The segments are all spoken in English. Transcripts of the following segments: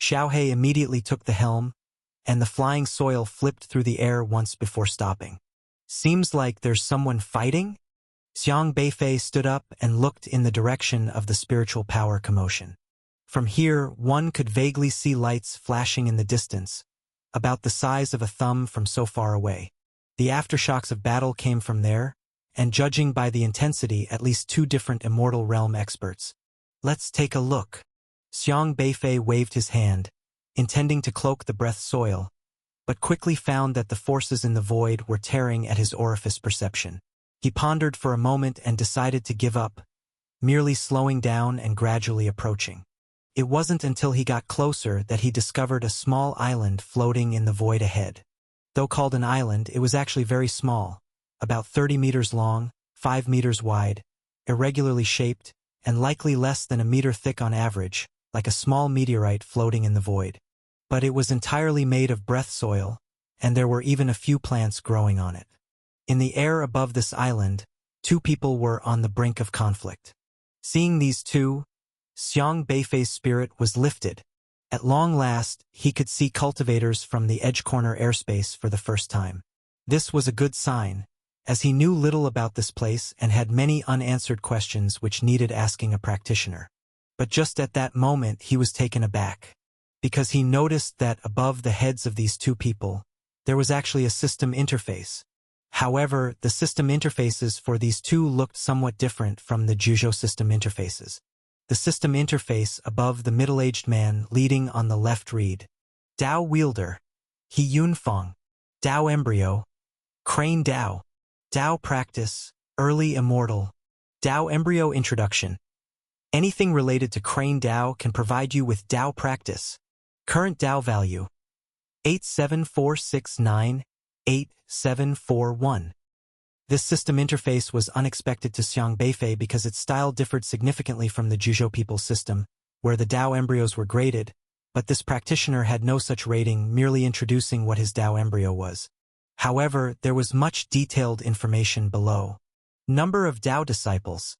Xiaohe immediately took the helm, and the flying soil flipped through the air once before stopping. Seems like there's someone fighting? Xiang Beifei stood up and looked in the direction of the spiritual power commotion. From here, one could vaguely see lights flashing in the distance, about the size of a thumb from so far away. The aftershocks of battle came from there, and judging by the intensity, at least 2 different Immortal Realm experts. Let's take a look. Xiang Beifei waved his hand, intending to cloak the breath soil, but quickly found that the forces in the void were tearing at his orifice perception. He pondered for a moment and decided to give up, merely slowing down and gradually approaching. It wasn't until he got closer that he discovered a small island floating in the void ahead. Though called an island, it was actually very small, about 30 meters long, 5 meters wide, irregularly shaped, and likely less than a meter thick on average, like a small meteorite floating in the void. But it was entirely made of breath soil, and there were even a few plants growing on it. In the air above this island, 2 people were on the brink of conflict. Seeing these 2, Xiang Beifei's spirit was lifted. At long last, he could see cultivators from the edge corner airspace for the first time. This was a good sign, as he knew little about this place and had many unanswered questions which needed asking a practitioner. But just at that moment he was taken aback, because he noticed that above the heads of these 2 people, there was actually a system interface. However, the system interfaces for these 2 looked somewhat different from the Juzhou system interfaces. The system interface above the middle-aged man leading on the left read, Dao Wielder, He Yunfeng, Dao Embryo, Crane Dao, Dao Practice, Early Immortal, Dao Embryo Introduction. Anything related to Crane Dao can provide you with Dao Practice. Current Dao value, 87469-8741. This system interface was unexpected to Xiang Beifei because its style differed significantly from the Juzhou people's system, where the Dao embryos were graded, but this practitioner had no such rating, merely introducing what his Dao embryo was. However, there was much detailed information below. Number of Dao disciples,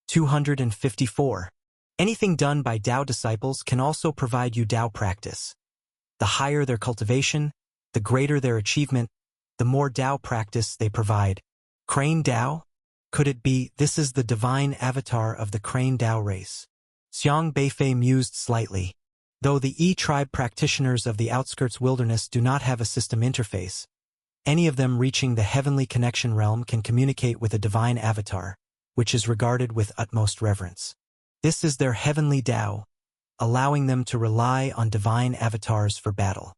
254. Anything done by Dao disciples can also provide you Dao practice. The higher their cultivation, the greater their achievement, the more Dao practice they provide. Crane Dao? Could it be this is the divine avatar of the Crane Dao race? Xiang Beifei mused slightly. Though the E-tribe practitioners of the outskirts wilderness do not have a system interface, any of them reaching the heavenly connection realm can communicate with a divine avatar, which is regarded with utmost reverence. This is their heavenly Dao, allowing them to rely on divine avatars for battle.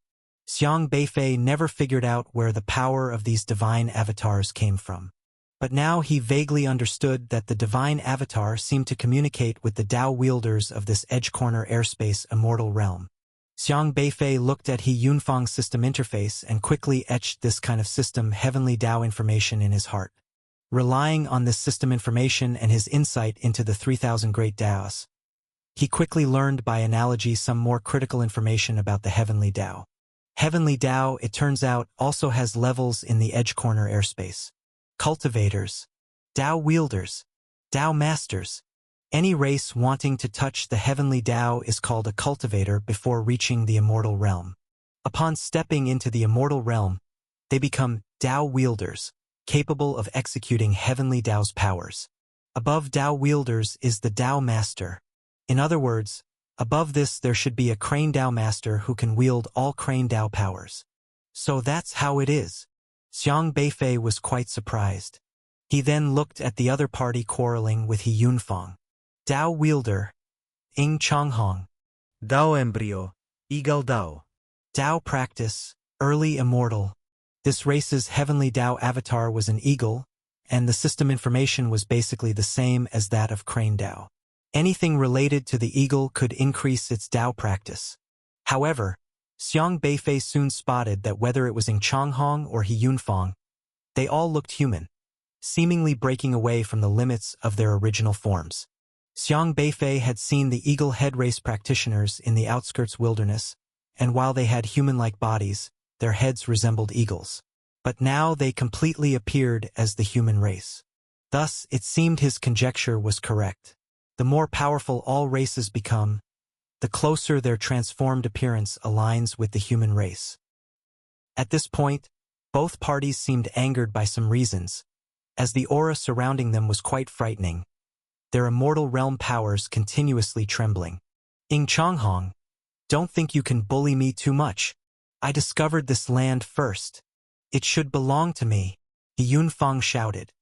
Xiang Beifei never figured out where the power of these divine avatars came from. But now he vaguely understood that the divine avatar seemed to communicate with the Dao wielders of this edge-corner airspace immortal realm. Xiang Beifei looked at He Yunfeng's system interface and quickly etched this kind of system heavenly Dao information in his heart. Relying on this system information and his insight into the 3,000 great Daos, he quickly learned by analogy some more critical information about the heavenly Dao. Heavenly Dao, it turns out, also has levels in the edge corner airspace. Cultivators, Dao wielders, Dao masters. Any race wanting to touch the heavenly Dao is called a cultivator before reaching the immortal realm. Upon stepping into the immortal realm, they become Dao wielders, capable of executing heavenly Dao's powers. Above Dao wielders is the Dao master. In other words, above this there should be a Crane Dao master who can wield all Crane Dao powers. So that's how it is. Xiang Beifei was quite surprised. He then looked at the other party quarreling with He Yunfeng. Dao wielder, Ying Changhong. Dao embryo, Eagle Dao. Dao practice, early immortal. This race's heavenly Dao avatar was an eagle, and the system information was basically the same as that of Crane Dao. Anything related to the eagle could increase its Dao practice. However, Xiang Beifei soon spotted that whether it was Ying Changhong or He Yunfeng, they all looked human, seemingly breaking away from the limits of their original forms. Xiang Beifei had seen the eagle head race practitioners in the outskirts wilderness, and while they had human-like bodies, their heads resembled eagles. But now they completely appeared as the human race. Thus, it seemed his conjecture was correct. The more powerful all races become, the closer their transformed appearance aligns with the human race. At this point, both parties seemed angered by some reasons, as the aura surrounding them was quite frightening, their immortal realm powers continuously trembling. Ing Changhong, don't think you can bully me too much. I discovered this land first. It should belong to me, Yunfang shouted.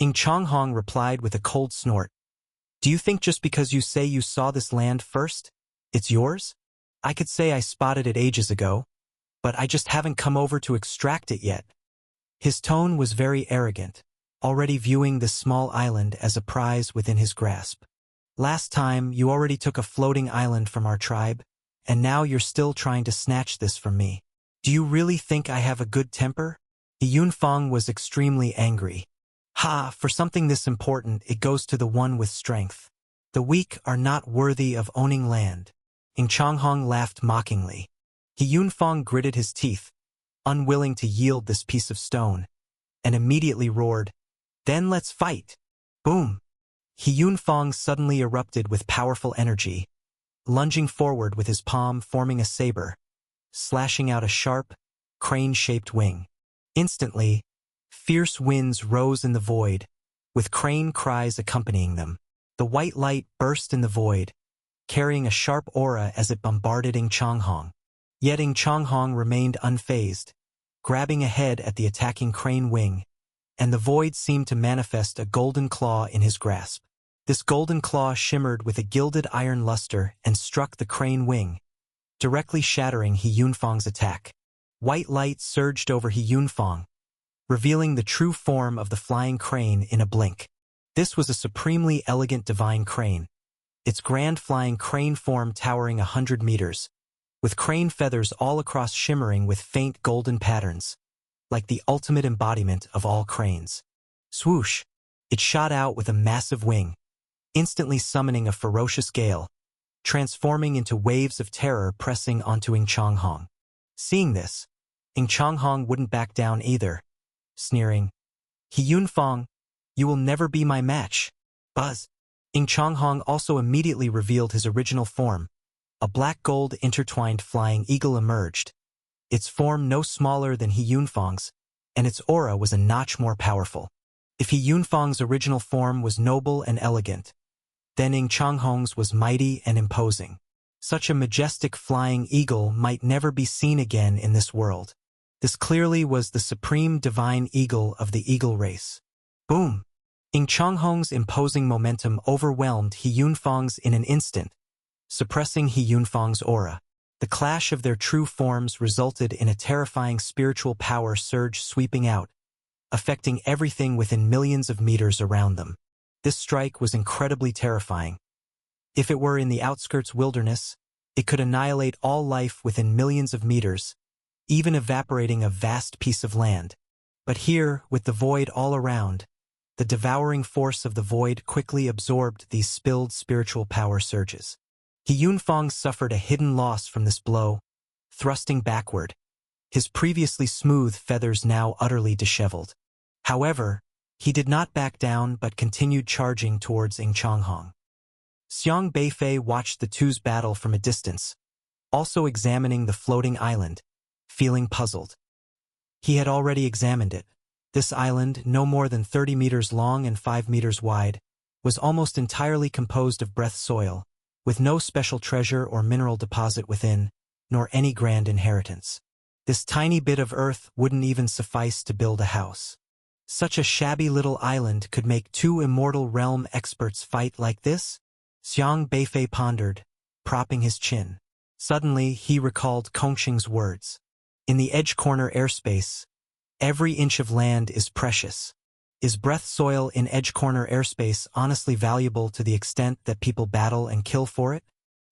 Ing Changhong replied with a cold snort. Do you think just because you say you saw this land first, it's yours? I could say I spotted it ages ago, but I just haven't come over to extract it yet. His tone was very arrogant, already viewing this small island as a prize within his grasp. Last time, you already took a floating island from our tribe, and now you're still trying to snatch this from me. Do you really think I have a good temper? Yunfang was extremely angry. Ha, for something this important, it goes to the one with strength. The weak are not worthy of owning land. Ing Changhong laughed mockingly. Yunfang gritted his teeth, unwilling to yield this piece of stone, and immediately roared, Then let's fight! Boom! Yunfang suddenly erupted with powerful energy, lunging forward with his palm forming a saber, slashing out a sharp, crane-shaped wing. Instantly, fierce winds rose in the void, with crane cries accompanying them. The white light burst in the void, carrying a sharp aura as it bombarded Ing Changhong. Yet Ing Changhong remained unfazed, grabbing ahead at the attacking crane wing, and the void seemed to manifest a golden claw in his grasp. This golden claw shimmered with a gilded iron luster and struck the crane wing, directly shattering Yunfang's attack. White light surged over Yunfang, revealing the true form of the flying crane in a blink. This was a supremely elegant divine crane, its grand flying crane form towering 100 meters, with crane feathers all across shimmering with faint golden patterns, like the ultimate embodiment of all cranes. Swoosh! It shot out with a massive wing, instantly summoning a ferocious gale, transforming into waves of terror pressing onto Ing Changhong. Seeing this, Ing Changhong wouldn't back down either, sneering, Yunfang, you will never be my match. Buzz! Ing Changhong also immediately revealed his original form. A black gold intertwined flying eagle emerged, its form no smaller than Yunfang's, and its aura was a notch more powerful. If Yunfang's original form was noble and elegant, then Ing Changhong's was mighty and imposing. Such a majestic flying eagle might never be seen again in this world. This clearly was the supreme divine eagle of the eagle race. Boom! Ing Changhong's imposing momentum overwhelmed Yunfang's in an instant, suppressing Yunfang's aura. The clash of their true forms resulted in a terrifying spiritual power surge sweeping out, affecting everything within millions of meters around them. This strike was incredibly terrifying. If it were in the outskirts wilderness, it could annihilate all life within millions of meters, even evaporating a vast piece of land. But here, with the void all around, the devouring force of the void quickly absorbed these spilled spiritual power surges. Yunfang suffered a hidden loss from this blow, thrusting backward, his previously smooth feathers now utterly disheveled. However, he did not back down but continued charging towards Ing Changhong. Xiang Beifei watched the two's battle from a distance, also examining the floating island, feeling puzzled. He had already examined it. This island, no more than 30 meters long and 5 meters wide, was almost entirely composed of breath soil, with no special treasure or mineral deposit within, nor any grand inheritance. This tiny bit of earth wouldn't even suffice to build a house. Such a shabby little island could make two immortal realm experts fight like this? Xiang Beifei pondered, propping his chin. Suddenly, he recalled Kongqing's words. In the edge corner airspace, every inch of land is precious. Is breath soil in edge corner airspace honestly valuable to the extent that people battle and kill for it?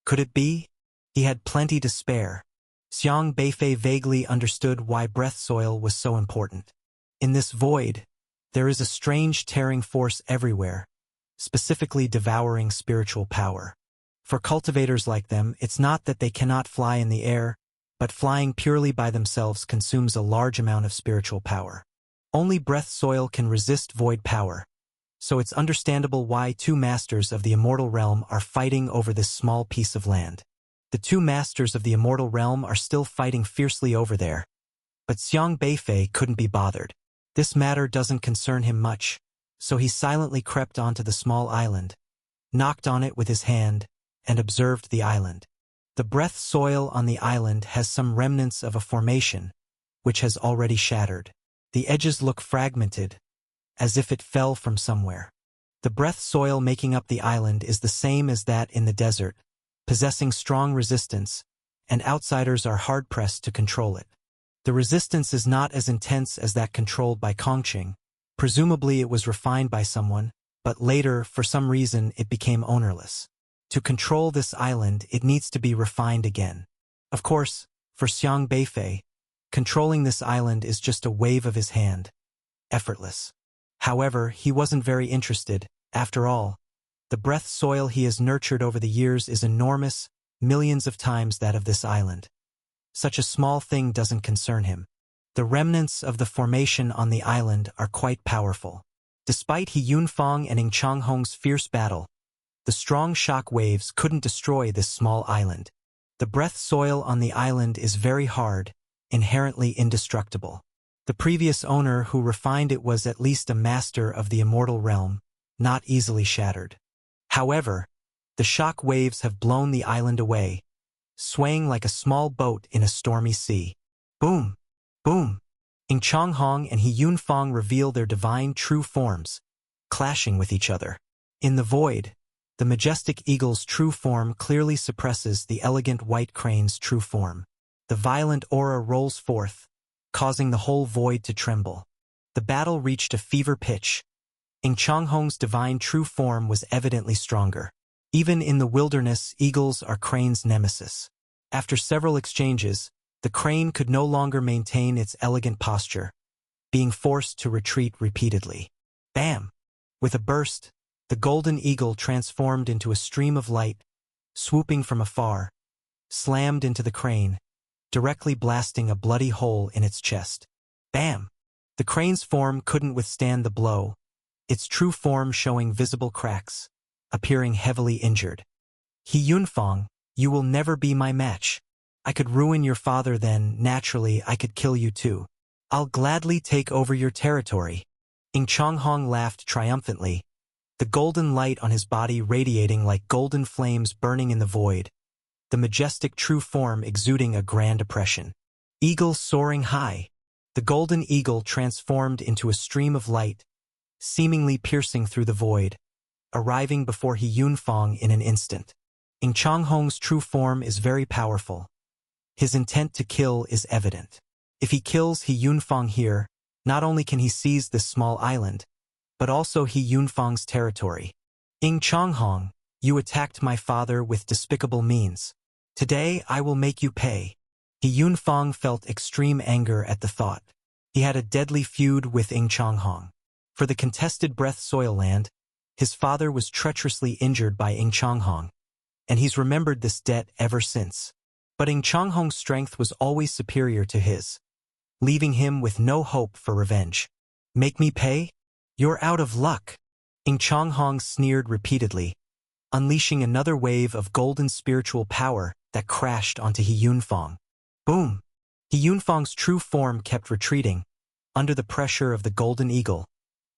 Could it be? He had plenty to spare. Xiang Beifei vaguely understood why breath soil was so important. In this void, there is a strange tearing force everywhere, specifically devouring spiritual power. For cultivators like them, it's not that they cannot fly in the air, but flying purely by themselves consumes a large amount of spiritual power. Only breath soil can resist void power, so it's understandable why two masters of the immortal realm are fighting over this small piece of land. The two masters of the immortal realm are still fighting fiercely over there. But Xiang Beifei couldn't be bothered. This matter doesn't concern him much, so he silently crept onto the small island, knocked on it with his hand, and observed the island. The breath soil on the island has some remnants of a formation, which has already shattered. The edges look fragmented, as if it fell from somewhere. The breath soil making up the island is the same as that in the desert, possessing strong resistance, and outsiders are hard-pressed to control it. The resistance is not as intense as that controlled by Kongqing. Presumably it was refined by someone, but later, for some reason, it became ownerless. To control this island, it needs to be refined again. Of course, for Xiang Beifei, controlling this island is just a wave of his hand. Effortless. However, he wasn't very interested. After all, the breath soil he has nurtured over the years is enormous, millions of times that of this island. Such a small thing doesn't concern him. The remnants of the formation on the island are quite powerful. Despite He Yunfang and Ing Changhong's fierce battle, the strong shock waves couldn't destroy this small island. The breath soil on the island is very hard, inherently indestructible. The previous owner who refined it was at least a master of the immortal realm, not easily shattered. However, the shock waves have blown the island away, swaying like a small boat in a stormy sea. Boom! Boom! Ing Changhong and He Yunfang reveal their divine true forms, clashing with each other. In the void, the majestic eagle's true form clearly suppresses the elegant white crane's true form. The violent aura rolls forth, causing the whole void to tremble. The battle reached a fever pitch. Ing Changhong's divine true form was evidently stronger. Even in the wilderness, eagles are crane's nemesis. After several exchanges, the crane could no longer maintain its elegant posture, being forced to retreat repeatedly. Bam! With a burst, the golden eagle transformed into a stream of light, swooping from afar, slammed into the crane, directly blasting a bloody hole in its chest. Bam! The crane's form couldn't withstand the blow, its true form showing visible cracks, appearing heavily injured. He Yunfang, you will never be my match. I could ruin your father, then, naturally, I could kill you too. I'll gladly take over your territory. Ing Changhong laughed triumphantly, the golden light on his body radiating like golden flames burning in the void, the majestic true form exuding a grand oppression. Eagle soaring high. The golden eagle transformed into a stream of light, seemingly piercing through the void, arriving before He Yunfang in an instant. Ing Changhong's true form is very powerful. His intent to kill is evident. If he kills He Yunfang here, not only can he seize this small island, but also He Yunfang's territory. Ing Changhong, you attacked my father with despicable means. Today I will make you pay. He Yunfang felt extreme anger at the thought. He had a deadly feud with Ing Changhong. For the contested breath soil land, his father was treacherously injured by Ing Changhong, and he's remembered this debt ever since. But Ing Changhong's strength was always superior to his, leaving him with no hope for revenge. Make me pay? You're out of luck. Ing Changhong sneered repeatedly, unleashing another wave of golden spiritual power that crashed onto He Yunfang. Boom! He Yunfang's true form kept retreating, under the pressure of the golden eagle.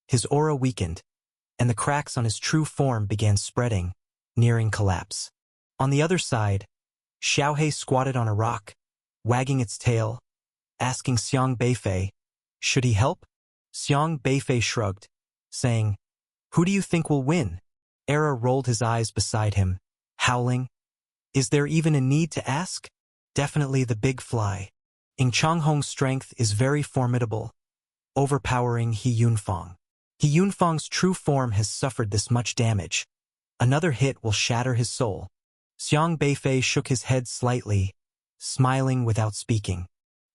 His aura weakened, and the cracks on his true form began spreading, nearing collapse. On the other side, Xiaohei squatted on a rock, wagging its tail, asking Xiang Beifei, should he help? Xiang Beifei shrugged, saying, who do you think will win? Era rolled his eyes beside him, howling, is there even a need to ask? Definitely the big fly. Ing Changhong's strength is very formidable, overpowering He Yunfang. He Yunfang's true form has suffered this much damage. Another hit will shatter his soul. Xiang Beifei shook his head slightly, smiling without speaking.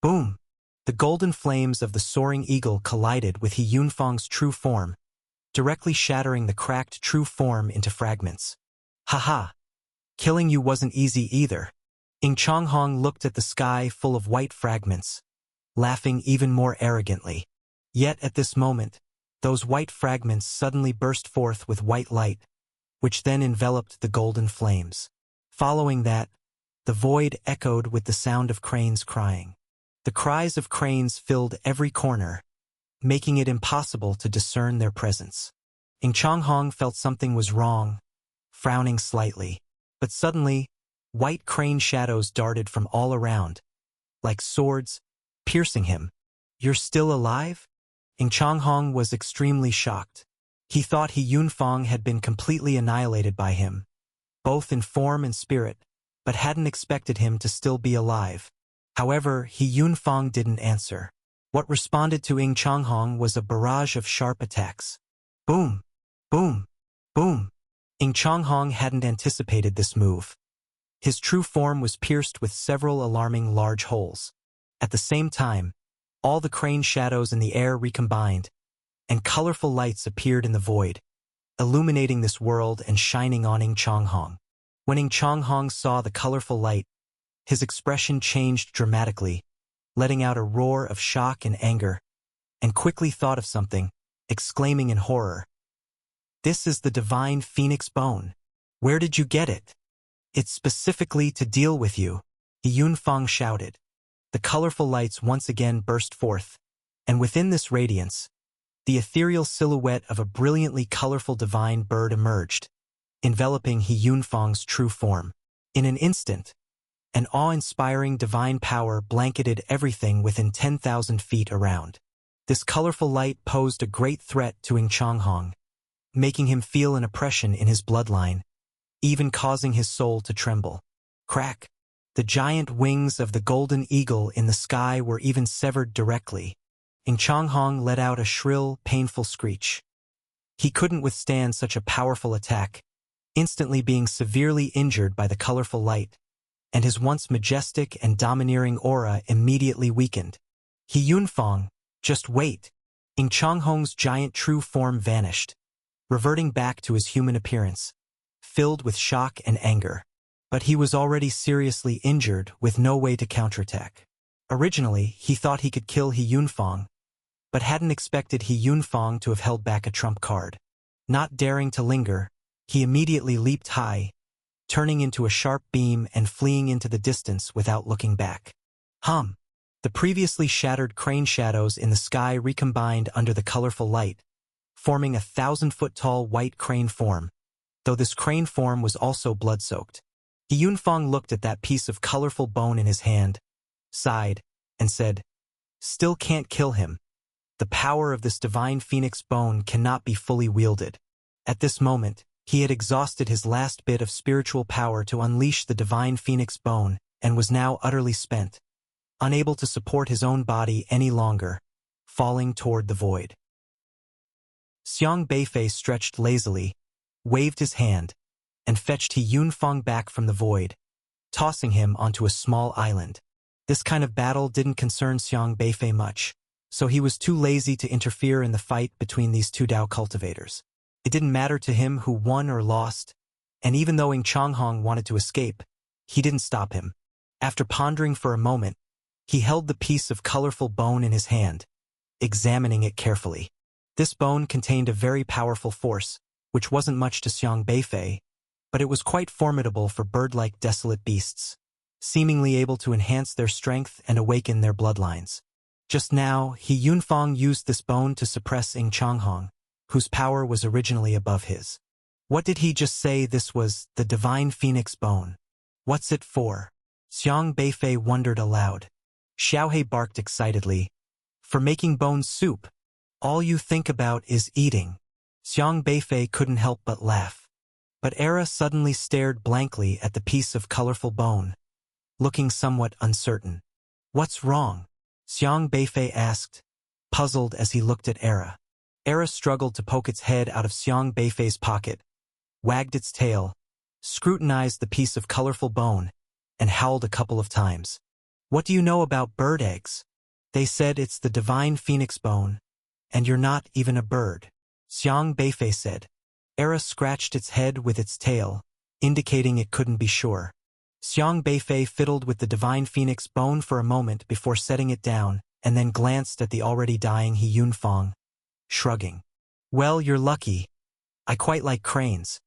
Boom! The golden flames of the soaring eagle collided with He Yunfang's true form, directly shattering the cracked true form into fragments. Haha! Killing you wasn't easy either. Ing Changhong looked at the sky full of white fragments, laughing even more arrogantly. Yet at this moment, those white fragments suddenly burst forth with white light, which then enveloped the golden flames. Following that, The void echoed with the sound of cranes crying. The cries of cranes filled every corner, making it impossible to discern their presence. Ing Changhong felt something was wrong, frowning slightly. But suddenly, white crane shadows darted from all around, like swords, piercing him. "You're still alive?" Ing Changhong was extremely shocked. He thought He Yunfang had been completely annihilated by him, both in form and spirit, but hadn't expected him to still be alive. However, He Yunfang didn't answer. What responded to Ing Changhong was a barrage of sharp attacks. Boom! Boom! Boom! Ing Changhong hadn't anticipated this move. His true form was pierced with several alarming large holes. At the same time, all the crane shadows in the air recombined, and colorful lights appeared in the void, illuminating this world and shining on Ing Changhong. When Ing Changhong saw the colorful light, his expression changed dramatically, letting out a roar of shock and anger, and quickly thought of something, exclaiming in horror, "This is the divine phoenix bone. Where did you get it?" "It's specifically to deal with you," He Yunfang shouted. The colorful lights once again burst forth, and within this radiance, the ethereal silhouette of a brilliantly colorful divine bird emerged, enveloping He Yunfang's true form. In an instant, an awe-inspiring divine power blanketed everything within 10,000 feet around. This colorful light posed a great threat to Ing Changhong, making him feel an oppression in his bloodline, even causing his soul to tremble. Crack! The giant wings of the golden eagle in the sky were even severed directly. Ing Changhong let out a shrill, painful screech. He couldn't withstand such a powerful attack, instantly being severely injured by the colorful light, and his once majestic and domineering aura immediately weakened. He Yunfang, just wait! Ing Changhong's giant true form vanished, reverting back to his human appearance, filled with shock and anger. But he was already seriously injured with no way to counterattack. Originally, he thought he could kill He Yunfang, but hadn't expected He Yunfang to have held back a trump card. Not daring to linger, he immediately leaped high, turning into a sharp beam and fleeing into the distance without looking back. Hum! The previously shattered crane shadows in the sky recombined under the colorful light, forming a 1,000-foot-tall white crane form, though this crane form was also blood-soaked. He Yunfang looked at that piece of colorful bone in his hand, sighed, and said, "Still can't kill him. The power of this divine phoenix bone cannot be fully wielded." At this moment, he had exhausted his last bit of spiritual power to unleash the divine phoenix bone and was now utterly spent, unable to support his own body any longer, falling toward the void. Xiang Beifei stretched lazily, waved his hand, and fetched He Yunfang back from the void, tossing him onto a small island. This kind of battle didn't concern Xiang Beifei much, so he was too lazy to interfere in the fight between these two Dao cultivators. It didn't matter to him who won or lost, and even though Ing Changhong wanted to escape, he didn't stop him. After pondering for a moment, he held the piece of colorful bone in his hand, examining it carefully. This bone contained a very powerful force, which wasn't much to Xiang Beifei, but it was quite formidable for bird-like desolate beasts, seemingly able to enhance their strength and awaken their bloodlines. Just now, He Yunfang used this bone to suppress Ing Changhong, whose power was originally above his. What did he just say this was the divine phoenix bone? What's it for? Xiang Beifei wondered aloud. Xiaohe barked excitedly. For making bone soup. All you think about is eating. Xiang Beifei couldn't help but laugh. But Era suddenly stared blankly at the piece of colorful bone, looking somewhat uncertain. What's wrong? Xiang Beifei asked, puzzled as he looked at Era. Era struggled to poke its head out of Xiang Beifei's pocket, wagged its tail, scrutinized the piece of colorful bone, and howled a couple of times. What do you know about bird eggs? They said it's the divine phoenix bone, and you're not even a bird. Xiang Beifei said. Era scratched its head with its tail, indicating it couldn't be sure. Xiang Beifei fiddled with the divine phoenix bone for a moment before setting it down, and then glanced at the already dying He Yunfang, shrugging. Well, you're lucky. I quite like cranes.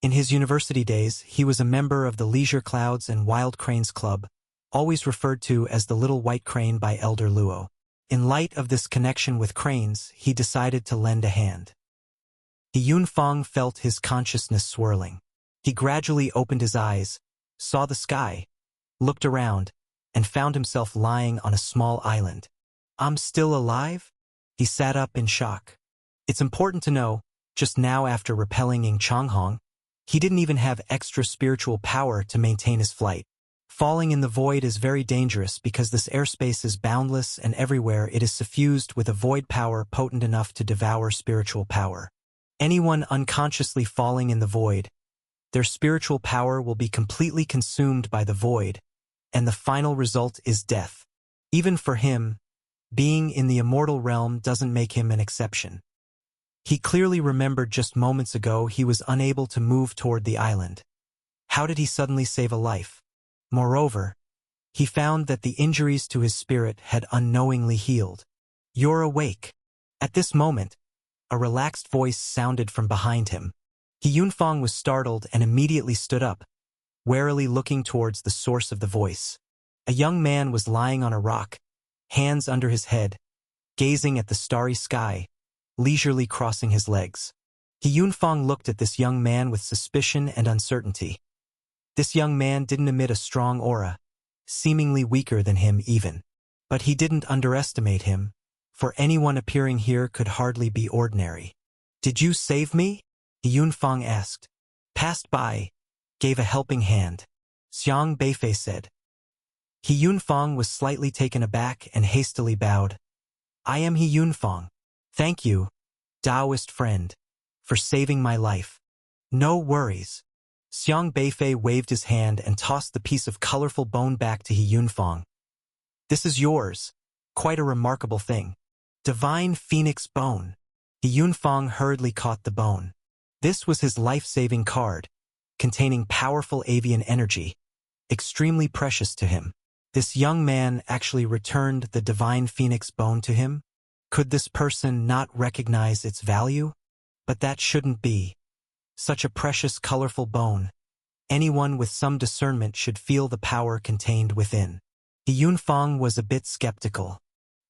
In his university days, he was a member of the Leisure Clouds and Wild Cranes Club, always referred to as the Little White Crane by Elder Luo. In light of this connection with cranes, he decided to lend a hand. He Yunfeng felt his consciousness swirling. He gradually opened his eyes, saw the sky, looked around, and found himself lying on a small island. "I'm still alive?" He sat up in shock. It's important to know, just now after repelling Ying Changhong, he didn't even have extra spiritual power to maintain his flight. Falling in the void is very dangerous because this airspace is boundless and everywhere it is suffused with a void power potent enough to devour spiritual power. Anyone unconsciously falling in the void, their spiritual power will be completely consumed by the void, and the final result is death. Even for him, being in the immortal realm doesn't make him an exception. He clearly remembered just moments ago he was unable to move toward the island. How did he suddenly save a life? Moreover, he found that the injuries to his spirit had unknowingly healed. "You're awake." At this moment, a relaxed voice sounded from behind him. He Yunfeng was startled and immediately stood up, warily looking towards the source of the voice. A young man was lying on a rock, hands under his head, gazing at the starry sky, leisurely crossing his legs. He Yunfeng looked at this young man with suspicion and uncertainty. This young man didn't emit a strong aura, seemingly weaker than him even. But he didn't underestimate him, for anyone appearing here could hardly be ordinary. "Did you save me?" Yunfeng asked. Passed by, gave a helping hand. Xiang Beifei said. He Yunfeng was slightly taken aback and hastily bowed. "I am He Yunfeng. Thank you, Taoist friend, for saving my life." "No worries." Xiang Beifei waved his hand and tossed the piece of colorful bone back to He Yunfeng. "This is yours. Quite a remarkable thing. Divine Phoenix Bone." He Yunfeng hurriedly caught the bone. This was his life-saving card, containing powerful avian energy, extremely precious to him. This young man actually returned the Divine Phoenix Bone to him? Could this person not recognize its value? But that shouldn't be. Such a precious, colorful bone. Anyone with some discernment should feel the power contained within. He Yunfeng was a bit skeptical.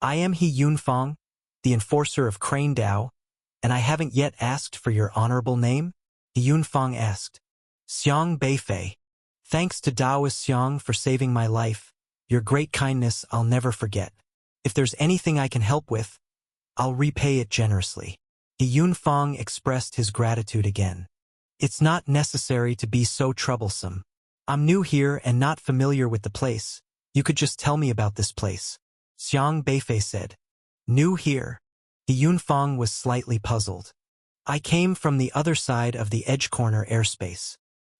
"I am He Yunfeng, the enforcer of Crane Dao, and I haven't yet asked for your honorable name?" He Yunfeng asked. "Xiang Beifei. Thanks to Taoist Xiang for saving my life. Your great kindness I'll never forget. If there's anything I can help with, I'll repay it generously." He Yunfeng expressed his gratitude again. "It's not necessary to be so troublesome. I'm new here and not familiar with the place. You could just tell me about this place," Xiang Beifei said. "New here?" He Yunfeng was slightly puzzled. "I came from the other side of the Edge Corner airspace."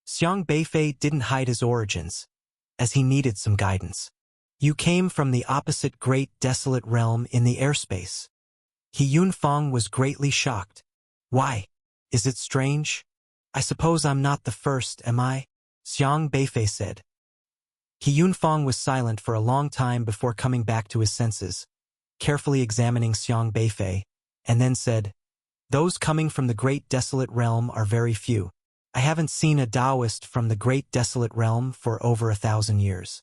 Xiang Beifei didn't hide his origins, as he needed some guidance. "You came from the opposite great desolate realm in the airspace." He Yunfeng was greatly shocked. "Why? Is it strange? I suppose I'm not the first, am I?" Xiang Beifei said. He Yunfeng was silent for a long time before coming back to his senses, carefully examining Xiang Beifei, and then said, "Those coming from the Great Desolate Realm are very few. I haven't seen a Taoist from the Great Desolate Realm for over 1,000 years.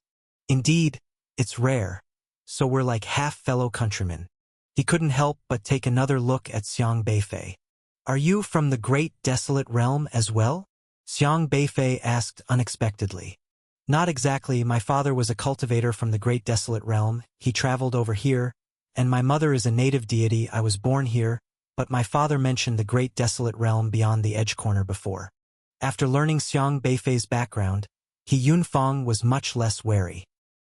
Indeed, it's rare, so we're like half fellow countrymen." He couldn't help but take another look at Xiang Beifei. "Are you from the Great Desolate Realm as well?" Xiang Beifei asked unexpectedly. "Not exactly. My father was a cultivator from the Great Desolate Realm. He traveled over here, and my mother is a native deity. I was born here, but my father mentioned the Great Desolate Realm beyond the Edge Corner before." After learning Xiang Beifei's background, He Yunfeng was much less wary.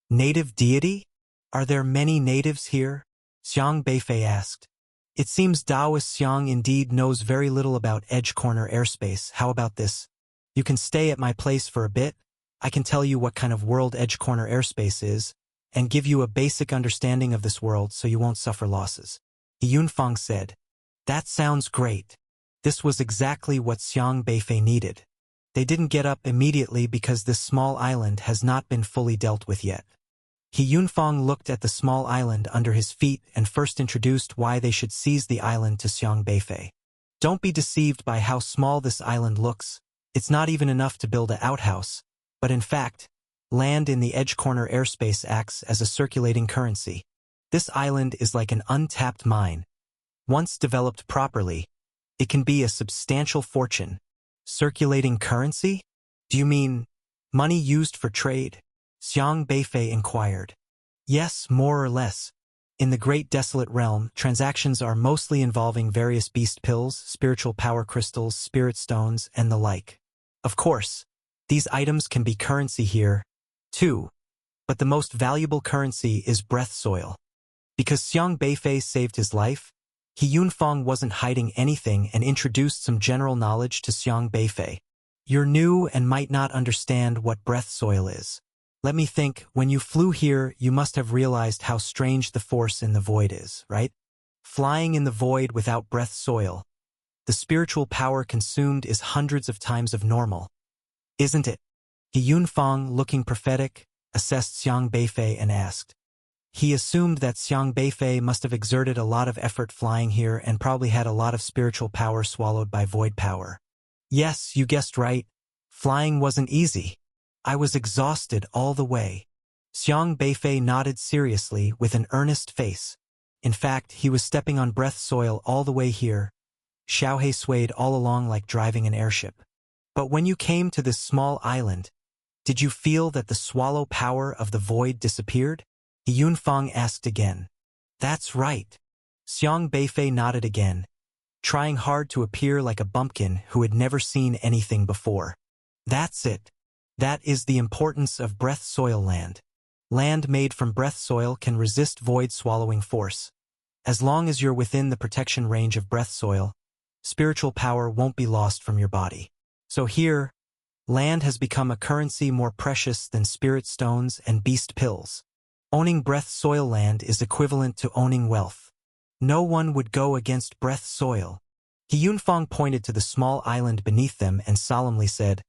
"Native deity? Are there many natives here?" Xiang Beifei asked. "It seems Taoist Xiang indeed knows very little about Edge Corner airspace. How about this? You can stay at my place for a bit. I can tell you what kind of world Edge Corner airspace is, and give you a basic understanding of this world so you won't suffer losses," He Yunfeng said. "That sounds great." This was exactly what Xiang Beifei needed. They didn't get up immediately because this small island has not been fully dealt with yet. He Yunfeng looked at the small island under his feet and first introduced why they should seize the island to Xiang Beifei. "Don't be deceived by how small this island looks. It's not even enough to build an outhouse, but in fact, land in the edge corner airspace acts as a circulating currency. This island is like an untapped mine. Once developed properly, it can be a substantial fortune. Circulating currency? Do you mean money used for trade? Xiang Beifei inquired. Yes, more or less. In the Great Desolate Realm, transactions are mostly involving various beast pills, spiritual power crystals, spirit stones, and the like. Of course, these items can be currency here, too, but the most valuable currency is breath soil. Because Xiang Beifei saved his life, He Yunfang wasn't hiding anything and introduced some general knowledge to Xiang Beifei. You're new and might not understand what breath soil is. Let me think, when you flew here, you must have realized how strange the force in the void is, right? Flying in the void without breath soil. The spiritual power consumed is hundreds of times of normal. Isn't it? He Yunfang, looking prophetic, assessed Xiang Beifei and asked. He assumed that Xiang Beifei must have exerted a lot of effort flying here and probably had a lot of spiritual power swallowed by void power. Yes, you guessed right. Flying wasn't easy. I was exhausted all the way. Xiang Beifei nodded seriously with an earnest face. In fact, he was stepping on breath soil all the way here. Xiaohe swayed all along like driving an airship. But when you came to this small island, did you feel that the swallow power of the void disappeared? He Yunfang asked again. That's right. Xiang Beifei nodded again, trying hard to appear like a bumpkin who had never seen anything before. That's it. That is the importance of breath soil land. Land made from breath soil can resist void swallowing force. As long as you're within the protection range of breath soil, spiritual power won't be lost from your body. So here, land has become a currency more precious than spirit stones and beast pills. Owning breath soil land is equivalent to owning wealth. No one would go against breath soil. He Yunfang pointed to the small island beneath them and solemnly said,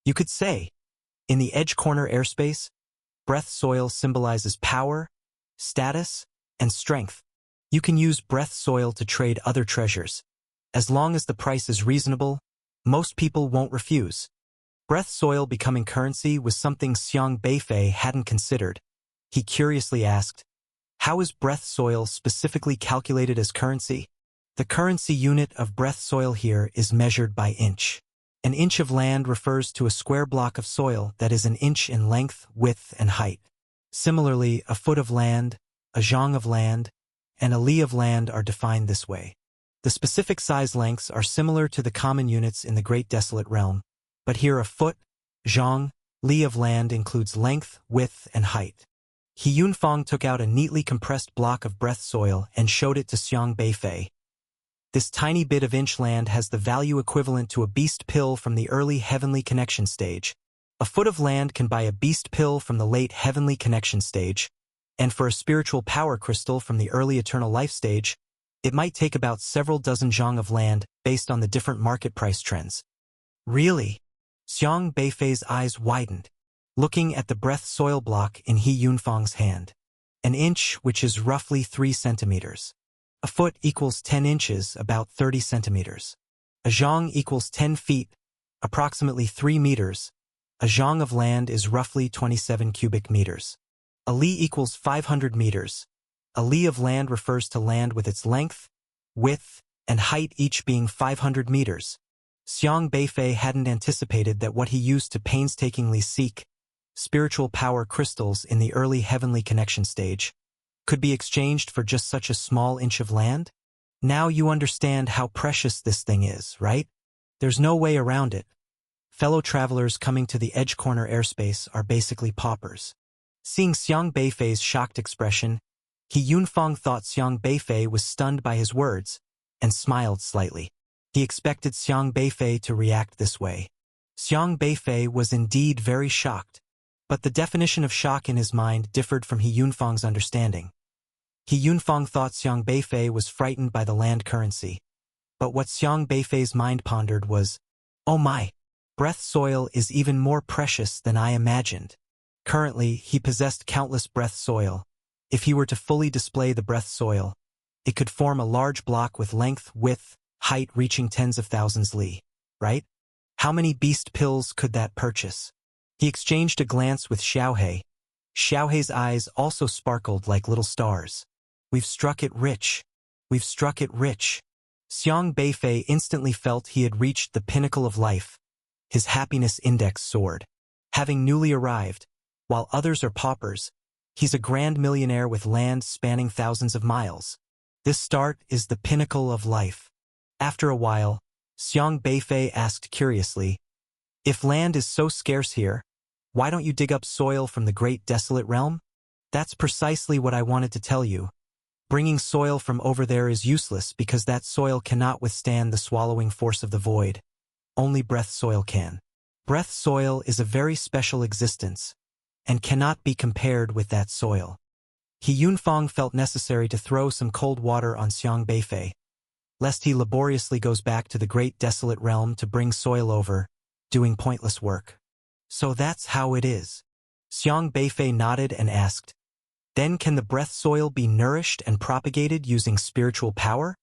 You could say, in the edge corner airspace, breath soil symbolizes power, status, and strength. You can use breath soil to trade other treasures. As long as the price is reasonable, most people won't refuse. Breath soil becoming currency was something Xiang Beifei hadn't considered. He curiously asked, How is breath soil specifically calculated as currency? The currency unit of breath soil here is measured by inch. An inch of land refers to a square block of soil that is an inch in length, width, and height. Similarly, a foot of land, a zhang of land, and a li of land are defined this way. The specific size lengths are similar to the common units in the Great Desolate Realm, but here a foot, zhang, li of land includes length, width, and height. He Yunfang took out a neatly compressed block of breath soil and showed it to Xiang Beifei. This tiny bit of inch land has the value equivalent to a beast pill from the early heavenly connection stage. A foot of land can buy a beast pill from the late heavenly connection stage, and for a spiritual power crystal from the early eternal life stage, it might take about several dozen zhang of land based on the different market price trends. Really? Xiang Beifei's eyes widened, looking at the breath soil block in He Yunfang's hand. An inch, which is roughly 3 centimeters. A foot equals 10 inches, about 30 centimeters. A zhang equals 10 feet, approximately 3 meters. A zhang of land is roughly 27 cubic meters. A li equals 500 meters. A li of land refers to land with its length, width, and height each being 500 meters. Xiang Beifei hadn't anticipated that what he used to painstakingly seek spiritual power crystals in the early heavenly connection stage could be exchanged for just such a small inch of land? Now you understand how precious this thing is, right? There's no way around it. Fellow travelers coming to the edge corner airspace are basically paupers. Seeing Xiang Beifei's shocked expression, He Yunfang thought Xiang Beifei was stunned by his words and smiled slightly. He expected Xiang Beifei to react this way. Xiang Beifei was indeed very shocked, but the definition of shock in his mind differed from He Yunfang's understanding. He Yunfang thought Xiang Beifei was frightened by the land currency, but what Xiang Beifei's mind pondered was, Oh my, breath soil is even more precious than I imagined. Currently, he possessed countless breath soil. If he were to fully display the breath soil, it could form a large block with length, width, height reaching tens of thousands li, right? How many beast pills could that purchase? He exchanged a glance with Xiaohei. Xiaohei's eyes also sparkled like little stars. We've struck it rich. We've struck it rich. Xiang Beifei instantly felt he had reached the pinnacle of life. His happiness index soared. Having newly arrived, while others are paupers, he's a grand millionaire with land spanning thousands of miles. This start is the pinnacle of life. After a while, Xiang Beifei asked curiously, if land is so scarce here, why don't you dig up soil from the great desolate realm? That's precisely what I wanted to tell you. Bringing soil from over there is useless because that soil cannot withstand the swallowing force of the void. Only breath soil can. Breath soil is a very special existence, and cannot be compared with that soil. He Yunfang felt necessary to throw some cold water on Xiang Beifei, lest he laboriously goes back to the great desolate realm to bring soil over, doing pointless work. So that's how it is. Xiang Beifei nodded and asked, then can the breath soil be nourished and propagated using spiritual power?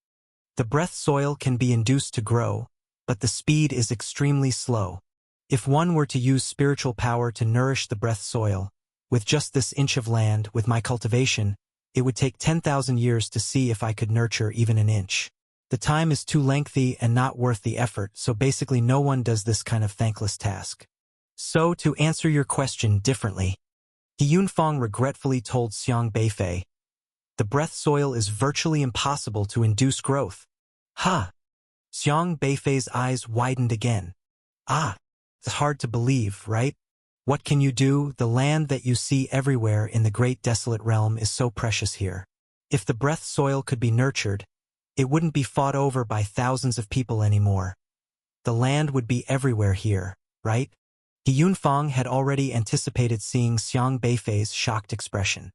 The breath soil can be induced to grow, but the speed is extremely slow. If one were to use spiritual power to nourish the breath soil, with just this inch of land, with my cultivation, it would take 10,000 years to see if I could nurture even an inch. The time is too lengthy and not worth the effort, so basically no one does this kind of thankless task. So, to answer your question differently, He Yunfang regretfully told Xiang Beifei, the breath soil is virtually impossible to induce growth. Ha! Xiang Beifei's eyes widened again. Ah! It's hard to believe, right? What can you do? The land that you see everywhere in the great desolate realm is so precious here. If the breath soil could be nurtured, it wouldn't be fought over by thousands of people anymore. The land would be everywhere here, right? He Yunfang had already anticipated seeing Xiang Beifei's shocked expression.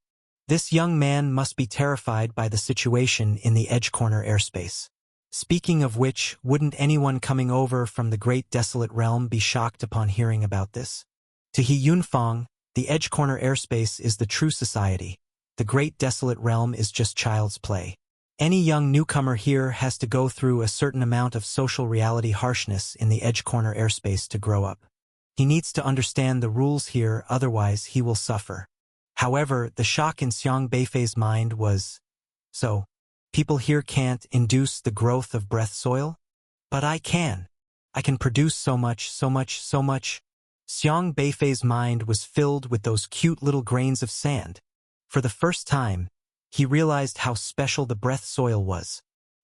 This young man must be terrified by the situation in the Edge Corner airspace. Speaking of which, wouldn't anyone coming over from the great desolate realm be shocked upon hearing about this? To He Yunfang, the Edge Corner airspace is the true society. The great desolate realm is just child's play. Any young newcomer here has to go through a certain amount of social reality harshness in the Edge Corner airspace to grow up. He needs to understand the rules here, otherwise he will suffer. However, the shock in Xiang Beifei's mind was, so, people here can't induce the growth of breath soil? But I can. I can produce so much. Xiang Beifei's mind was filled with those cute little grains of sand. For the first time, he realized how special the breath soil was.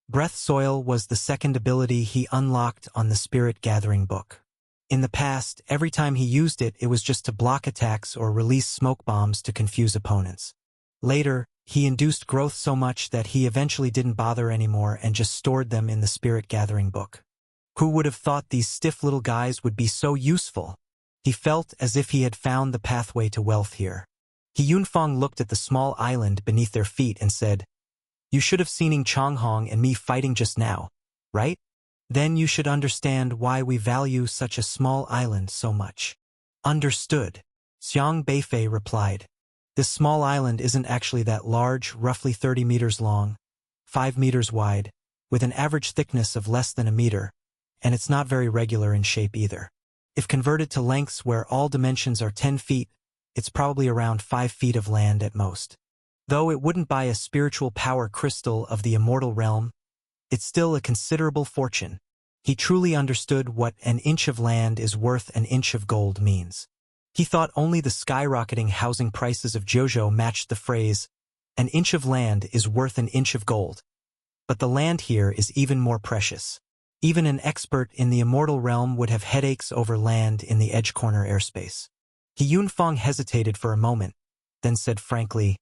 Breath soil was the second ability he unlocked on the Spirit Gathering book. In the past, every time he used it, it was just to block attacks or release smoke bombs to confuse opponents. Later, he induced growth so much that he eventually didn't bother anymore and just stored them in the Spirit Gathering book. Who would have thought these stiff little guys would be so useful? He felt as if he had found the pathway to wealth here. He Yunfang looked at the small island beneath their feet and said, you should have seen Changhong and me fighting just now, right? Then you should understand why we value such a small island so much. Understood, Xiang Beifei replied. This small island isn't actually that large, roughly 30 meters long, 5 meters wide, with an average thickness of less than a meter, and it's not very regular in shape either. If converted to lengths where all dimensions are 10 feet, it's probably around 5 feet of land at most. Though it wouldn't buy a spiritual power crystal of the immortal realm, it's still a considerable fortune. He truly understood what an inch of land is worth an inch of gold means. He thought only the skyrocketing housing prices of Jojo matched the phrase, an inch of land is worth an inch of gold. But the land here is even more precious. Even an expert in the immortal realm would have headaches over land in the Edge Corner airspace. He Yunfang hesitated for a moment, then said frankly,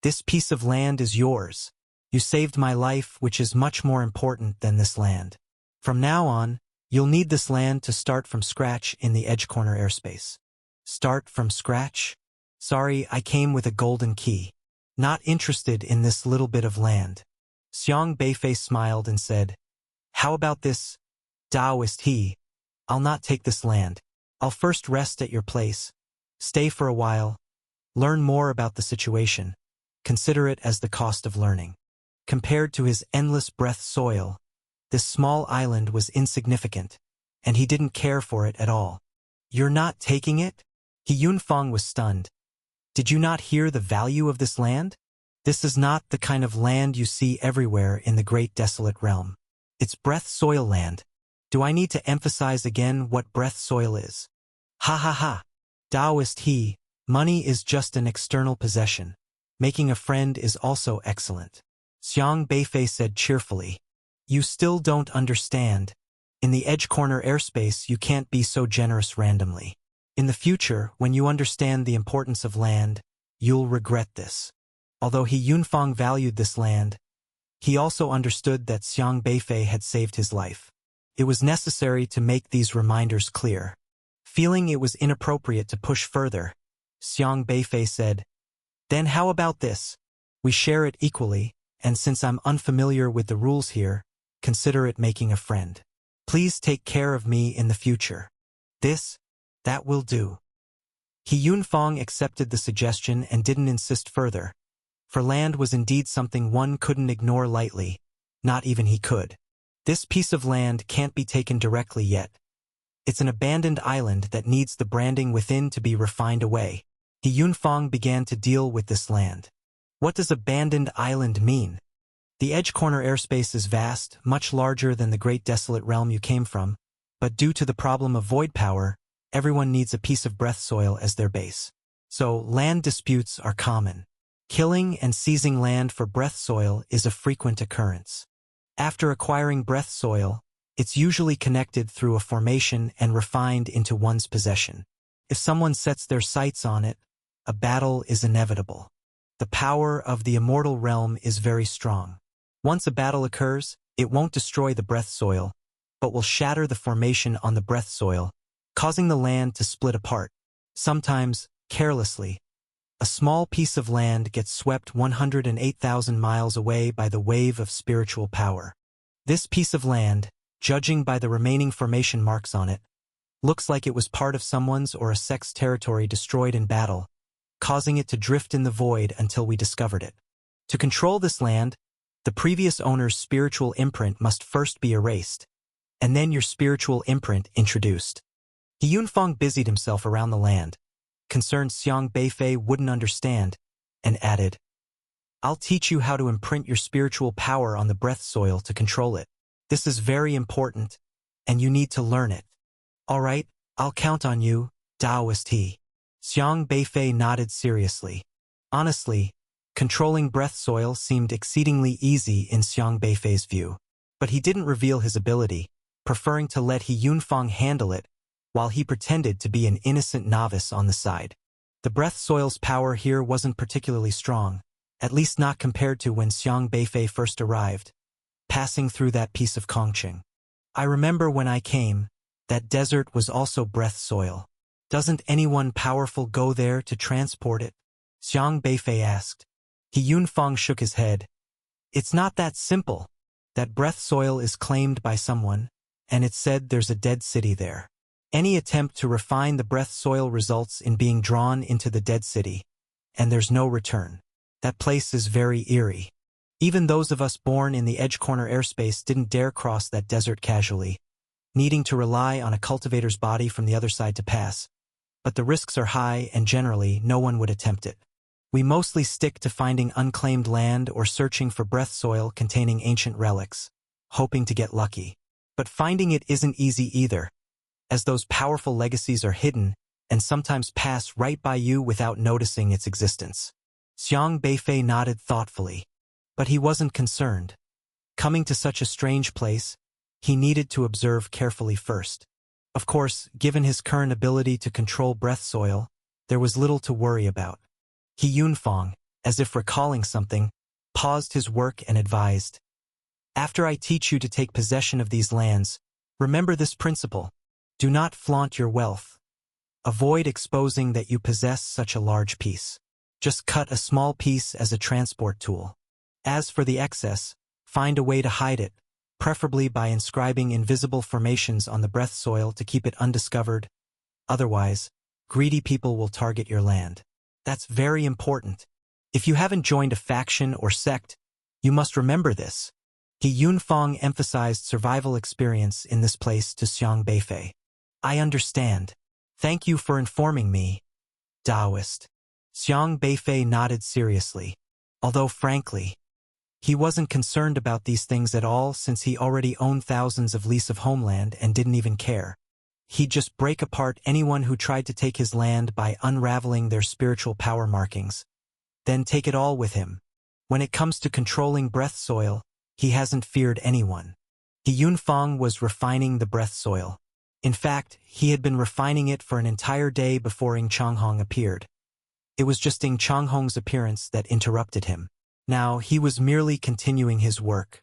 this piece of land is yours. You saved my life, which is much more important than this land. From now on, you'll need this land to start from scratch in the Edge Corner airspace. Start from scratch? Sorry, I came with a golden key. Not interested in this little bit of land. Xiang Beifei smiled and said, how about this, Taoist he? I'll not take this land. I'll first rest at your place. Stay for a while. Learn more about the situation. Consider it as the cost of learning. Compared to his endless breath soil, this small island was insignificant, and he didn't care for it at all. You're not taking it? He Yunfeng was stunned. Did you not hear the value of this land? This is not the kind of land you see everywhere in the Great Desolate Realm. It's breath soil land. Do I need to emphasize again what breath soil is? Ha ha ha. Taoist he, money is just an external possession. Making a friend is also excellent. Xiang Beifei said cheerfully. You still don't understand. In the edge corner airspace you can't be so generous randomly. In the future, when you understand the importance of land, you'll regret this. Although he Yunfeng valued this land, he also understood that Xiang Beifei had saved his life. It was necessary to make these reminders clear. Feeling it was inappropriate to push further, Xiang Beifei said, Then how about this? We share it equally, and since I'm unfamiliar with the rules here, consider it making a friend. Please take care of me in the future. That will do. He Yunfeng accepted the suggestion and didn't insist further, for land was indeed something one couldn't ignore lightly, not even he could. This piece of land can't be taken directly yet. It's an abandoned island that needs the branding within to be refined away. He Yunfeng began to deal with this land. What does abandoned island mean? The edge corner airspace is vast, much larger than the Great Desolate Realm you came from, but due to the problem of void power, everyone needs a piece of breath soil as their base. So land disputes are common. Killing and seizing land for breath soil is a frequent occurrence. After acquiring breath soil, it's usually connected through a formation and refined into one's possession. If someone sets their sights on it, a battle is inevitable. The power of the immortal realm is very strong. Once a battle occurs, it won't destroy the breath soil, but will shatter the formation on the breath soil, causing the land to split apart. Sometimes, carelessly, a small piece of land gets swept 108,000 miles away by the wave of spiritual power. This piece of land, judging by the remaining formation marks on it, looks like it was part of someone's or a sect's territory destroyed in battle, causing it to drift in the void until we discovered it. To control this land, the previous owner's spiritual imprint must first be erased, and then your spiritual imprint introduced. He Yunfeng busied himself around the land, concerned Xiang Beifei wouldn't understand, and added, I'll teach you how to imprint your spiritual power on the breath soil to control it. This is very important, and you need to learn it. All right, I'll count on you, Taoist he. Xiang Beifei nodded seriously. Honestly, controlling breath soil seemed exceedingly easy in Xiang Beifei's view, but he didn't reveal his ability, preferring to let He Yunfeng handle it, while he pretended to be an innocent novice on the side. The breath soil's power here wasn't particularly strong, at least not compared to when Xiang Beifei first arrived, passing through that piece of Kongqing. I remember when I came, that desert was also breath soil. Doesn't anyone powerful go there to transport it? Xiang Beifei asked. He Yunfeng shook his head. It's not that simple. That breath soil is claimed by someone, and it's said there's a dead city there. Any attempt to refine the breath soil results in being drawn into the dead city, and there's no return. That place is very eerie. Even those of us born in the edge corner airspace didn't dare cross that desert casually, needing to rely on a cultivator's body from the other side to pass. But the risks are high and generally no one would attempt it. We mostly stick to finding unclaimed land or searching for breath soil containing ancient relics, hoping to get lucky. But finding it isn't easy either, as those powerful legacies are hidden and sometimes pass right by you without noticing its existence. Xiang Beifei nodded thoughtfully, but he wasn't concerned. Coming to such a strange place, he needed to observe carefully first. Of course, given his current ability to control breath soil, there was little to worry about. He Yunfeng, as if recalling something, paused his work and advised, After I teach you to take possession of these lands, remember this principle. Do not flaunt your wealth. Avoid exposing that you possess such a large piece. Just cut a small piece as a transport tool. As for the excess, find a way to hide it, preferably by inscribing invisible formations on the breath soil to keep it undiscovered. Otherwise, greedy people will target your land. That's very important. If you haven't joined a faction or sect, you must remember this. He Yunfeng emphasized survival experience in this place to Xiang Beifei. I understand. Thank you for informing me, Taoist. Xiang Beifei nodded seriously. Although frankly, he wasn't concerned about these things at all since he already owned thousands of lease of homeland and didn't even care. He'd just break apart anyone who tried to take his land by unraveling their spiritual power markings. Then take it all with him. When it comes to controlling breath soil, he hasn't feared anyone. He Yunfeng was refining the breath soil. In fact, he had been refining it for an entire day before Ing Changhong appeared. It was just Ing Changhong's appearance that interrupted him. Now, he was merely continuing his work.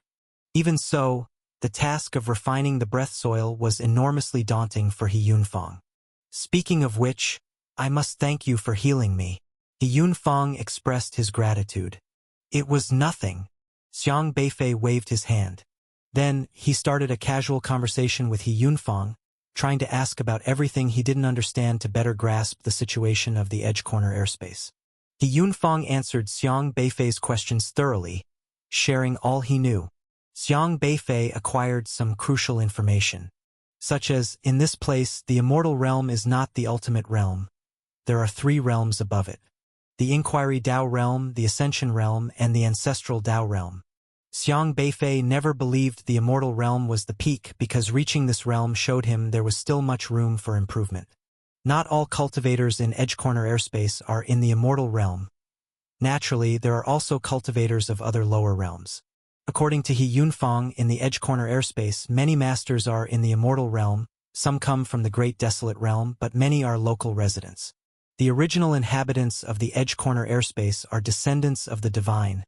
Even so, the task of refining the breath soil was enormously daunting for He Yunfeng. Speaking of which, I must thank you for healing me. He Yunfeng expressed his gratitude. It was nothing. Xiang Beifei waved his hand. Then, he started a casual conversation with He Yunfeng, trying to ask about everything he didn't understand to better grasp the situation of the Edge Corner airspace. He Yunfeng answered Xiang Beifei's questions thoroughly, sharing all he knew. Xiang Beifei acquired some crucial information, such as, in this place, the immortal realm is not the ultimate realm. There are 3 realms above it: the Inquiry Dao realm, the Ascension realm, and the Ancestral Dao realm. Xiang Beifei never believed the immortal realm was the peak because reaching this realm showed him there was still much room for improvement. Not all cultivators in Edge Corner airspace are in the immortal realm. Naturally, there are also cultivators of other lower realms. According to He Yunfeng, in the Edge Corner airspace, many masters are in the immortal realm, some come from the Great Desolate realm, but many are local residents. The original inhabitants of the Edge Corner airspace are descendants of the divine,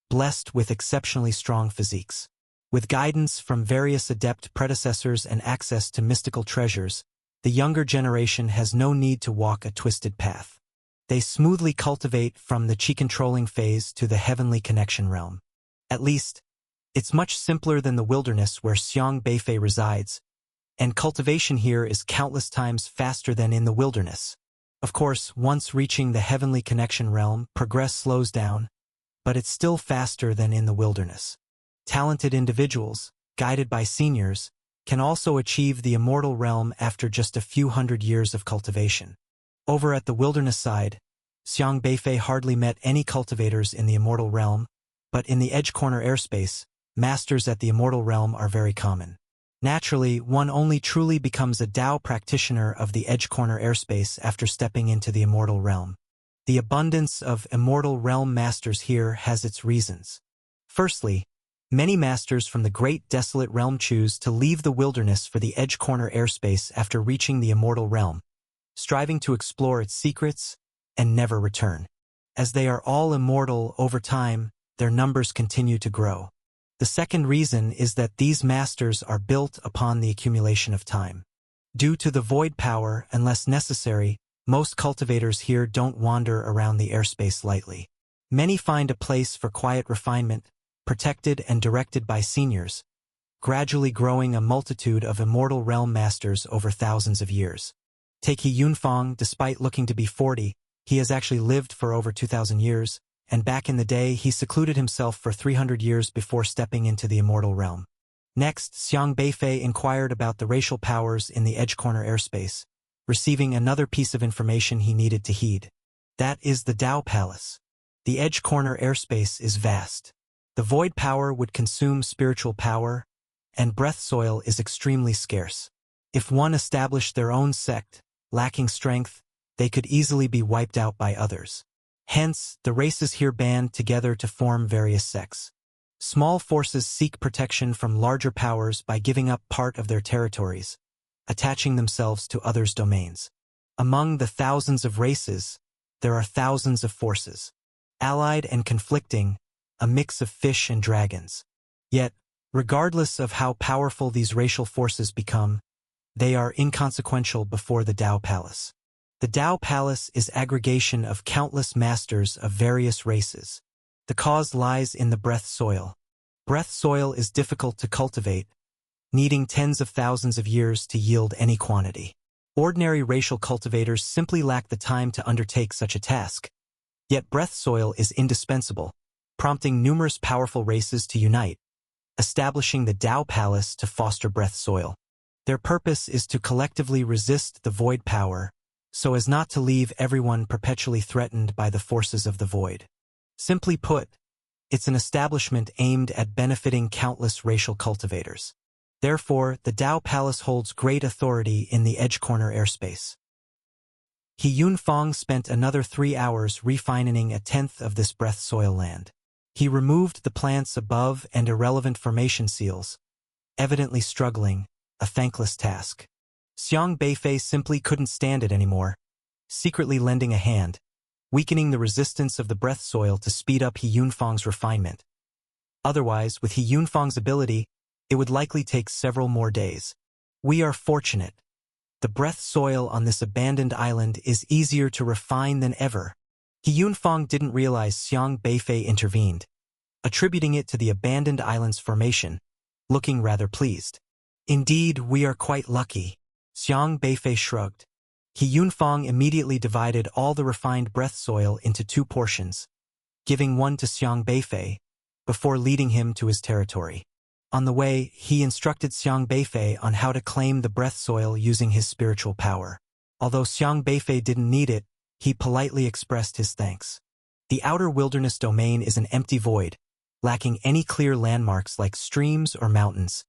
blessed with exceptionally strong physiques. With guidance from various adept predecessors and access to mystical treasures, the younger generation has no need to walk a twisted path. They smoothly cultivate from the chi-controlling phase to the heavenly connection realm. At least, it's much simpler than the wilderness where Xiang Beifei resides, and cultivation here is countless times faster than in the wilderness. Of course, once reaching the heavenly connection realm, progress slows down, but it's still faster than in the wilderness. Talented individuals, guided by seniors, can also achieve the immortal realm after just a few hundred years of cultivation. Over at the wilderness side, Xiang Beifei hardly met any cultivators in the immortal realm, but in the Edge Corner airspace, masters at the immortal realm are very common. Naturally, one only truly becomes a Dao practitioner of the Edge Corner airspace after stepping into the immortal realm. The abundance of immortal realm masters here has its reasons. Firstly, many masters from the Great Desolate realm choose to leave the wilderness for the Edge Corner airspace after reaching the immortal realm, striving to explore its secrets and never return. As they are all immortal over time, their numbers continue to grow. The second reason is that these masters are built upon the accumulation of time. Due to the void power, unless necessary, most cultivators here don't wander around the airspace lightly. Many find a place for quiet refinement, protected and directed by seniors, gradually growing a multitude of immortal realm masters over thousands of years. Take He Yunfeng, despite looking to be 40, he has actually lived for over 2,000 years, and back in the day he secluded himself for 300 years before stepping into the immortal realm. Next, Xiang Beifei inquired about the racial powers in the Edge Corner airspace, receiving another piece of information he needed to heed. That is the Dao Palace. The Edge Corner airspace is vast. The void power would consume spiritual power, and breath soil is extremely scarce. If one established their own sect, lacking strength, they could easily be wiped out by others. Hence, the races here band together to form various sects. Small forces seek protection from larger powers by giving up part of their territories, attaching themselves to others' domains. Among the thousands of races, there are thousands of forces, allied and conflicting, a mix of fish and dragons. Yet, regardless of how powerful these racial forces become, they are inconsequential before the Dao Palace. The Dao Palace is aggregation of countless masters of various races. The cause lies in the breath soil. Breath soil is difficult to cultivate, needing tens of thousands of years to yield any quantity. Ordinary racial cultivators simply lack the time to undertake such a task. Yet breath soil is indispensable, prompting numerous powerful races to unite. establishing the Tao Palace to foster breath soil. Their purpose is to collectively resist the void power, so as not to leave everyone perpetually threatened by the forces of the void. Simply put, it's an establishment aimed at benefiting countless racial cultivators. Therefore, the Tao Palace holds great authority in the Edge Corner airspace. He Yunfang spent another 3 hours refining a tenth of this breath soil land. He removed the plants above and irrelevant formation seals, evidently struggling, a thankless task. Xiang Beifei simply couldn't stand it anymore, secretly lending a hand, weakening the resistance of the breath soil to speed up He Yunfang's refinement. Otherwise, with He Yunfang's ability, it would likely take several more days. We are fortunate. The breath soil on this abandoned island is easier to refine than ever. He Yunfang didn't realize Xiang Beifei intervened, attributing it to the abandoned island's formation, looking rather pleased. Indeed, we are quite lucky. Xiang Beifei shrugged. He Yunfang immediately divided all the refined breath soil into 2 portions, giving one to Xiang Beifei, before leading him to his territory. On the way, he instructed Xiang Beifei on how to claim the breath soil using his spiritual power. Although Xiang Beifei didn't need it, he politely expressed his thanks. The outer wilderness domain is an empty void, lacking any clear landmarks like streams or mountains.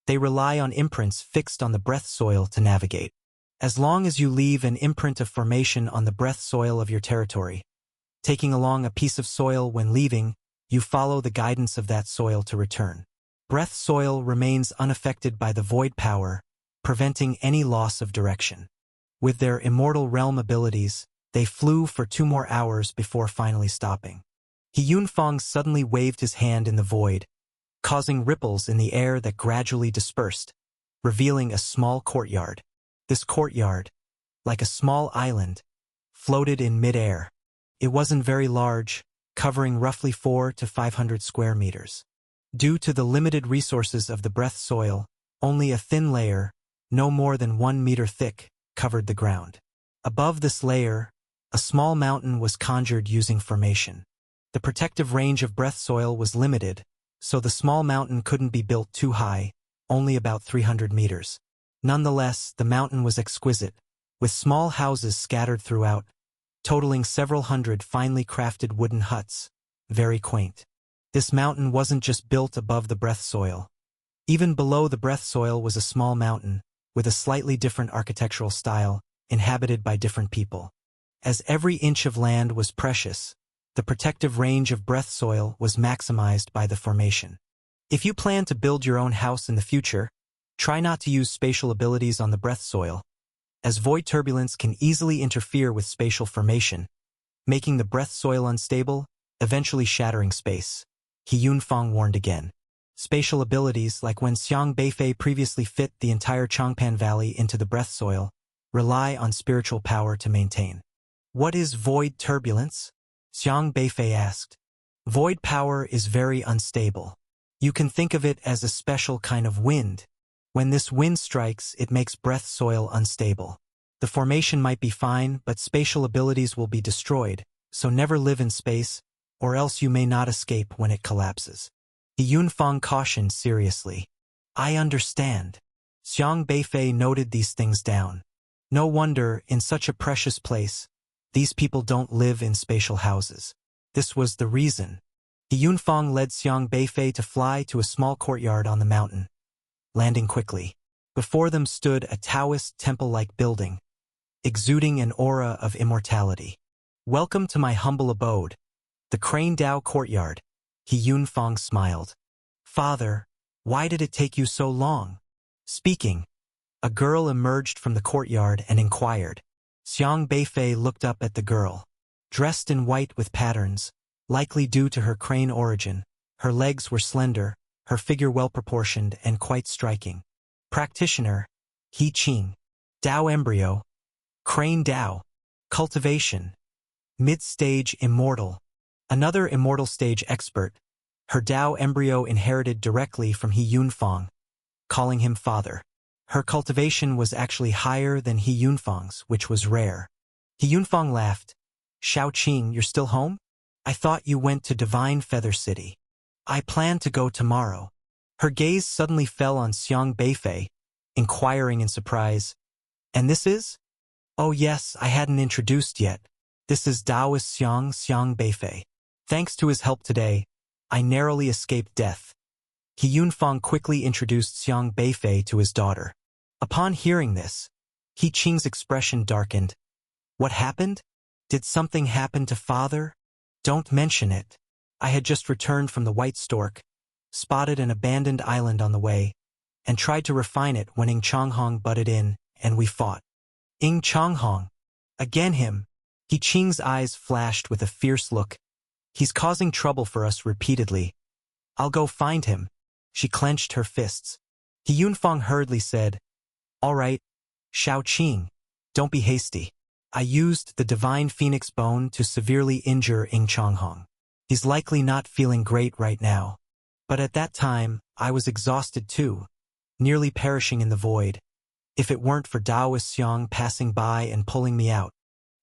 They rely on imprints fixed on the breath soil to navigate. As long as you leave an imprint of formation on the breath soil of your territory, taking along a piece of soil when leaving, you follow the guidance of that soil to return. Breath soil remains unaffected by the void power, preventing any loss of direction. With their immortal realm abilities, they flew for 2 more hours before finally stopping. He Yunfang suddenly waved his hand in the void, causing ripples in the air that gradually dispersed, revealing a small courtyard. This courtyard, like a small island, floated in mid-air. It wasn't very large, covering roughly 400 to 500 square meters. Due to the limited resources of the breath soil, only a thin layer, no more than 1 meter thick, covered the ground. Above this layer, a small mountain was conjured using formation. The protective range of breath soil was limited, so the small mountain couldn't be built too high, only about 300 meters. Nonetheless, the mountain was exquisite, with small houses scattered throughout, totaling several hundred finely crafted wooden huts, very quaint. This mountain wasn't just built above the breath soil. Even below the breath soil was a small mountain, with a slightly different architectural style, inhabited by different people. As every inch of land was precious, the protective range of breath soil was maximized by the formation. If you plan to build your own house in the future, try not to use spatial abilities on the breath soil, as void turbulence can easily interfere with spatial formation, making the breath soil unstable, eventually shattering space. He Yunfang warned again. Spatial abilities, like when Xiang Beifei previously fit the entire Changpan Valley into the breath soil, rely on spiritual power to maintain. What is void turbulence? Xiang Beifei asked. Void power is very unstable. You can think of it as a special kind of wind. When this wind strikes, it makes breath soil unstable. The formation might be fine, but spatial abilities will be destroyed, so never live in space, or else you may not escape when it collapses. He Yunfang cautioned seriously. I understand. Xiang Beifei noted these things down. No wonder, in such a precious place, these people don't live in spatial houses. This was the reason. He Yunfang led Xiang Beifei to fly to a small courtyard on the mountain, landing quickly. Before them stood a Taoist temple-like building, exuding an aura of immortality. Welcome to my humble abode, the Crane Dao Courtyard. He Yunfang smiled. Father, why did it take you so long? Speaking, a girl emerged from the courtyard and inquired. Xiang Beifei looked up at the girl. Dressed in white with patterns, likely due to her crane origin, her legs were slender, her figure well-proportioned and quite striking. Practitioner, He Qing. Dao embryo. Crane Dao. Cultivation. Mid-stage immortal. Another immortal stage expert, her Dao embryo inherited directly from He Yunfang, calling him father. Her cultivation was actually higher than He Yunfang's, which was rare. He Yunfang laughed. Shao Qing, you're still home? I thought you went to Divine Feather City. I plan to go tomorrow. Her gaze suddenly fell on Xiang Beifei, inquiring in surprise. And this is? Oh yes, I hadn't introduced yet. This is Taoist Xiang Beifei. Thanks to his help today, I narrowly escaped death. He Yunfang quickly introduced Xiang Beifei to his daughter. Upon hearing this, He Qing's expression darkened. What happened? Did something happen to father? Don't mention it. I had just returned from the White Stork, spotted an abandoned island on the way, and tried to refine it when Ing Changhong butted in, and we fought. Ing Changhong. Again him. He Qing's eyes flashed with a fierce look. He's causing trouble for us repeatedly. I'll go find him. She clenched her fists. He Yunfang hurriedly said, All right, Shao Qing, don't be hasty. I used the divine phoenix bone to severely injure Ing Changhong. He's likely not feeling great right now. But at that time, I was exhausted too, nearly perishing in the void. If it weren't for Taoist Xiang passing by and pulling me out.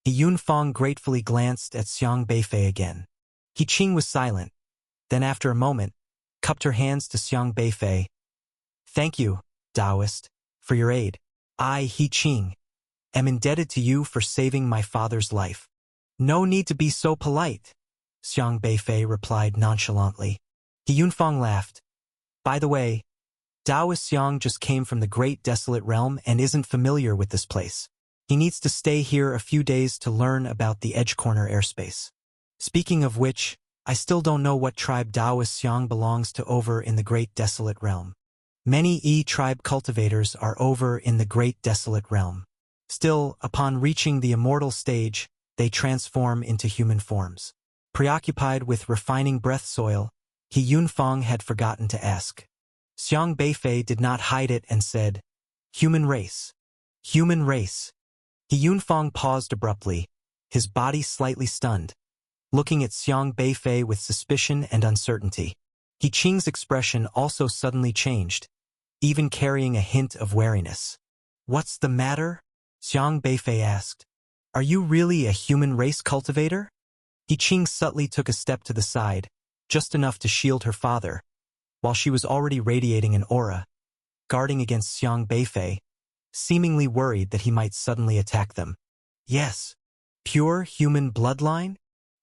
He Yunfang gratefully glanced at Xiang Beifei again. He Qing was silent. Then after a moment, cupped her hands to Xiang Beifei. Thank you, Taoist, for your aid. I, He Qing, am indebted to you for saving my father's life. No need to be so polite, Xiang Beifei replied nonchalantly. He Yunfang laughed. By the way, Taoist Xiang just came from the Great Desolate Realm and isn't familiar with this place. He needs to stay here a few days to learn about the Edge Corner airspace. Speaking of which, I still don't know what tribe Taoist Xiang belongs to over in the Great Desolate Realm. Many tribe cultivators are over in the Great Desolate Realm. Still, upon reaching the immortal stage, they transform into human forms. Preoccupied with refining breath soil, He Yunfang had forgotten to ask. Xiang Beifei did not hide it and said, Human race. Human race. He Yunfang paused abruptly, his body slightly stunned, looking at Xiang Beifei with suspicion and uncertainty. He Qing's expression also suddenly changed, even carrying a hint of wariness. What's the matter? Xiang Beifei asked. Are you really a human race cultivator? He Qing subtly took a step to the side, just enough to shield her father, while she was already radiating an aura, guarding against Xiang Beifei, seemingly worried that he might suddenly attack them. Yes. Pure human bloodline?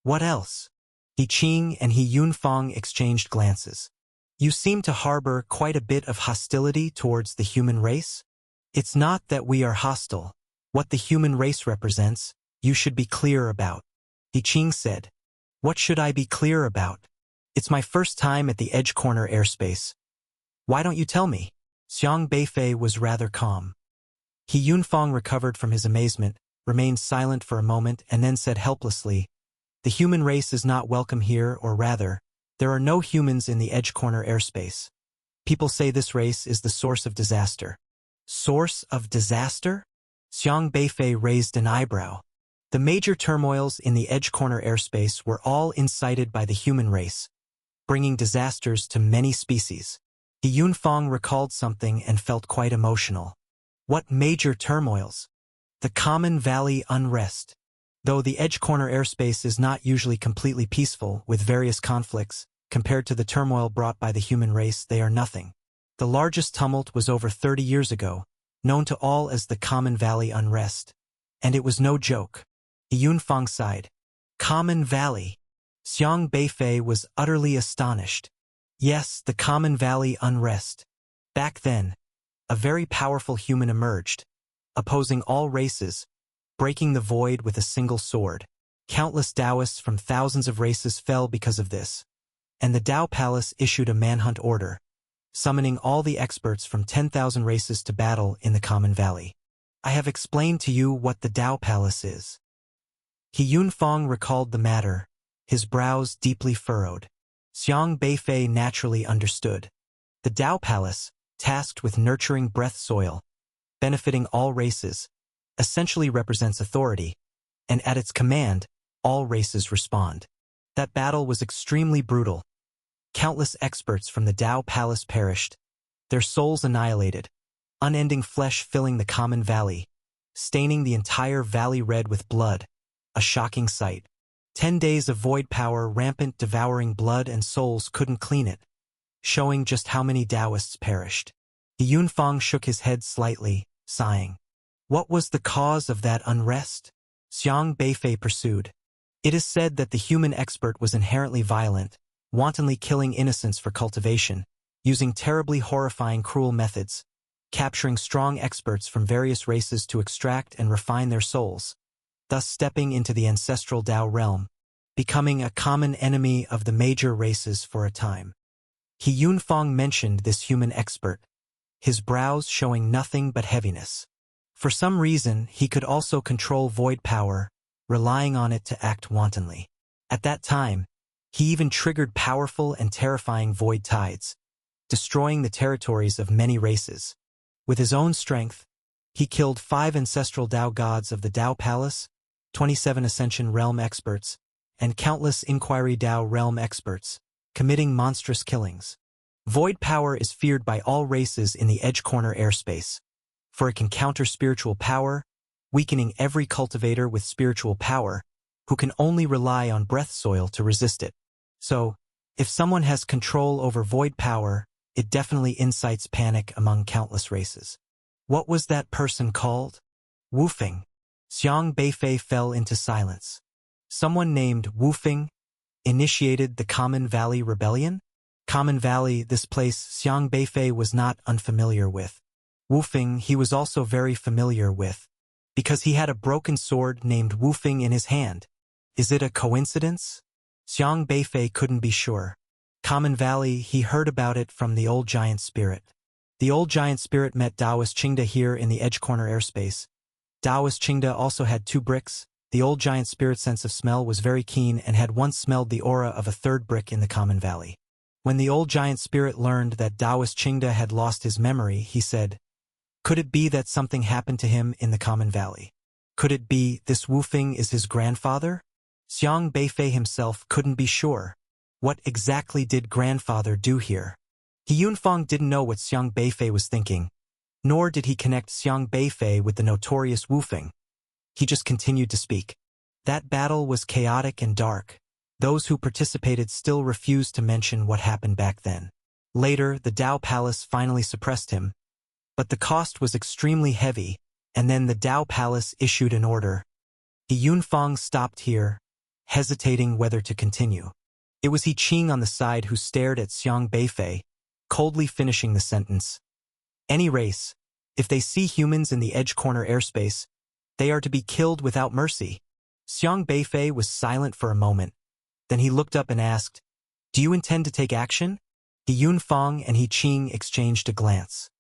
What else? He Qing and He Yunfang exchanged glances. You seem to harbor quite a bit of hostility towards the human race? It's not that we are hostile. What the human race represents, you should be clear about. He Qing said. What should I be clear about? It's my first time at the Edge Corner airspace. Why don't you tell me? Xiang Beifei was rather calm. He Yunfang recovered from his amazement, remained silent for a moment, and then said helplessly, The human race is not welcome here, or rather, there are no humans in the Edge Corner airspace. People say this race is the source of disaster. Source of disaster? Xiang Beifei raised an eyebrow. The major turmoils in the Edge Corner airspace were all incited by the human race, bringing disasters to many species. He Yunfang recalled something and felt quite emotional. What major turmoils? The Common Valley unrest. Though the Edge Corner airspace is not usually completely peaceful, with various conflicts, compared to the turmoil brought by the human race, they are nothing. The largest tumult was over 30 years ago, known to all as the Common Valley unrest. And it was no joke. He Yunfang sighed. Common Valley. Xiang Beifei was utterly astonished. Yes, the Common Valley unrest. Back then, a very powerful human emerged, opposing all races, breaking the void with a single sword. Countless Taoists from thousands of races fell because of this, and the Tao Palace issued a manhunt order, summoning all the experts from 10,000 races to battle in the Common Valley. I have explained to you what the Tao Palace is. He Yunfang recalled the matter, his brows deeply furrowed. Xiang Beifei naturally understood. The Tao Palace, tasked with nurturing breath soil, benefiting all races, essentially represents authority, and at its command, all races respond. That battle was extremely brutal. Countless experts from the Tao Palace perished, their souls annihilated, unending flesh filling the Common Valley, staining the entire valley red with blood, a shocking sight. 10 days of void power, rampant, devouring blood and souls couldn't clean it. showing just how many Taoists perished. He Yunfang shook his head slightly, sighing. What was the cause of that unrest? Xiang Beifei pursued. It is said that the human expert was inherently violent, wantonly killing innocents for cultivation, using terribly horrifying cruel methods, capturing strong experts from various races to extract and refine their souls, thus stepping into the ancestral Tao realm, becoming a common enemy of the major races for a time. He Yunfang mentioned this human expert, his brows showing nothing but heaviness. For some reason, he could also control void power, relying on it to act wantonly. At that time, he even triggered powerful and terrifying void tides, destroying the territories of many races. With his own strength, he killed 5 ancestral Tao gods of the Tao Palace, 27 Ascension Realm experts, and countless Inquiry Tao Realm experts, committing monstrous killings. Void power is feared by all races in the Edge Corner airspace, for it can counter spiritual power, weakening every cultivator with spiritual power, who can only rely on breath soil to resist it. So, if someone has control over void power, it definitely incites panic among countless races. What was that person called? Wu Feng. Xiang Beifei fell into silence. Someone named Wu Feng initiated the Common Valley Rebellion? Common Valley, this place Xiang Beifei was not unfamiliar with. Wu Feng he was also very familiar with, because he had a broken sword named Wu Feng in his hand. Is it a coincidence? Xiang Beifei couldn't be sure. Common Valley, he heard about it from the old giant spirit. The old giant spirit met Taoist Qingda here in the Edge Corner airspace. Taoist Qingda also had 2 bricks. The old giant spirit's sense of smell was very keen and had once smelled the aura of a 3rd brick in the Common Valley. When the old giant spirit learned that Taoist Qingda had lost his memory, he said, "Could it be that something happened to him in the Common Valley? Could it be this Wu Feng is his grandfather?" Xiang Beifei himself couldn't be sure. What exactly did grandfather do here? He Yunfang didn't know what Xiang Beifei was thinking, nor did he connect Xiang Beifei with the notorious Wu Feng. He just continued to speak. That battle was chaotic and dark. Those who participated still refused to mention what happened back then. Later, the Tao Palace finally suppressed him, but the cost was extremely heavy, and then the Tao Palace issued an order. He Yunfang stopped here, hesitating whether to continue. It was He Qing on the side who stared at Xiang Beifei, coldly finishing the sentence. Any race, if they see humans in the Edge Corner airspace, they are to be killed without mercy. Xiang Beifei was silent for a moment. Then he looked up and asked, "Do you intend to take action?" He Yunfang and He Qing exchanged a glance.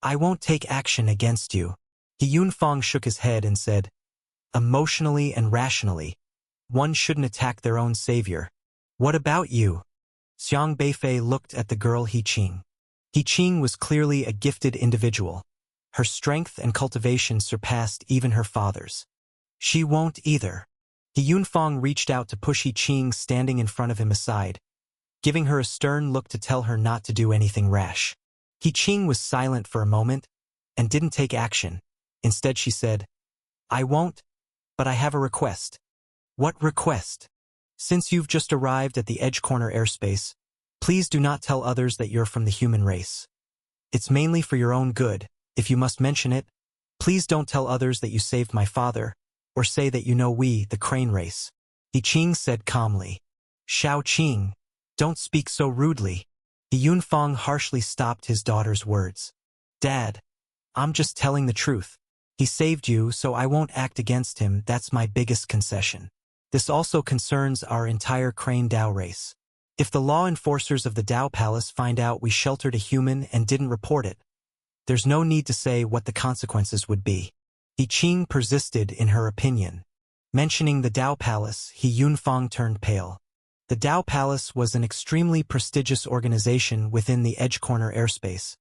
"I won't take action against you." He Yunfang shook his head and said, "Emotionally and rationally, one shouldn't attack their own savior. What about you?" Xiang Beifei looked at the girl He Qing. He Qing was clearly a gifted individual. Her strength and cultivation surpassed even her father's. She won't either. He Yunfang reached out to push He Qing standing in front of him aside, giving her a stern look to tell her not to do anything rash. He Qing was silent for a moment and didn't take action. Instead she said, "I won't, but I have a request." "What request?" "Since you've just arrived at the Edge Corner airspace, please do not tell others that you're from the human race. It's mainly for your own good. If you must mention it, please don't tell others that you saved my father, or say that you know we, the crane race." He Qing said calmly. "Shao Qing, don't speak so rudely." He Yunfang harshly stopped his daughter's words. "Dad, I'm just telling the truth. He saved you, so I won't act against him. That's my biggest concession. This also concerns our entire Crane Tao race. If the law enforcers of the Tao Palace find out we sheltered a human and didn't report it, there's no need to say what the consequences would be." He Qing persisted in her opinion. Mentioning the Tao Palace, He Yunfang turned pale. The Tao Palace was an extremely prestigious organization within the Edge Corner airspace,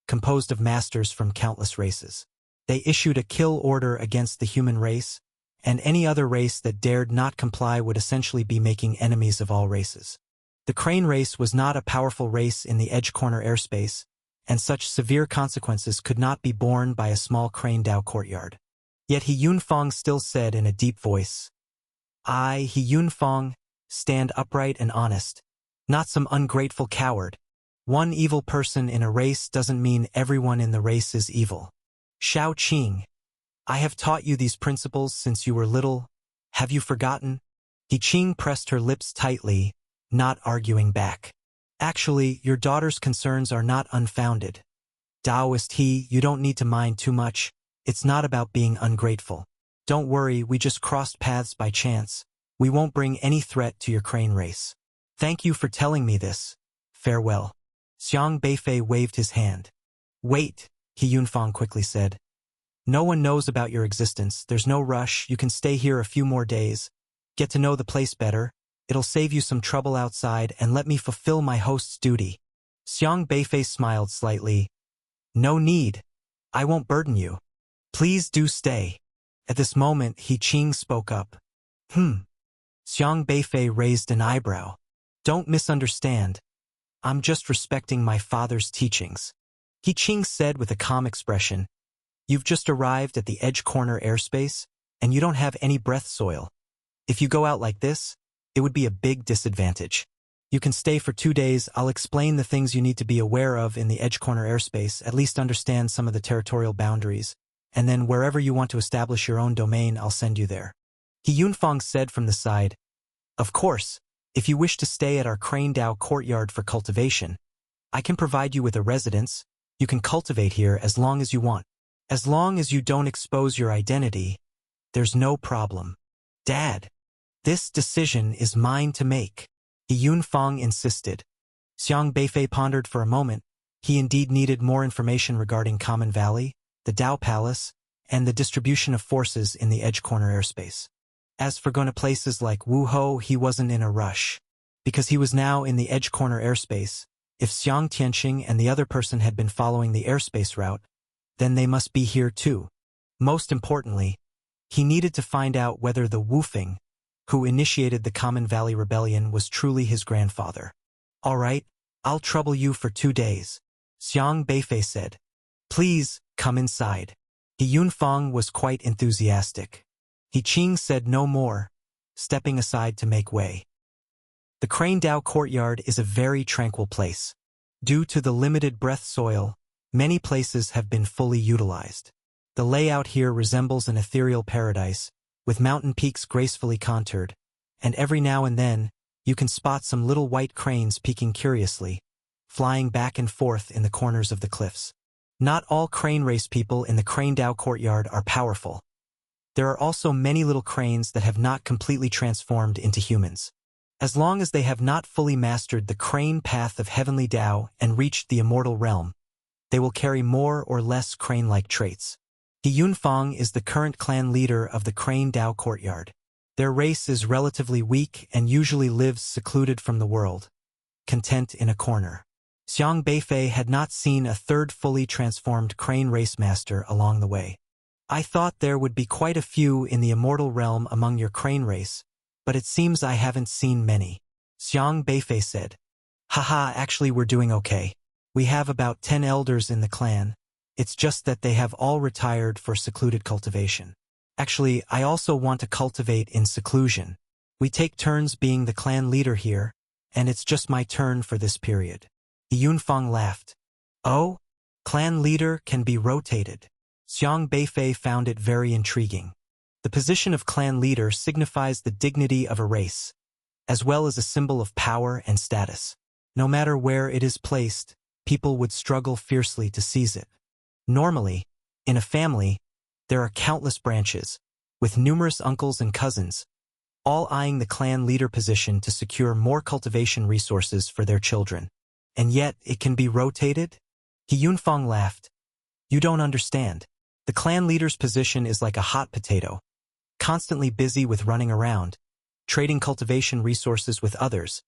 composed of masters from countless races. They issued a kill order against the human race, and any other race that dared not comply would essentially be making enemies of all races. The Crane race was not a powerful race in the Edge Corner airspace, and such severe consequences could not be borne by a small Crane Tao courtyard. Yet He Yunfang still said in a deep voice, "I, He Yunfang, stand upright and honest, not some ungrateful coward." One evil person in a race doesn't mean everyone in the race is evil. Shao Qing, I have taught you these principles since you were little. Have you forgotten? He Qing pressed her lips tightly, not arguing back. Actually, your daughter's concerns are not unfounded. Taoist He, you don't need to mind too much. It's not about being ungrateful. Don't worry, we just crossed paths by chance. We won't bring any threat to your crane race. Thank you for telling me this. Farewell. Xiang Beifei waved his hand. Wait, He Yunfang quickly said. No one knows about your existence. There's no rush. You can stay here a few more days. Get to know the place better. It'll save you some trouble outside and let me fulfill my host's duty. Xiang Beifei smiled slightly. No need. I won't burden you. Please do stay. At this moment, He Qing spoke up. Xiang Beifei raised an eyebrow. Don't misunderstand. I'm just respecting my father's teachings. He Qing said with a calm expression. You've just arrived at the Edge Corner airspace, and you don't have any breath soil. If you go out like this, it would be a big disadvantage. You can stay for 2 days. I'll explain the things you need to be aware of in the Edge Corner airspace, at least understand some of the territorial boundaries, and then wherever you want to establish your own domain, I'll send you there. He Yunfang said from the side. Of course, if you wish to stay at our Crane Dao courtyard for cultivation, I can provide you with a residence. You can cultivate here as long as you want. As long as you don't expose your identity, there's no problem. Dad, this decision is mine to make. He Yunfang insisted. Xiang Beifei pondered for a moment. He indeed needed more information regarding Common Valley, the Dao Palace, and the distribution of forces in the Edge Corner airspace. As for going to places like Wuhou, he wasn't in a rush. Because he was now in the Edge Corner airspace, if Xiang Tianqing and the other person had been following the airspace route, then they must be here too. Most importantly, he needed to find out whether the Wufeng, who initiated the Common Valley Rebellion, was truly his grandfather. All right, I'll trouble you for 2 days, Xiang Beifei said. Please, come inside. He Yunfang was quite enthusiastic. He Qing said no more, stepping aside to make way. The Crane Dao courtyard is a very tranquil place. Due to the limited breath soil, many places have been fully utilized. The layout here resembles an ethereal paradise, with mountain peaks gracefully contoured, and every now and then, you can spot some little white cranes peeking curiously, flying back and forth in the corners of the cliffs. Not all crane race people in the Crane Dao courtyard are powerful. There are also many little cranes that have not completely transformed into humans. As long as they have not fully mastered the crane path of heavenly Dao and reached the immortal realm, they will carry more or less crane-like traits. He Yunfang is the current clan leader of the Crane Dao courtyard. Their race is relatively weak and usually lives secluded from the world, content in a corner. Xiang Beifei had not seen a third fully transformed crane race master along the way. I thought there would be quite a few in the immortal realm among your crane race, but it seems I haven't seen many. Xiang Beifei said. Haha, actually we're doing okay. We have about 10 elders in the clan. It's just that they have all retired for secluded cultivation. Actually, I also want to cultivate in seclusion. We take turns being the clan leader here, and it's just my turn for this period. Yunfang laughed. Oh? Clan leader can be rotated. Xiang Beifei found it very intriguing. The position of clan leader signifies the dignity of a race, as well as a symbol of power and status. No matter where it is placed, people would struggle fiercely to seize it. Normally, in a family, there are countless branches, with numerous uncles and cousins, all eyeing the clan leader position to secure more cultivation resources for their children. And yet, it can be rotated? He Yunfang laughed. You don't understand. The clan leader's position is like a hot potato, constantly busy with running around, trading cultivation resources with others,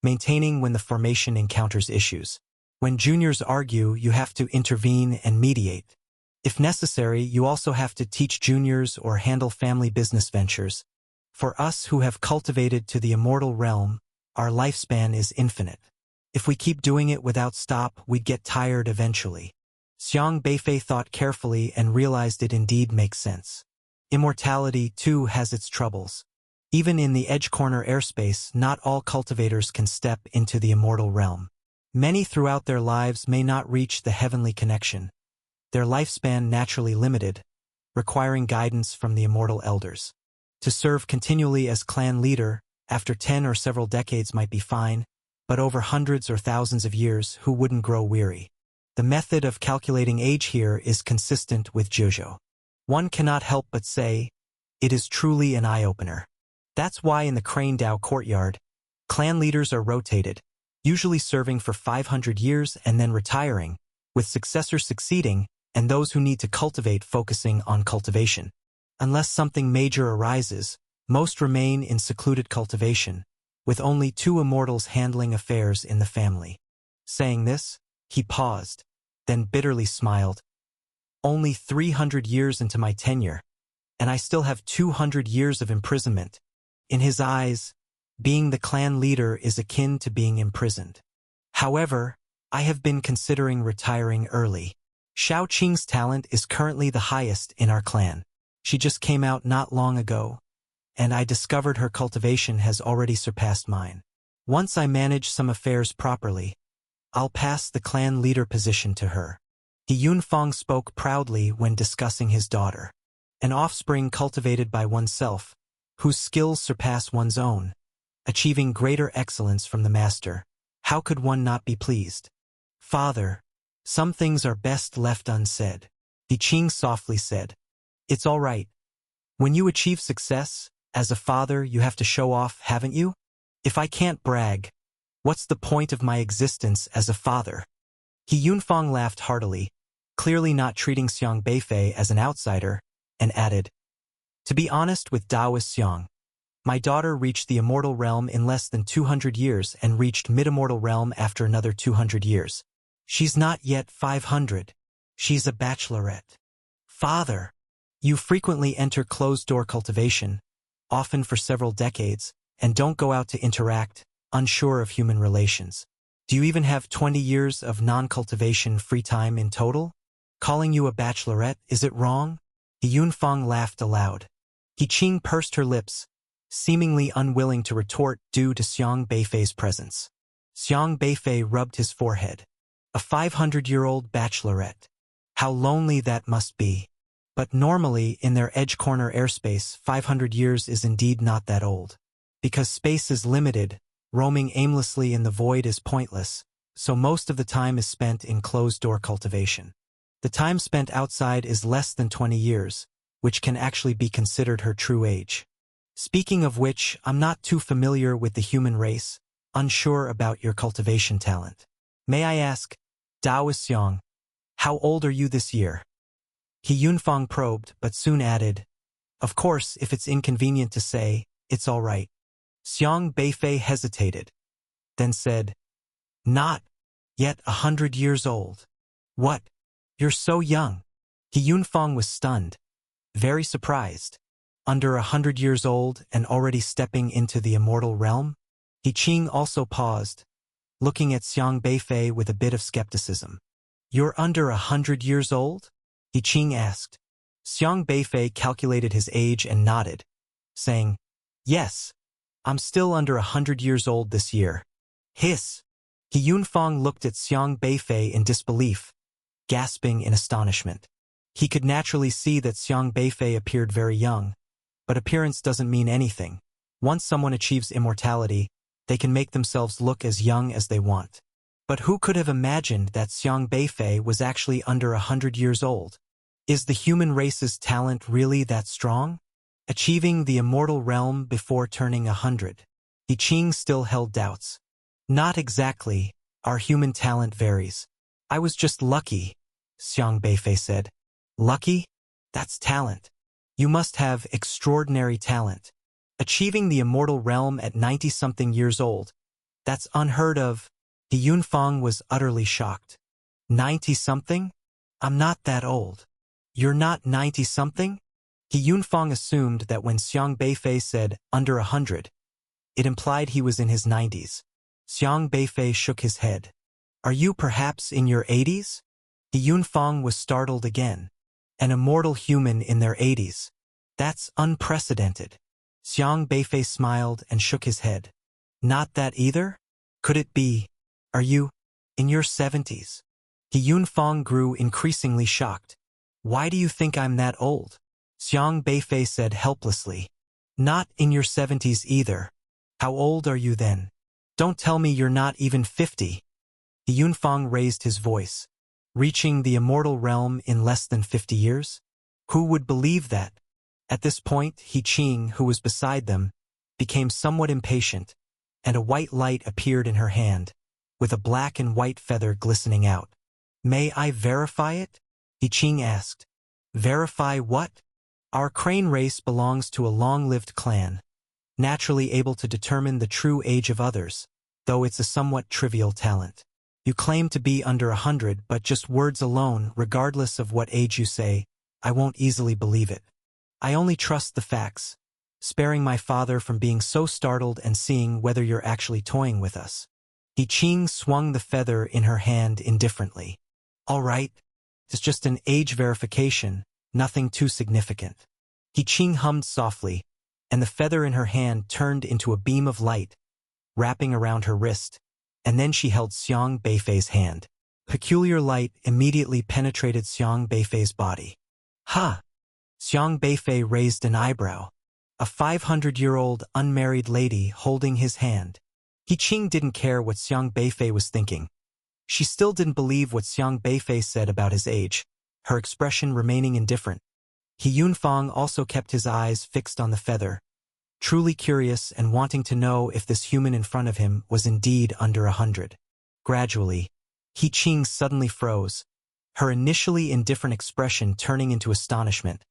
maintaining when the formation encounters issues. When juniors argue, you have to intervene and mediate. If necessary, you also have to teach juniors or handle family business ventures. For us who have cultivated to the immortal realm, our lifespan is infinite. If we keep doing it without stop, we'd get tired eventually. Xiang Beifei thought carefully and realized it indeed makes sense. Immortality, too, has its troubles. Even in the Edge Corner airspace, not all cultivators can step into the immortal realm. Many throughout their lives may not reach the heavenly connection, their lifespan naturally limited, requiring guidance from the immortal elders. To serve continually as clan leader, after 10 or several decades might be fine, but over hundreds or thousands of years, who wouldn't grow weary? The method of calculating age here is consistent with Jujo. One cannot help but say, it is truly an eye-opener. That's why in the Crane Dao courtyard, clan leaders are rotated, usually serving for 500 years and then retiring, with successors succeeding, and those who need to cultivate focusing on cultivation. Unless something major arises, most remain in secluded cultivation, with only 2 immortals handling affairs in the family. Saying this, he paused, then bitterly smiled. Only 300 years into my tenure, and I still have 200 years of imprisonment. In his eyes, being the clan leader is akin to being imprisoned. However, I have been considering retiring early. Xiao Qing's talent is currently the highest in our clan. She just came out not long ago, and I discovered her cultivation has already surpassed mine. Once I manage some affairs properly, I'll pass the clan leader position to her. He Yunfang spoke proudly when discussing his daughter, an offspring cultivated by oneself, whose skills surpass one's own, achieving greater excellence from the master. How could one not be pleased? Father, some things are best left unsaid. Di Qing softly said. It's all right. When you achieve success, as a father you have to show off, haven't you? If I can't brag, what's the point of my existence as a father? He Yunfang laughed heartily, clearly not treating Xiang Beifei as an outsider, and added, to be honest with Taoist Xiang, my daughter reached the immortal realm in less than 200 years and reached mid-immortal realm after another 200 years. She's not yet 500. She's a bachelorette. Father, you frequently enter closed-door cultivation, often for several decades, and don't go out to interact, unsure of human relations. Do you even have 20 years of non-cultivation free time in total? Calling you a bachelorette, is it wrong? He Yunfang laughed aloud. He Qing pursed her lips, seemingly unwilling to retort due to Xiang Beifei's presence. Xiang Beifei rubbed his forehead. A 500-year-old bachelorette. How lonely that must be. But normally, in their edge corner airspace, 500 years is indeed not that old. Because space is limited, roaming aimlessly in the void is pointless, so most of the time is spent in closed-door cultivation. The time spent outside is less than 20 years, which can actually be considered her true age. Speaking of which, I'm not too familiar with the human race, unsure about your cultivation talent. May I ask, Taoist Xiang, how old are you this year? He Yunfang probed, but soon added, of course, if it's inconvenient to say, it's all right. Xiang Beifei hesitated, then said, not yet 100 years old. What? You're so young. He Yunfang was stunned, very surprised. Under 100 years old and already stepping into the immortal realm? He Qing also paused, looking at Xiang Beifei with a bit of skepticism. You're under 100 years old? He Qing asked. Xiang Beifei calculated his age and nodded, saying, yes, I'm still under 100 years old this year. Hiss. He Yunfang looked at Xiang Beifei in disbelief, gasping in astonishment. He could naturally see that Xiang Beifei appeared very young, but appearance doesn't mean anything. Once someone achieves immortality, they can make themselves look as young as they want. But who could have imagined that Xiang Beifei was actually under 100 years old? Is the human race's talent really that strong? Achieving the immortal realm before turning 100. Di Qing still held doubts. Not exactly. Our human talent varies. I was just lucky, Xiang Beifei said. Lucky? That's talent. You must have extraordinary talent. Achieving the immortal realm at 90-something years old. That's unheard of. He Yunfang was utterly shocked. 90-something? I'm not that old. You're not 90-something? He Yunfang assumed that when Xiang Beifei said under 100, it implied he was in his 90s. Xiang Beifei shook his head. Are you perhaps in your 80s? He Yunfang was startled again. An immortal human in their 80s. That's unprecedented. Xiang Beifei smiled and shook his head. Not that either? Could it be? Are you In your 70s? He Yunfang grew increasingly shocked. Why do you think I'm that old? Xiang Beifei said helplessly. Not in your 70s either. How old are you then? Don't tell me you're not even 50. He Yunfang raised his voice. Reaching the immortal realm in less than 50 years? Who would believe that? At this point, He Qing, who was beside them, became somewhat impatient, and a white light appeared in her hand, with a black and white feather glistening out. May I verify it? He Qing asked. Verify what? Our crane race belongs to a long-lived clan, naturally able to determine the true age of others, though it's a somewhat trivial talent. You claim to be under 100, but just words alone, regardless of what age you say, I won't easily believe it. I only trust the facts, sparing my father from being so startled and seeing whether you're actually toying with us. He Qing swung the feather in her hand indifferently. All right, it's just an age verification, nothing too significant. He Qing hummed softly, and the feather in her hand turned into a beam of light, wrapping around her wrist, and then she held Xiang Beifei's hand. Peculiar light immediately penetrated Xiang Beifei's body. Ha! Xiang Beifei raised an eyebrow. A 500-year-old unmarried lady holding his hand. He Qing didn't care what Xiang Beifei was thinking. She still didn't believe what Xiang Beifei said about his age, her expression remaining indifferent. He Yunfang also kept his eyes fixed on the feather, truly curious and wanting to know if this human in front of him was indeed under 100. Gradually, He Qing suddenly froze, her initially indifferent expression turning into astonishment,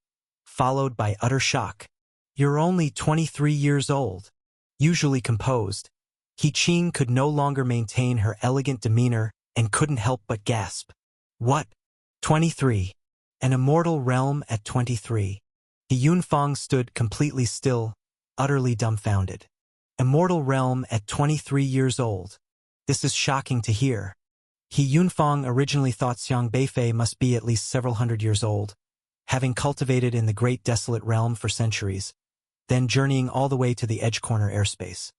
followed by utter shock. You're only 23 years old. Usually composed, He Qing could no longer maintain her elegant demeanor and couldn't help but gasp. What? 23. An immortal realm at 23. He Yunfang stood completely still, utterly dumbfounded. Immortal realm at 23 years old. This is shocking to hear. He Yunfang originally thought Xiang Beifei must be at least several hundred years old, having cultivated in the Great Desolate Realm for centuries, then journeying all the way to the Edge Corner airspace.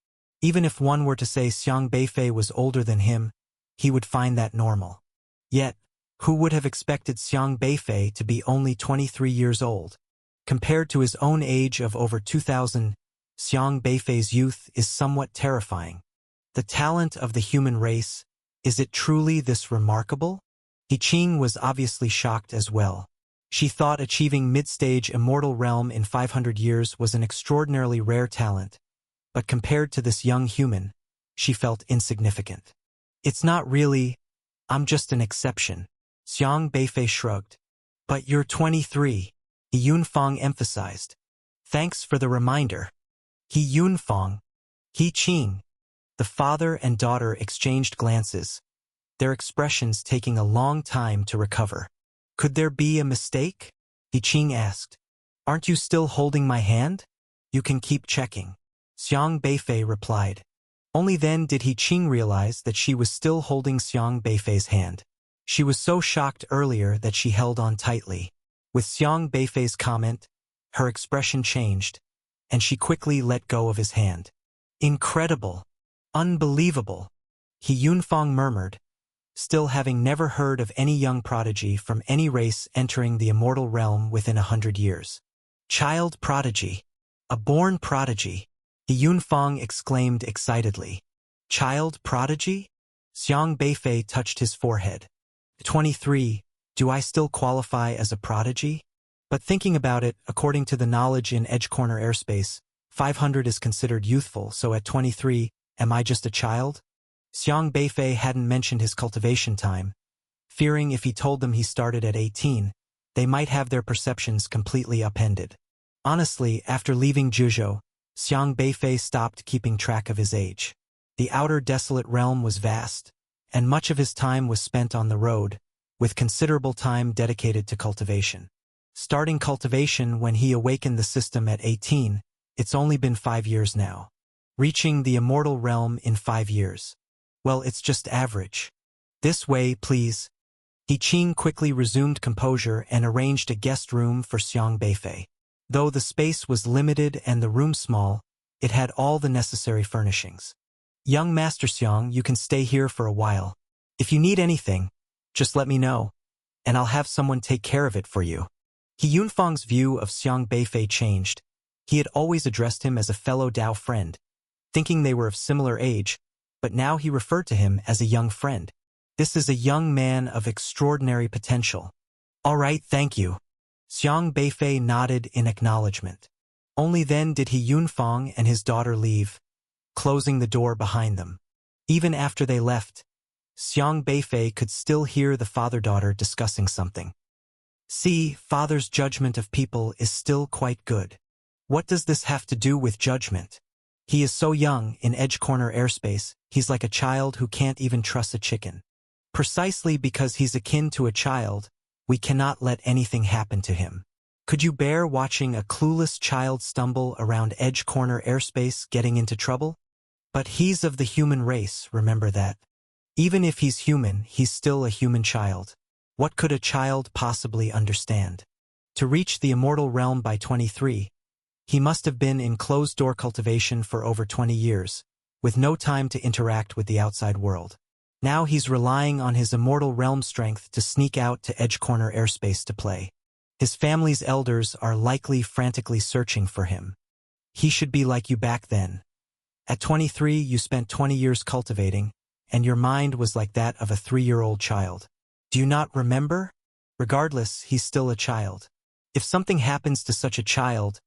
Even if one were to say Xiang Beifei was older than him, he would find that normal. Yet, who would have expected Xiang Beifei to be only 23 years old? Compared to his own age of over 2,000, Xiang Beifei's youth is somewhat terrifying. The talent of the human race, is it truly this remarkable? He Qing was obviously shocked as well. She thought achieving mid-stage immortal realm in 500 years was an extraordinarily rare talent, but compared to this young human, she felt insignificant. It's not really, I'm just an exception. Xiang Beifei shrugged. But you're 23, He Yunfang emphasized. Thanks for the reminder. He Yunfang, He Qing. The father and daughter exchanged glances, their expressions taking a long time to recover. Could there be a mistake? He Qing asked. Aren't you still holding my hand? You can keep checking. Xiang Beifei replied. Only then did He Qing realize that she was still holding Xiang Beifei's hand. She was so shocked earlier that she held on tightly. With Xiang Beifei's comment, her expression changed, and she quickly let go of his hand. Incredible! Unbelievable! He Yunfang murmured, still having never heard of any young prodigy from any race entering the immortal realm within 100 years. Child prodigy! A born prodigy! He Yunfang exclaimed excitedly. Child prodigy? Xiang Beifei touched his forehead. 23, do I still qualify as a prodigy? But thinking about it, according to the knowledge in Edge Corner airspace, 500 is considered youthful, so at 23, am I just a child? Xiang Beifei hadn't mentioned his cultivation time, fearing if he told them he started at 18, they might have their perceptions completely upended. Honestly, after leaving Juzhou, Xiang Beifei stopped keeping track of his age. The outer desolate realm was vast, and much of his time was spent on the road, with considerable time dedicated to cultivation. Starting cultivation when he awakened the system at 18, it's only been 5 years now. Reaching the immortal realm in 5 years. Well, it's just average. This way, please. He Qing quickly resumed composure and arranged a guest room for Xiang Beifei. Though the space was limited and the room small, it had all the necessary furnishings. Young Master Xiang, you can stay here for a while. If you need anything, just let me know, and I'll have someone take care of it for you. He Yunfang's view of Xiang Beifei changed. He had always addressed him as a fellow Dao friend, thinking they were of similar age, but now he referred to him as a young friend. This is a young man of extraordinary potential. All right, thank you. Xiang Beifei nodded in acknowledgement. Only then did He Yunfang and his daughter leave, closing the door behind them. Even after they left, Xiang Beifei could still hear the father-daughter discussing something. See, father's judgment of people is still quite good. What does this have to do with judgment? He is so young, in Edge Corner airspace, he's like a child who can't even trust a chicken. Precisely because he's akin to a child, we cannot let anything happen to him. Could you bear watching a clueless child stumble around Edge Corner airspace getting into trouble? But he's of the human race, remember that. Even if he's human, he's still a human child. What could a child possibly understand? To reach the immortal realm by 23, he must have been in closed-door cultivation for over 20 years, with no time to interact with the outside world. Now he's relying on his immortal realm strength to sneak out to Edge Corner airspace to play. His family's elders are likely frantically searching for him. He should be like you back then. At 23, you spent 20 years cultivating, and your mind was like that of a 3-year-old child. Do you not remember? Regardless, he's still a child. If something happens to such a child,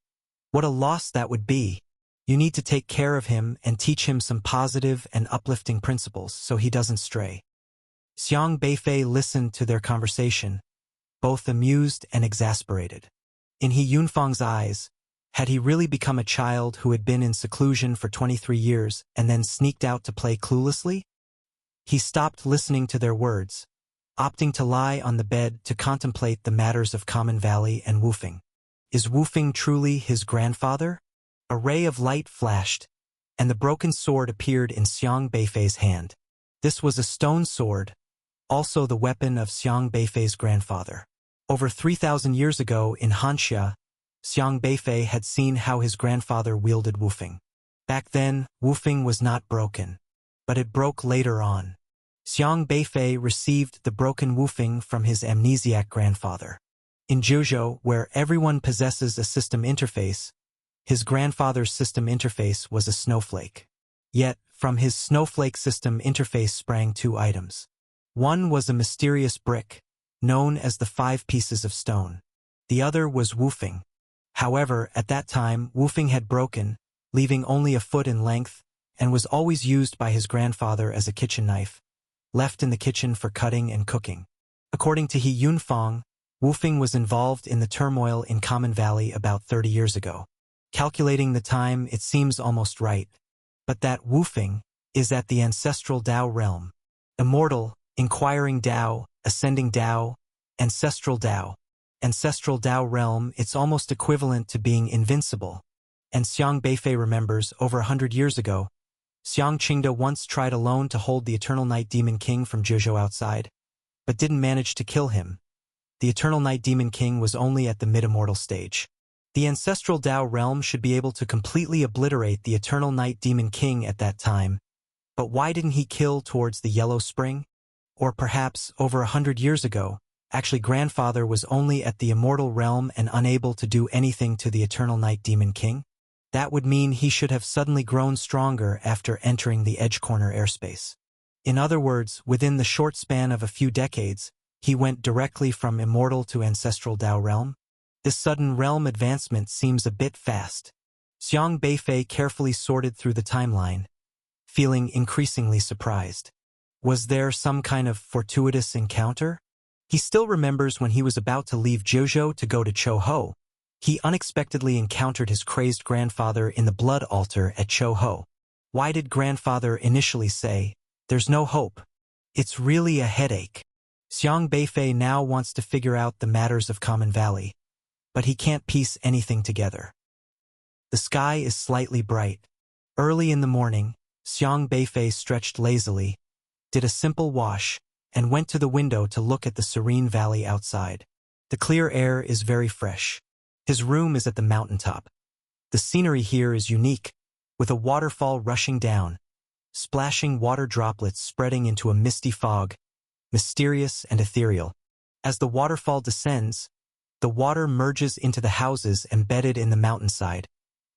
what a loss that would be. You need to take care of him and teach him some positive and uplifting principles so he doesn't stray. Xiang Beifei listened to their conversation, both amused and exasperated. In He Yunfang's eyes, had he really become a child who had been in seclusion for 23 years and then sneaked out to play cluelessly? He stopped listening to their words, opting to lie on the bed to contemplate the matters of Common Valley and Wufeng. Is Wufeng truly his grandfather? A ray of light flashed, and the broken sword appeared in Xiang Beifei's hand. This was a stone sword, also the weapon of Xiang Beifei's grandfather. Over 3,000 years ago in Hanxia, Xiang Beifei had seen how his grandfather wielded Wufeng. Back then, Wufeng was not broken, but it broke later on. Xiang Beifei received the broken Wufeng from his amnesiac grandfather. In Zhuzhou, where everyone possesses a system interface, his grandfather's system interface was a snowflake. Yet, from his snowflake system interface sprang 2 items. One was a mysterious brick, known as the 5 pieces of stone. The other was Wufeng. However, at that time, Wufeng had broken, leaving only a foot in length, and was always used by his grandfather as a kitchen knife, left in the kitchen for cutting and cooking. According to He Yunfang, Wufeng was involved in the turmoil in Common Valley about 30 years ago. Calculating the time, it seems almost right. But that Wufeng is at the ancestral Dao realm. Immortal, inquiring Dao, ascending Dao, ancestral Dao. Ancestral Dao realm, it's almost equivalent to being invincible. And Xiang Beifei remembers, over 100 years ago, Xiang Qingde once tried alone to hold the Eternal Night Demon King from Zhuzhou outside, but didn't manage to kill him. The Eternal Night Demon King was only at the mid-immortal stage. The ancestral Dao realm should be able to completely obliterate the Eternal Night Demon King at that time, but why didn't he kill towards the Yellow Spring? Or perhaps, over 100 years ago, actually grandfather was only at the immortal realm and unable to do anything to the Eternal Night Demon King? That would mean he should have suddenly grown stronger after entering the Edge Corner airspace. In other words, within the short span of a few decades, he went directly from immortal to ancestral Dao realm. This sudden realm advancement seems a bit fast. Xiang Beifei carefully sorted through the timeline, feeling increasingly surprised. Was there some kind of fortuitous encounter? He still remembers when he was about to leave Zhuzhou to go to Chouhou. He unexpectedly encountered his crazed grandfather in the blood altar at Chouhou. Why did grandfather initially say, "There's no hope. It's really a headache"? Xiang Beifei now wants to figure out the matters of Common Valley, but he can't piece anything together. The sky is slightly bright. Early in the morning, Xiang Beifei stretched lazily, did a simple wash, and went to the window to look at the serene valley outside. The clear air is very fresh. His room is at the mountaintop. The scenery here is unique, with a waterfall rushing down, splashing water droplets spreading into a misty fog, mysterious and ethereal. As the waterfall descends, the water merges into the houses embedded in the mountainside,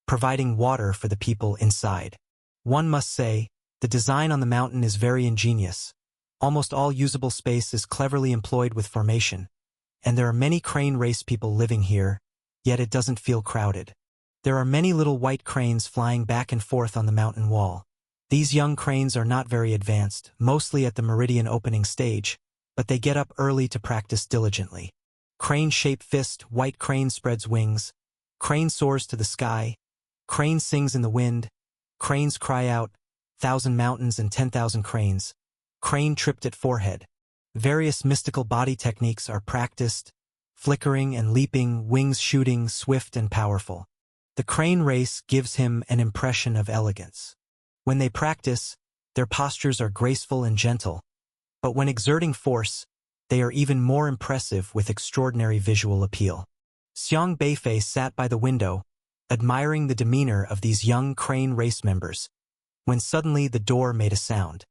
providing water for the people inside. One must say, the design on the mountain is very ingenious. Almost all usable space is cleverly employed with formation, and there are many crane race people living here, yet it doesn't feel crowded. There are many little white cranes flying back and forth on the mountain wall. These young cranes are not very advanced, mostly at the meridian opening stage, but they get up early to practice diligently. Crane shape fist, white crane spreads wings. Crane soars to the sky. Crane sings in the wind. Cranes cry out, 1,000 mountains and 10,000 cranes. Crane tripped at forehead. Various mystical body techniques are practiced, flickering and leaping, wings shooting, swift and powerful. The crane race gives him an impression of elegance. When they practice, their postures are graceful and gentle, but when exerting force, they are even more impressive with extraordinary visual appeal. Xiang Beifei sat by the window, admiring the demeanor of these young crane race members, when suddenly the door made a sound.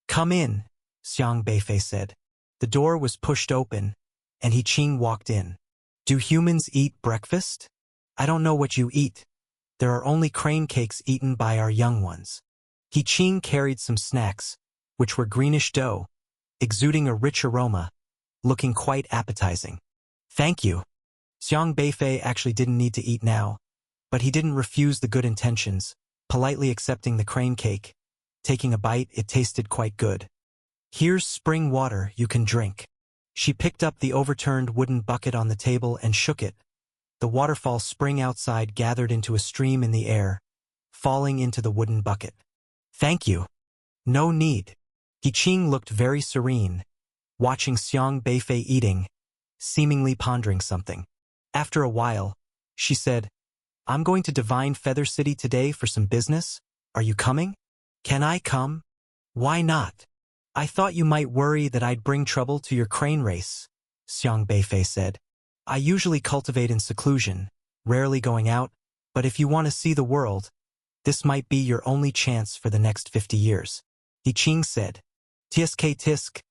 "Come in," Xiang Beifei said. The door was pushed open, and He Qing walked in. "Do humans eat breakfast? I don't know what you eat. There are only crane cakes eaten by our young ones." He Qing carried some snacks, which were greenish dough, exuding a rich aroma, looking quite appetizing. "Thank you." Xiang Beifei actually didn't need to eat now, but he didn't refuse the good intentions, politely accepting the crane cake. Taking a bite, it tasted quite good. "Here's spring water you can drink." She picked up the overturned wooden bucket on the table and shook it. The waterfall spring outside gathered into a stream in the air, falling into the wooden bucket. "Thank you." "No need." He Qing looked very serene, watching Xiang Beifei eating, seemingly pondering something. After a while, she said, "I'm going to Divine Feather City today for some business. Are you coming?" "Can I come?" "Why not?" "I thought you might worry that I'd bring trouble to your crane race," Xiang Beifei said. "I usually cultivate in seclusion, rarely going out, but if you want to see the world, this might be your only chance for the next 50 years. He Qing said. "Tisk tisk."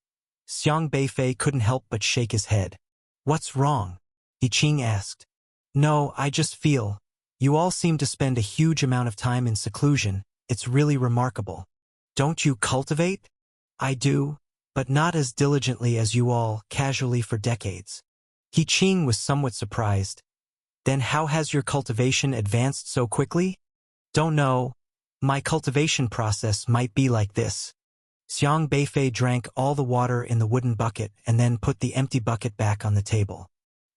Xiang Beifei couldn't help but shake his head. "What's wrong?" He Qing asked. "No, I just feel. You all seem to spend a huge amount of time in seclusion. It's really remarkable. Don't you cultivate?" "I do, but not as diligently as you all, casually for decades." He Qing was somewhat surprised. "Then how has your cultivation advanced so quickly?" "Don't know. My cultivation process might be like this." Xiang Beifei drank all the water in the wooden bucket and then put the empty bucket back on the table.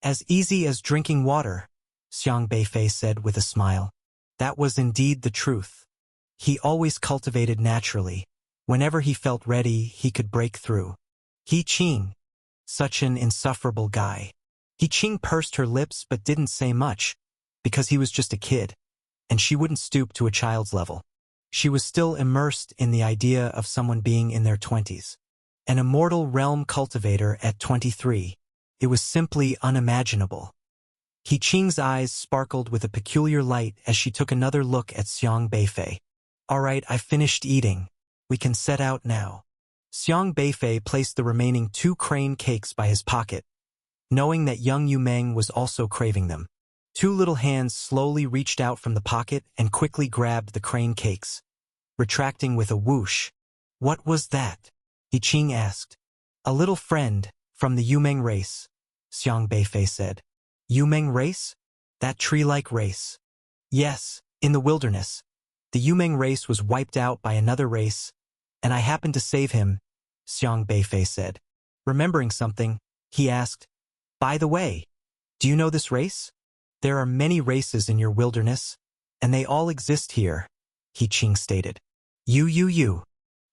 "As easy as drinking water," Xiang Beifei said with a smile. That was indeed the truth. He always cultivated naturally. Whenever he felt ready, he could break through. He Qing. Such an insufferable guy. He Qing pursed her lips but didn't say much, because he was just a kid, and she wouldn't stoop to a child's level. She was still immersed in the idea of someone being in their 20s. An immortal realm cultivator at 23. It was simply unimaginable. He Qing's eyes sparkled with a peculiar light as she took another look at Xiang Beifei. "All right, I finished eating. We can set out now." Xiang Beifei placed the remaining 2 crane cakes by his pocket, knowing that young Yu Meng was also craving them. 2 little hands slowly reached out from the pocket and quickly grabbed the crane cakes, retracting with a whoosh. "What was that?" He Qing asked. "A little friend, from the Yu Meng race," Xiang Beifei said. "Yu Meng race? That tree-like race?" "Yes, in the wilderness. The Yu Meng race was wiped out by another race, and I happened to save him," Xiang Beifei said. Remembering something, he asked, "By the way, do you know this race? There are many races in your wilderness, and they all exist here," He Qing stated. You.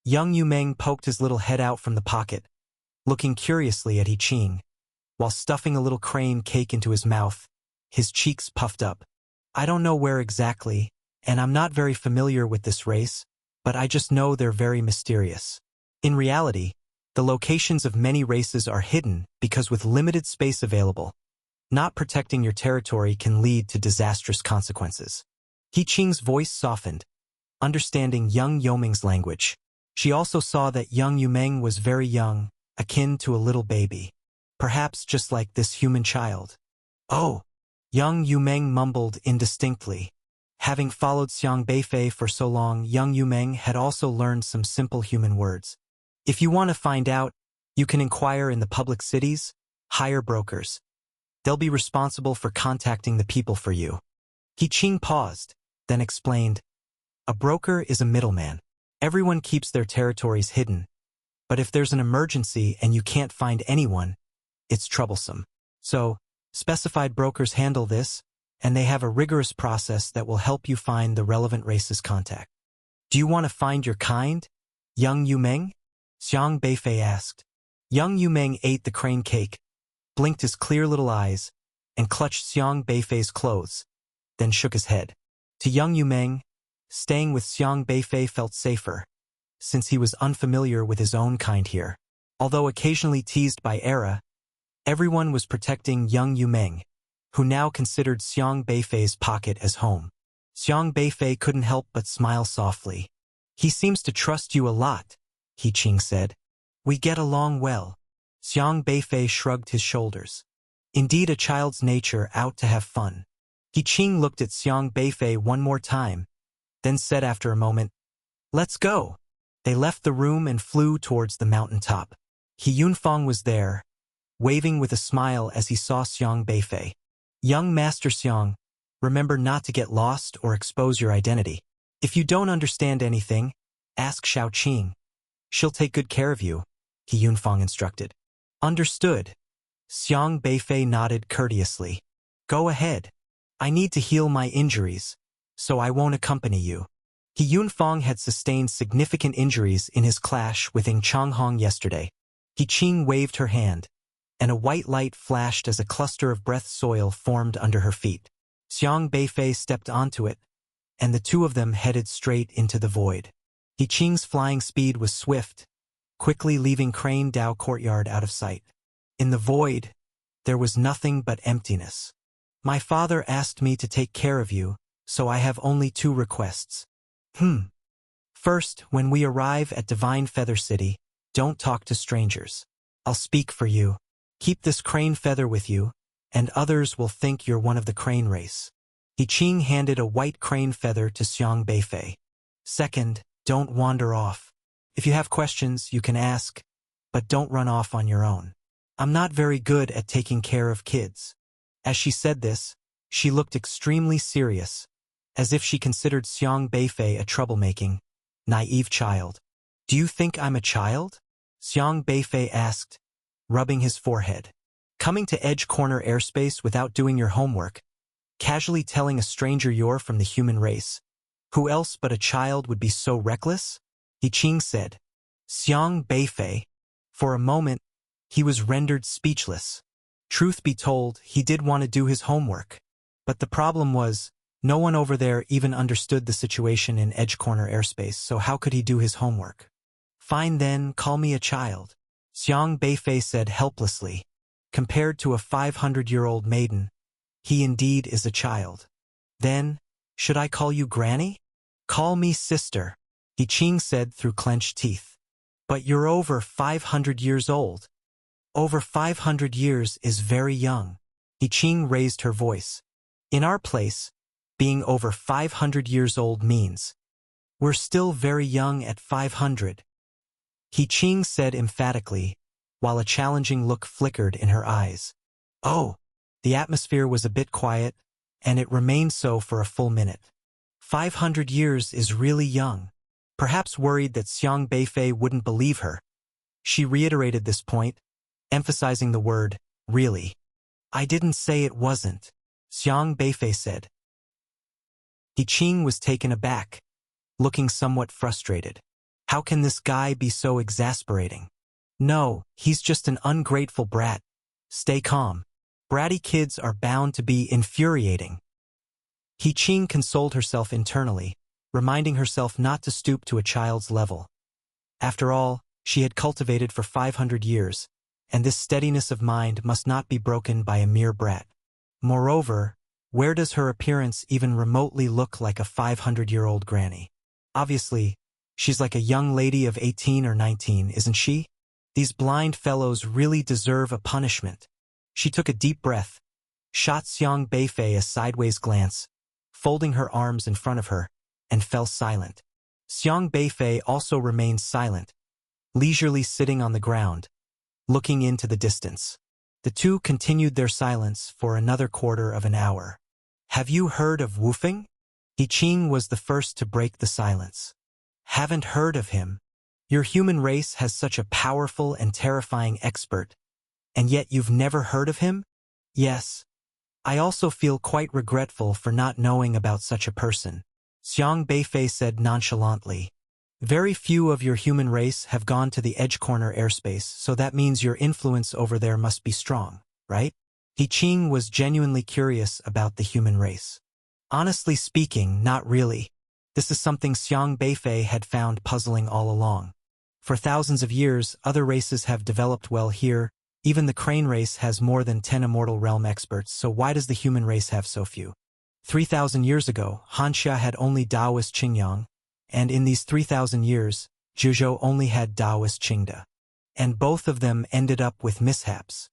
Young Yu Meng poked his little head out from the pocket, looking curiously at He Qing, while stuffing a little crane cake into his mouth, his cheeks puffed up. "I don't know where exactly, and I'm not very familiar with this race, but I just know they're very mysterious. In reality, the locations of many races are hidden because with limited space available, not protecting your territory can lead to disastrous consequences." He Qing's voice softened. understanding young Yoming's language. She also saw that young Yumeng was very young, akin to a little baby. Perhaps just like this human child. Oh! Young Yumeng mumbled indistinctly. Having followed Xiang Beifei for so long, young Yumeng had also learned some simple human words. If you want to find out, you can inquire in the public cities, hire brokers. They'll be responsible for contacting the people for you. He Qing paused, then explained, a broker is a middleman. Everyone keeps their territories hidden, but if there's an emergency and you can't find anyone, it's troublesome. So, specified brokers handle this, and they have a rigorous process that will help you find the relevant race's contact. Do you want to find your kind, young Yumeng? Xiang Beifei asked. Young Yumeng ate the crane cake, blinked his clear little eyes, and clutched Xiang Beifei's clothes, then shook his head. To young Yumeng, staying with Xiang Beifei felt safer, since he was unfamiliar with his own kind here. Although occasionally teased by Era, everyone was protecting young Yumeng, who now considered Xiang Beifei's pocket as home. Xiang Beifei couldn't help but smile softly. He seems to trust you a lot, He Qing said. We get along well. Xiang Beifei shrugged his shoulders. Indeed, a child's nature out to have fun. He Qing looked at Xiang Beifei one more time, then said after a moment, let's go. They left the room and flew towards the mountaintop. He Yunfang was there, waving with a smile as he saw Xiang Beifei. Young Master Xiang, remember not to get lost or expose your identity. If you don't understand anything, ask Xiao Qing. She'll take good care of you, He Yunfang instructed. Understood. Xiang Beifei nodded courteously. Go ahead. I need to heal my injuries, so I won't accompany you. He Yunfang had sustained significant injuries in his clash with Ng Changhong yesterday. He Qing waved her hand, and a white light flashed as a cluster of breath soil formed under her feet. Xiang Beifei stepped onto it, and the two of them headed straight into the void. He Qing's flying speed was swift, quickly leaving Crane Dao Courtyard out of sight. In the void, there was nothing but emptiness. My father asked me to take care of you, so I have only two requests. First, when we arrive at Divine Feather City, don't talk to strangers. I'll speak for you. Keep this crane feather with you, and others will think you're one of the crane race. He Qing handed a white crane feather to Xiang Beifei. Second, don't wander off. If you have questions, you can ask, but don't run off on your own. I'm not very good at taking care of kids. As she said this, she looked extremely serious, as if she considered Xiang Beifei a troublemaking, naive child. Do you think I'm a child? Xiang Beifei asked, rubbing his forehead. Coming to Edge Corner airspace without doing your homework, casually telling a stranger you're from the human race. Who else but a child would be so reckless? He Qing said. Xiang Beifei. For a moment, he was rendered speechless. Truth be told, he did want to do his homework. But the problem was, no one over there even understood the situation in Edge Corner airspace, so how could he do his homework? Fine then, call me a child. Xiang Beifei said helplessly. Compared to a 500-year-old maiden, he indeed is a child. Then, should I call you Granny? Call me sister, He Qing said through clenched teeth. But you're over 500 years old. Over 500 years is very young. He Qing raised her voice. In our place, being over 500 years old means we're still very young at 500. He Qing said emphatically, while a challenging look flickered in her eyes. Oh! The atmosphere was a bit quiet, and it remained so for a full minute. 500 years is really young. Perhaps worried that Xiang Beifei wouldn't believe her, she reiterated this point, emphasizing the word, really. I didn't say it wasn't, Xiang Beifei said. He Qing was taken aback, looking somewhat frustrated. How can this guy be so exasperating? No, he's just an ungrateful brat. Stay calm. Bratty kids are bound to be infuriating. He Qing consoled herself internally, reminding herself not to stoop to a child's level. After all, she had cultivated for 500 years, and this steadiness of mind must not be broken by a mere brat. Moreover, where does her appearance even remotely look like a 500-year-old granny? Obviously, she's like a young lady of 18 or 19, isn't she? These blind fellows really deserve a punishment. She took a deep breath, shot Xiang Beifei a sideways glance, folding her arms in front of her, and fell silent. Xiang Beifei also remained silent, leisurely sitting on the ground, looking into the distance. The two continued their silence for another quarter of an hour. Have you heard of Wu Feng? He Qing was the first to break the silence. Haven't heard of him. Your human race has such a powerful and terrifying expert, and yet you've never heard of him? Yes. I also feel quite regretful for not knowing about such a person, Xiang Beifei said nonchalantly. Very few of your human race have gone to the Edge Corner airspace, so that means your influence over there must be strong, right? He Qing was genuinely curious about the human race. Honestly speaking, not really. This is something Xiang Beifei had found puzzling all along. For thousands of years, other races have developed well here. Even the Crane race has more than 10 Immortal Realm experts, so why does the human race have so few? 3,000 years ago, Hanxia had only Taoist Qingyang, and in these 3,000 years, Zhuzhou only had Taoist Qingda. And both of them ended up with mishaps.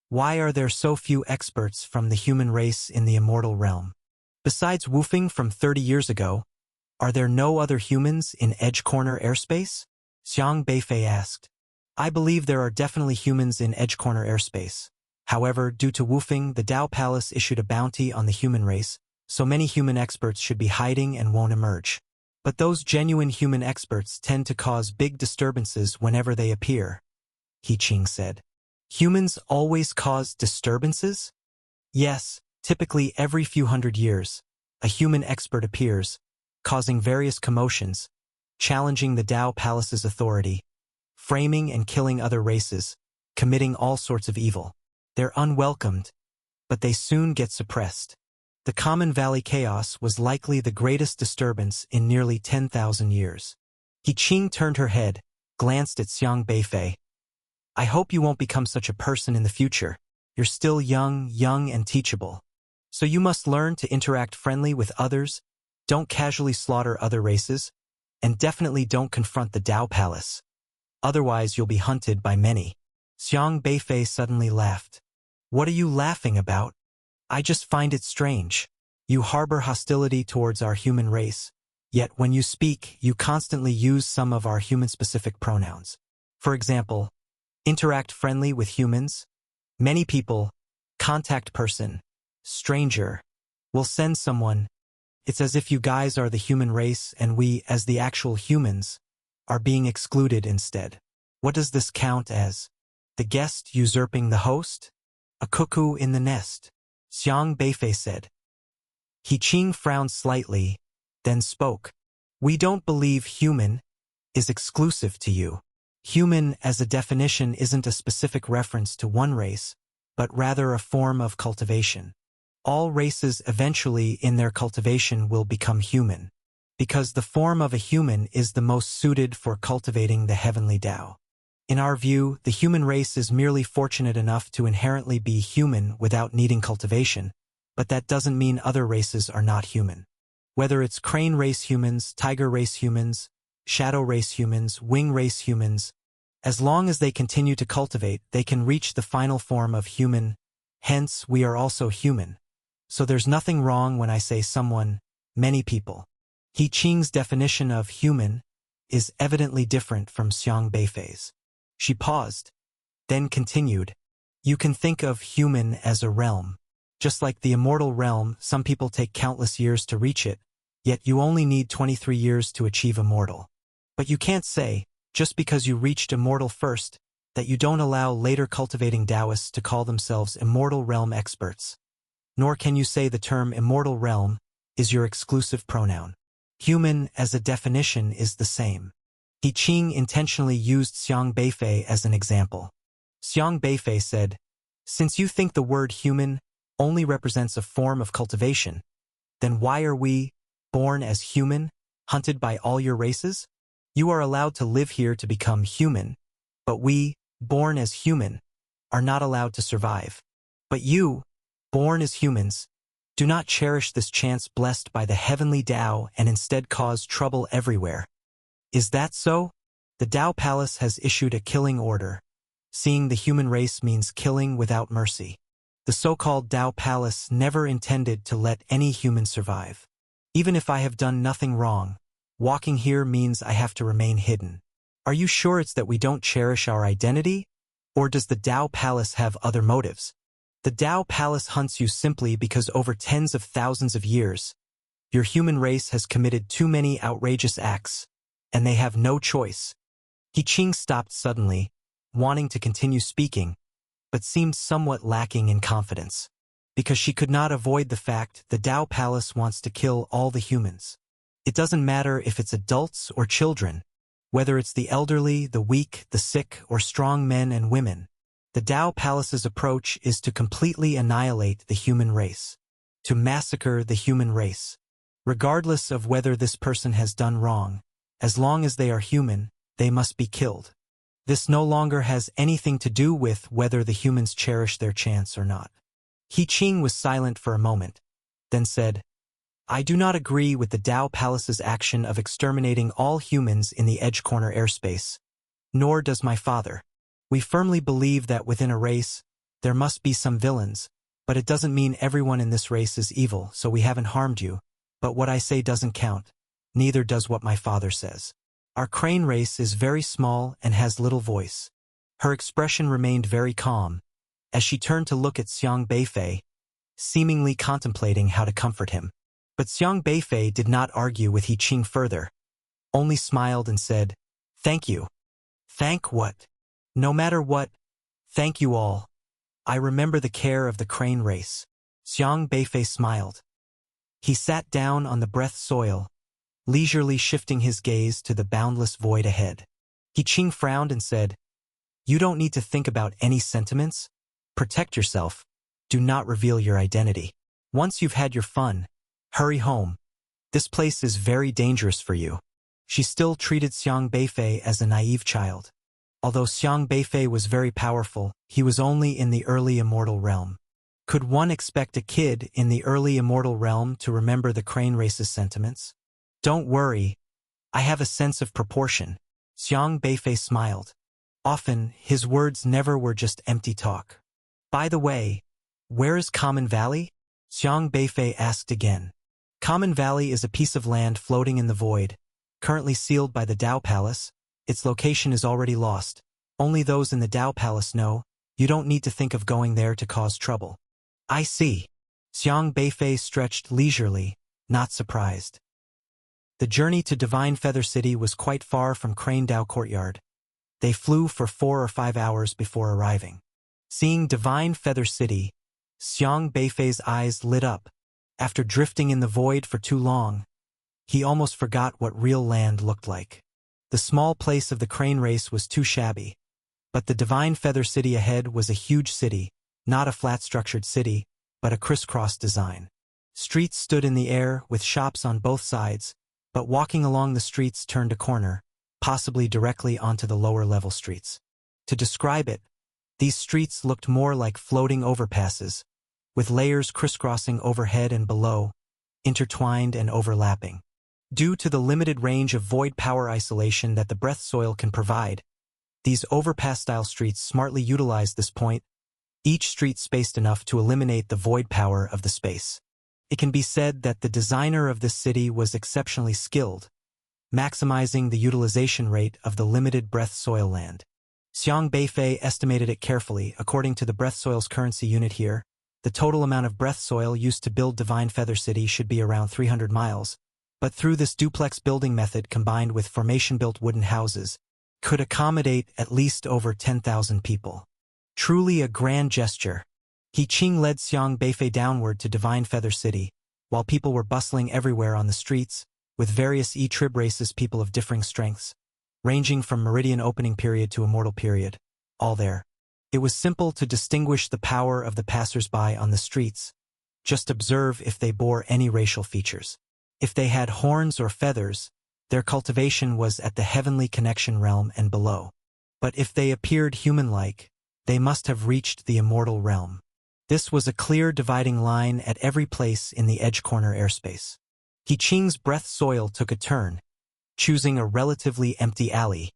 Why are there so few experts from the human race in the Immortal Realm? Besides Wu Feng from 30 years ago, are there no other humans in Edge Corner airspace? Xiang Beifei asked. I believe there are definitely humans in Edge Corner airspace. However, due to Wu Feng, the Dao Palace issued a bounty on the human race, so many human experts should be hiding and won't emerge. But those genuine human experts tend to cause big disturbances whenever they appear, He Qing said. Humans always cause disturbances? Yes, typically every few hundred years, a human expert appears, causing various commotions, challenging the Dao Palace's authority, framing and killing other races, committing all sorts of evil. They're unwelcomed, but they soon get suppressed. The Common Valley chaos was likely the greatest disturbance in nearly 10,000 years. He Qing turned her head, glanced at Xiang Beifei. I hope you won't become such a person in the future. You're still young and teachable. So you must learn to interact friendly with others, don't casually slaughter other races, and definitely don't confront the Dao Palace. Otherwise you'll be hunted by many. Xiang Beifei suddenly laughed. What are you laughing about? I just find it strange. You harbor hostility towards our human race, yet when you speak, you constantly use some of our human-specific pronouns. For example, interact friendly with humans. Many people, contact person, stranger, will send someone. It's as if you guys are the human race and we, as the actual humans, are being excluded instead. What does this count as? The guest usurping the host? A cuckoo in the nest, Xiang Beifei said. He Qing frowned slightly, then spoke. We don't believe human is exclusive to you. Human as a definition isn't a specific reference to one race, but rather a form of cultivation. All races eventually in their cultivation will become human, because the form of a human is the most suited for cultivating the heavenly Tao. In our view, the human race is merely fortunate enough to inherently be human without needing cultivation, but that doesn't mean other races are not human. Whether it's crane race humans, tiger race humans, shadow race humans, wing race humans, as long as they continue to cultivate, they can reach the final form of human. Hence, we are also human. So there's nothing wrong when I say someone, many people. He Qing's definition of human is evidently different from Xiang Beifei's. She paused, then continued. You can think of human as a realm. Just like the immortal realm, some people take countless years to reach it, yet you only need 23 years to achieve immortal. But you can't say, just because you reached immortal first, that you don't allow later cultivating Taoists to call themselves immortal realm experts. Nor can you say the term immortal realm is your exclusive pronoun. Human as a definition is the same. He Qing intentionally used Xiang Beifei as an example. Xiang Beifei said, since you think the word human only represents a form of cultivation, then why are we, born as human, hunted by all your races? You are allowed to live here to become human, but we, born as human, are not allowed to survive. But you, born as humans, Do not cherish this chance blessed by the heavenly Tao and instead cause trouble everywhere. Is that so? The Tao Palace has issued a killing order. Seeing the human race means killing without mercy. The so-called Tao Palace never intended to let any human survive. Even if I have done nothing wrong, walking here means I have to remain hidden. Are you sure it's that we don't cherish our identity? Or does the Tao Palace have other motives? The Tao Palace hunts you simply because over tens of thousands of years, your human race has committed too many outrageous acts, and they have no choice. He Qing stopped suddenly, wanting to continue speaking, but seemed somewhat lacking in confidence, because she could not avoid the fact the Tao Palace wants to kill all the humans. It doesn't matter if it's adults or children, whether it's the elderly, the weak, the sick, or strong men and women. The Tao Palace's approach is to completely annihilate the human race, to massacre the human race. Regardless of whether this person has done wrong, as long as they are human, they must be killed. This no longer has anything to do with whether the humans cherish their chance or not. He Qing was silent for a moment, then said, I do not agree with the Tao Palace's action of exterminating all humans in the Edge Corner airspace. Nor does my father. We firmly believe that within a race, there must be some villains, but it doesn't mean everyone in this race is evil, so we haven't harmed you. But what I say doesn't count. Neither does what my father says. Our crane race is very small and has little voice. Her expression remained very calm, as she turned to look at Xiang Beifei, seemingly contemplating how to comfort him. But Xiang Beifei did not argue with He Qing further, only smiled and said, Thank you. Thank what? No matter what, thank you all. I remember the care of the crane race. Xiang Beifei smiled. He sat down on the breath soil, leisurely shifting his gaze to the boundless void ahead. He Qing frowned and said, You don't need to think about any sentiments. Protect yourself. Do not reveal your identity. Once you've had your fun, hurry home. This place is very dangerous for you. She still treated Xiang Beifei as a naive child. Although Xiang Beifei was very powerful, he was only in the early immortal realm. Could one expect a kid in the early immortal realm to remember the crane race's sentiments? Don't worry, I have a sense of proportion. Xiang Beifei smiled. Often, his words never were just empty talk. By the way, where is Common Valley? Xiang Beifei asked again. Common Valley is a piece of land floating in the void, currently sealed by the Tao Palace. Its location is already lost. Only those in the Tao Palace know. You don't need to think of going there to cause trouble. I see. Xiang Beifei stretched leisurely, not surprised. The journey to Divine Feather City was quite far from Crane Tao Courtyard. They flew for 4 or 5 hours before arriving. Seeing Divine Feather City, Xiang Beifei's eyes lit up. After drifting in the void for too long, he almost forgot what real land looked like. The small place of the crane race was too shabby, but the Divine Feather City ahead was a huge city, not a flat-structured city, but a crisscross design. Streets stood in the air with shops on both sides, but walking along the streets turned a corner, possibly directly onto the lower-level streets. To describe it, these streets looked more like floating overpasses, with layers crisscrossing overhead and below, intertwined and overlapping. Due to the limited range of void power isolation that the breath soil can provide, these overpass-style streets smartly utilized this point, each street spaced enough to eliminate the void power of the space. It can be said that the designer of this city was exceptionally skilled, maximizing the utilization rate of the limited breath soil land. Xiang Beifei estimated it carefully. According to the breath soil's currency unit here, the total amount of breath soil used to build Divine Feather City should be around 300 miles, but through this duplex building method combined with formation-built wooden houses, could accommodate at least over 10,000 people. Truly a grand gesture. He Qing led Xiang Beifei downward to Divine Feather City, while people were bustling everywhere on the streets, with various E-Trib races, people of differing strengths, ranging from Meridian Opening Period to Immortal Period, all there. It was simple to distinguish the power of the passers-by on the streets. Just observe if they bore any racial features. If they had horns or feathers, their cultivation was at the heavenly connection realm and below. But if they appeared human-like, they must have reached the immortal realm. This was a clear dividing line at every place in the edge corner airspace. He Qing's breath soil took a turn, choosing a relatively empty alley,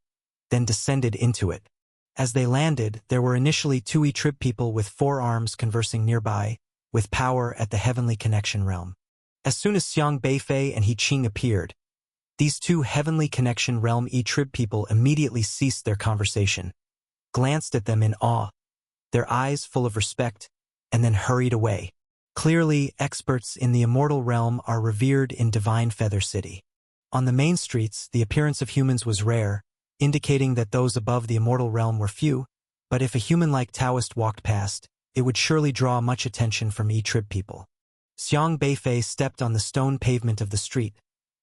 then descended into it. As they landed, there were initially two Trib people with 4 arms conversing nearby, with power at the heavenly connection realm. As soon as Xiang Beifei and He Qing appeared, these two heavenly connection realm Trib people immediately ceased their conversation, glanced at them in awe, their eyes full of respect, and then hurried away. Clearly, experts in the immortal realm are revered in Divine Feather City. On the main streets, the appearance of humans was rare, indicating that those above the immortal realm were few, but if a human-like Taoist walked past, it would surely draw much attention from Trib people. Xiang Beifei stepped on the stone pavement of the street,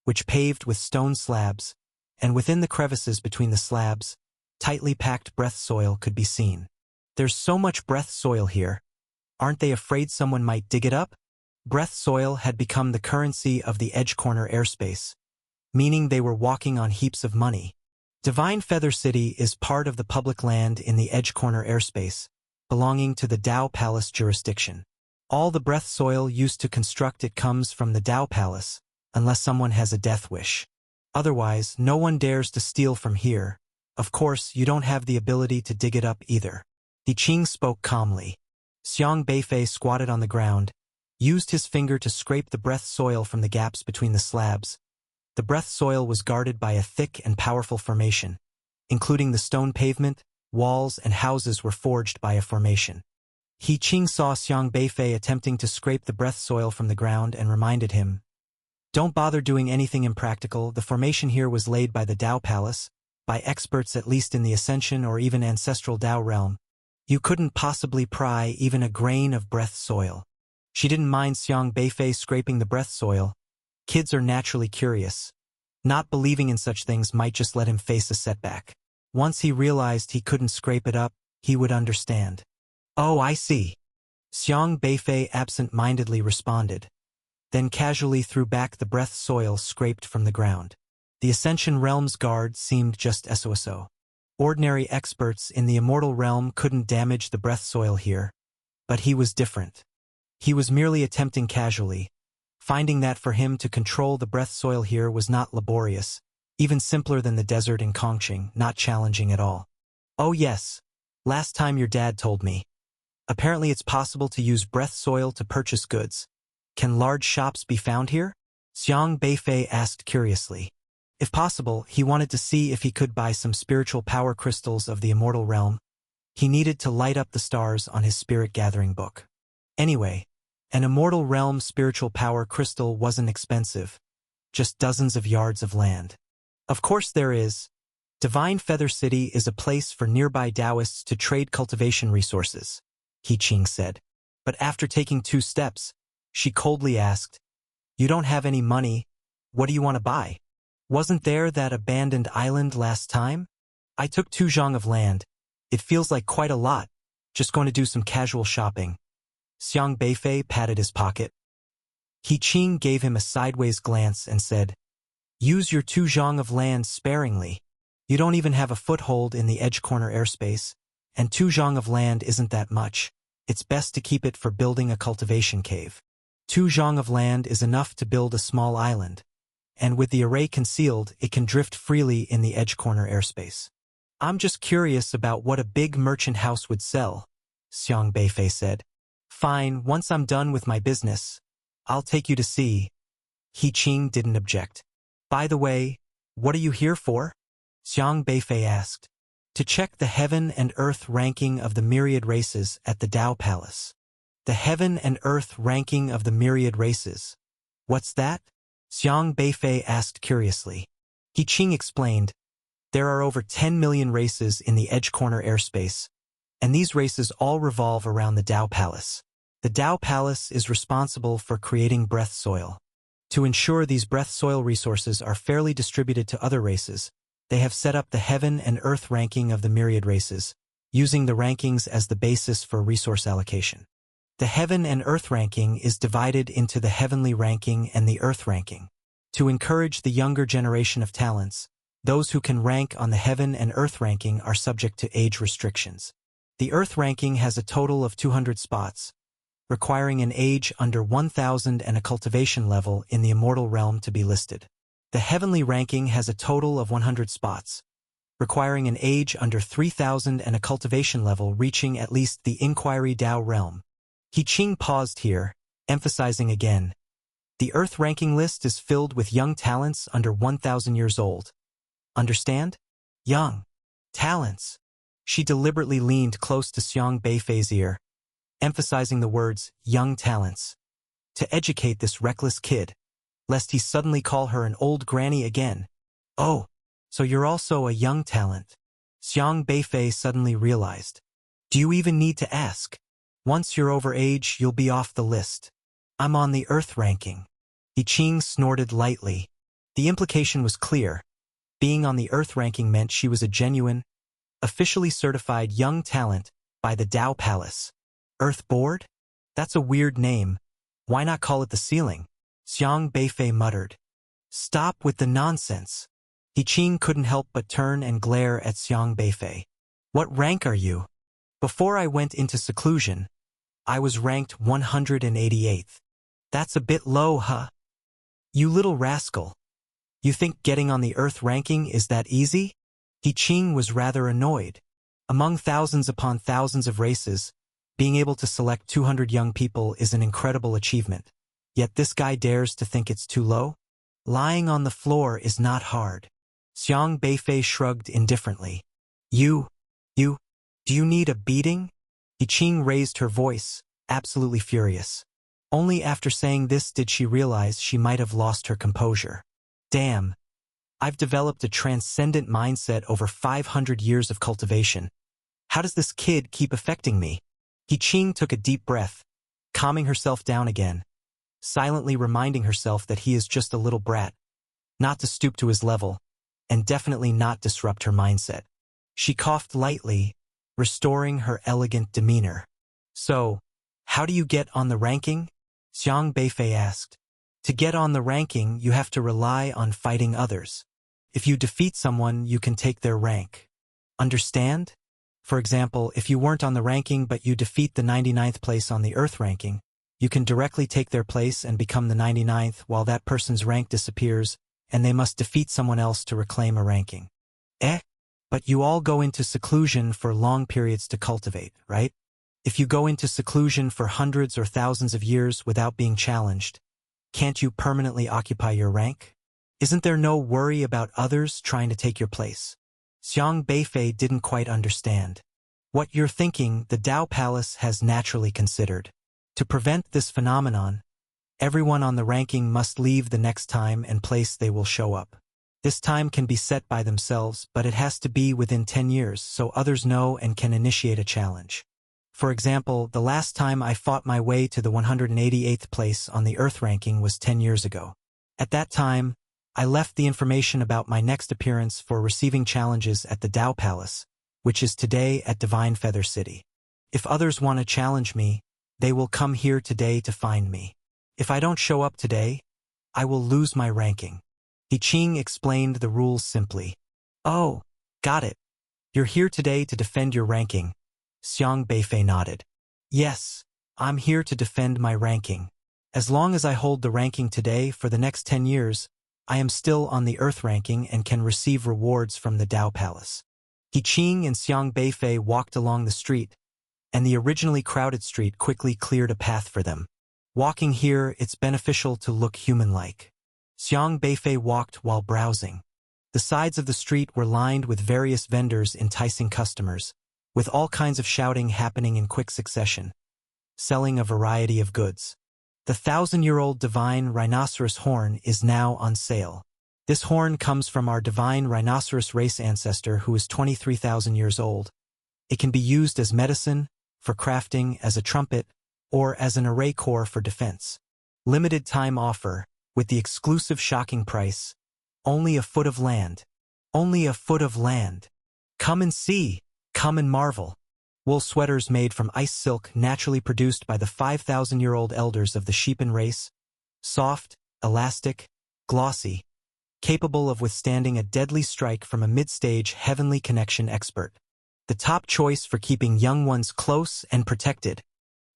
which paved with stone slabs, and within the crevices between the slabs, tightly packed breath soil could be seen. There's so much breath soil here. Aren't they afraid someone might dig it up? Breath soil had become the currency of the edge corner airspace, meaning they were walking on heaps of money. Divine Feather City is part of the public land in the edge corner airspace, belonging to the Dao Palace jurisdiction. All the breath soil used to construct it comes from the Dao Palace, unless someone has a death wish. Otherwise, no one dares to steal from here. Of course, you don't have the ability to dig it up either. He Qing spoke calmly. Xiang Beifei squatted on the ground, used his finger to scrape the breath soil from the gaps between the slabs. The breath soil was guarded by a thick and powerful formation, including the stone pavement, walls, and houses were forged by a formation. He Qing saw Xiang Beifei attempting to scrape the breath soil from the ground and reminded him, "Don't bother doing anything impractical. The formation here was laid by the Dao Palace, by experts at least in the Ascension or even Ancestral Dao realm. You couldn't possibly pry even a grain of breath soil." She didn't mind Xiang Beifei scraping the breath soil. Kids are naturally curious. Not believing in such things might just let him face a setback. Once he realized he couldn't scrape it up, he would understand. "Oh, I see." Xiang Beifei absent-mindedly responded, then casually threw back the breath soil scraped from the ground. The Ascension Realm's guard seemed just so. Ordinary experts in the immortal realm couldn't damage the breath soil here, but he was different. He was merely attempting casually, finding that for him to control the breath soil here was not laborious, even simpler than the desert in Kongqing, not challenging at all. "Oh yes, last time your dad told me. Apparently it's possible to use breath soil to purchase goods. Can large shops be found here?" Xiang Beifei asked curiously. If possible, he wanted to see if he could buy some spiritual power crystals of the immortal realm. He needed to light up the stars on his spirit gathering book. Anyway, an immortal realm spiritual power crystal wasn't expensive, just dozens of yards of land. Of course there is. Divine Feather City is a place for nearby Taoists to trade cultivation resources, He Qing said. But after taking 2 steps, she coldly asked, "You don't have any money, what do you want to buy? Wasn't there that abandoned island last time? I took 2 zhang of land. It feels like quite a lot. Just going to do some casual shopping." Xiang Beifei patted his pocket. He Qing gave him a sideways glance and said, "Use your 2 zhang of land sparingly. You don't even have a foothold in the edge corner airspace, and 2 zhang of land isn't that much. It's best to keep it for building a cultivation cave. 2 zhang of land is enough to build a small island, and with the array concealed, it can drift freely in the edge corner airspace. I'm just curious about what a big merchant house would sell," Xiang Beifei said. "Fine, once I'm done with my business, I'll take you to see." He Qing didn't object. "By the way, what are you here for?" Xiang Beifei asked. "To check the heaven and earth ranking of the myriad races at the Dao Palace." "The heaven and earth ranking of the myriad races. What's that?" Xiang Beifei asked curiously. He Qing explained, "There are over 10 million races in the edge corner airspace, and these races all revolve around the Dao Palace. The Dao Palace is responsible for creating breath soil. To ensure these breath soil resources are fairly distributed to other races, they have set up the heaven and earth ranking of the myriad races, using the rankings as the basis for resource allocation. The heaven and earth ranking is divided into the heavenly ranking and the earth ranking. To encourage the younger generation of talents, those who can rank on the heaven and earth ranking are subject to age restrictions. The earth ranking has a total of 200 spots, requiring an age under 1,000 and a cultivation level in the immortal realm to be listed. The heavenly ranking has a total of 100 spots, requiring an age under 3,000 and a cultivation level reaching at least the Inquiry Dao realm. He Qing paused here, emphasizing again. The Earth ranking list is filled with young talents under 1,000 years old. Understand? Young talents. She deliberately leaned close to Xiang Beifei's ear, emphasizing the words, young talents, to educate this reckless kid, lest he suddenly call her an old granny again. Oh, so you're also a young talent. Xiang Beifei suddenly realized. Do you even need to ask? Once you're over age, you'll be off the list. I'm on the Earth ranking. Yi Qing snorted lightly. The implication was clear. Being on the Earth ranking meant she was a genuine, officially certified young talent by the Dao Palace. Earth Board? That's a weird name. Why not call it the ceiling? Xiang Beifei muttered. Stop with the nonsense. Yi Qing couldn't help but turn and glare at Xiang Beifei. What rank are you? Before I went into seclusion, I was ranked 188th. That's a bit low, huh? You little rascal. You think getting on the Earth ranking is that easy? Yi Qing was rather annoyed. Among thousands upon thousands of races, being able to select 200 young people is an incredible achievement. Yet this guy dares to think it's too low? Lying on the floor is not hard. Xiang Beifei shrugged indifferently. Do you need a beating? Yi Qing raised her voice, absolutely furious. Only after saying this did she realize she might have lost her composure. Damn. I've developed a transcendent mindset over 500 years of cultivation. How does this kid keep affecting me? Yi Qing took a deep breath, calming herself down again, silently reminding herself that he is just a little brat, not to stoop to his level, and definitely not disrupt her mindset. She coughed lightly, restoring her elegant demeanor. So, how do you get on the ranking? Xiang Beifei asked. To get on the ranking, you have to rely on fighting others. If you defeat someone, you can take their rank. Understand? For example, if you weren't on the ranking but you defeat the 99th place on the Earth ranking, you can directly take their place and become the 99th while that person's rank disappears, and they must defeat someone else to reclaim a ranking. But you all go into seclusion for long periods to cultivate, right? If you go into seclusion for hundreds or thousands of years without being challenged, can't you permanently occupy your rank? Isn't there no worry about others trying to take your place? Xiang Beifei didn't quite understand. What you're thinking, the Dao Palace has naturally considered. To prevent this phenomenon, everyone on the ranking must leave the next time and place they will show up. This time can be set by themselves, but it has to be within 10 years so others know and can initiate a challenge. For example, the last time I fought my way to the 188th place on the Earth ranking was 10 years ago. At that time, I left the information about my next appearance for receiving challenges at the Dao Palace, which is today at Divine Feather City. If others want to challenge me, they will come here today to find me. If I don't show up today, I will lose my ranking. Yi Qing explained the rules simply. Oh, got it. You're here today to defend your ranking. Xiang Beifei nodded. Yes, I'm here to defend my ranking. As long as I hold the ranking today for the next 10 years, I am still on the Earth ranking and can receive rewards from the Dao Palace. Yi Qing and Xiang Beifei walked along the street, and the originally crowded street quickly cleared a path for them. Walking here, it's beneficial to look human-like. Xiang Beifei walked while browsing. The sides of the street were lined with various vendors enticing customers, with all kinds of shouting happening in quick succession, selling a variety of goods. The 1,000-year-old divine rhinoceros horn is now on sale. This horn comes from our divine rhinoceros race ancestor who is 23,000 years old. It can be used as medicine, for crafting, as a trumpet, or as an array core for defense. Limited time offer, with the exclusive shocking price, only a foot of land. Only a foot of land. Come and see. Come and marvel. Wool sweaters made from ice silk naturally produced by the 5,000-year-old elders of the Sheepan race. Soft, elastic, glossy, capable of withstanding a deadly strike from a mid-stage heavenly connection expert. The top choice for keeping young ones close and protected.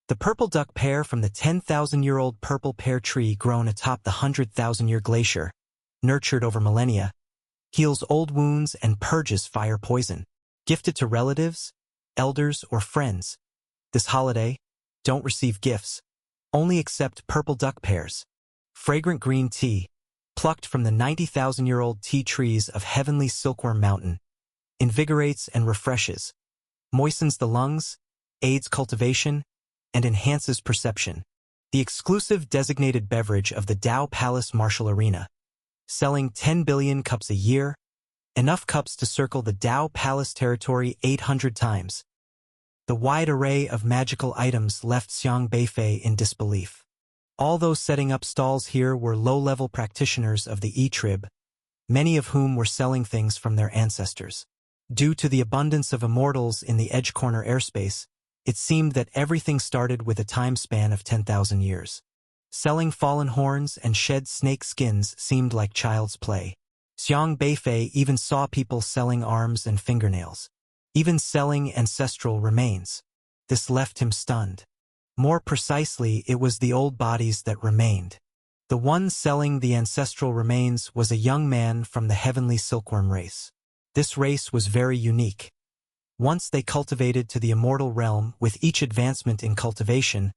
The purple duck pear from the 10,000-year-old purple pear tree grown atop the 100,000-year glacier, nurtured over millennia, heals old wounds and purges fire poison. Gifted to relatives, elders, or friends. This holiday, don't receive gifts. Only accept purple duck pears. Fragrant green tea, plucked from the 90,000-year-old tea trees of heavenly Silkworm Mountain, invigorates and refreshes, moistens the lungs, aids cultivation, and enhances perception. The exclusive designated beverage of the Tao Palace Martial Arena. Selling 10 billion cups a year, enough cups to circle the Tao Palace territory 800 times. The wide array of magical items left Xiang Beifei in disbelief. All those setting up stalls here were low-level practitioners of the E-Trib, many of whom were selling things from their ancestors. Due to the abundance of immortals in the Edge Corner airspace, it seemed that everything started with a time span of 10,000 years. Selling fallen horns and shed snake skins seemed like child's play. Xiang Beifei even saw people selling arms and fingernails, even selling ancestral remains. This left him stunned. More precisely, it was the old bodies that remained. The one selling the ancestral remains was a young man from the heavenly silkworm race. This race was very unique. Once they cultivated to the immortal realm, with each advancement in cultivation,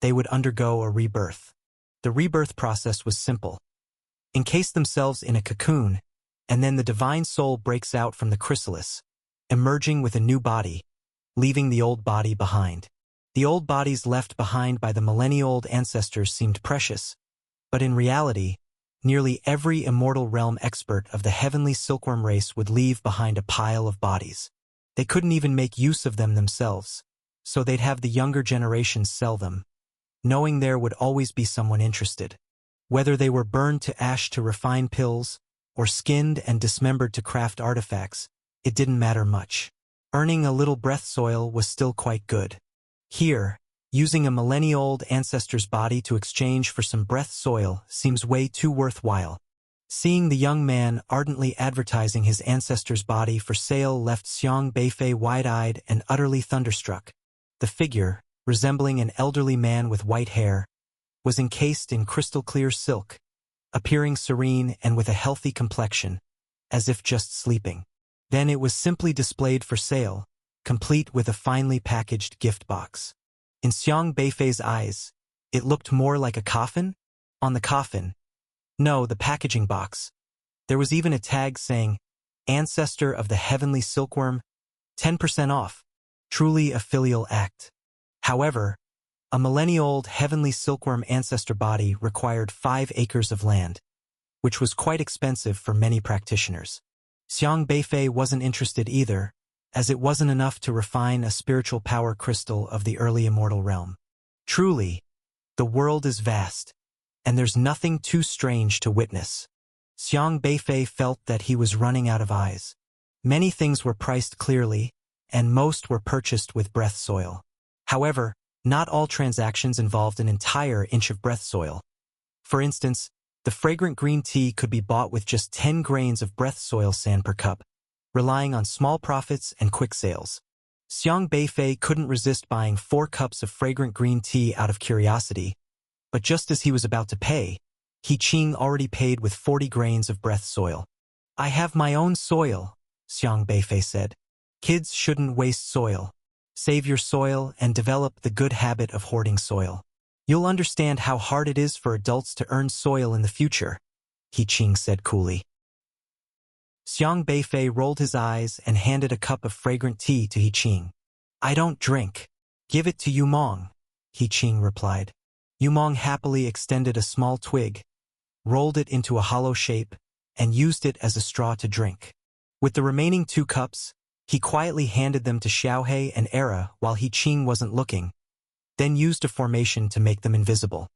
they would undergo a rebirth. The rebirth process was simple. Encase themselves in a cocoon, and then the divine soul breaks out from the chrysalis, emerging with a new body, leaving the old body behind. The old bodies left behind by the millennia-old ancestors seemed precious, but in reality, nearly every immortal realm expert of the heavenly silkworm race would leave behind a pile of bodies. They couldn't even make use of them themselves, so they'd have the younger generations sell them, knowing there would always be someone interested. Whether they were burned to ash to refine pills, or skinned and dismembered to craft artifacts, it didn't matter much. Earning a little breath soil was still quite good. Here, using a millennia-old ancestor's body to exchange for some breath soil seems way too worthwhile. Seeing the young man ardently advertising his ancestor's body for sale left Xiang Beifei wide-eyed and utterly thunderstruck. The figure, resembling an elderly man with white hair, was encased in crystal-clear silk, appearing serene and with a healthy complexion, as if just sleeping. Then it was simply displayed for sale, complete with a finely packaged gift box. In Xiang Beifei's eyes, it looked more like a coffin. On the coffin, no, the packaging box, there was even a tag saying, "Ancestor of the Heavenly Silkworm, 10% off." Truly a filial act. However, a millennia-old Heavenly Silkworm ancestor body required 5 acres of land, which was quite expensive for many practitioners. Xiang Beifei wasn't interested either, as it wasn't enough to refine a spiritual power crystal of the early immortal realm. Truly, the world is vast, and there's nothing too strange to witness. Xiang Beifei felt that he was running out of eyes. Many things were priced clearly, and most were purchased with breath soil. However, not all transactions involved an entire inch of breath soil. For instance, the fragrant green tea could be bought with just 10 grains of breath soil sand per cup, relying on small profits and quick sales. Xiang Beifei couldn't resist buying 4 cups of fragrant green tea out of curiosity, but just as he was about to pay, He Qing already paid with 40 grains of breath soil. "I have my own soil," Xiang Beifei said. "Kids shouldn't waste soil. Save your soil and develop the good habit of hoarding soil. You'll understand how hard it is for adults to earn soil in the future," He Qing said coolly. Xiang Beifei rolled his eyes and handed a cup of fragrant tea to He Qing. "I don't drink. Give it to Yumong," He Qing replied. Yumong happily extended a small twig, rolled it into a hollow shape, and used it as a straw to drink. With the remaining 2 cups, he quietly handed them to Xiaohei and Era while He Qing wasn't looking, then used a formation to make them invisible.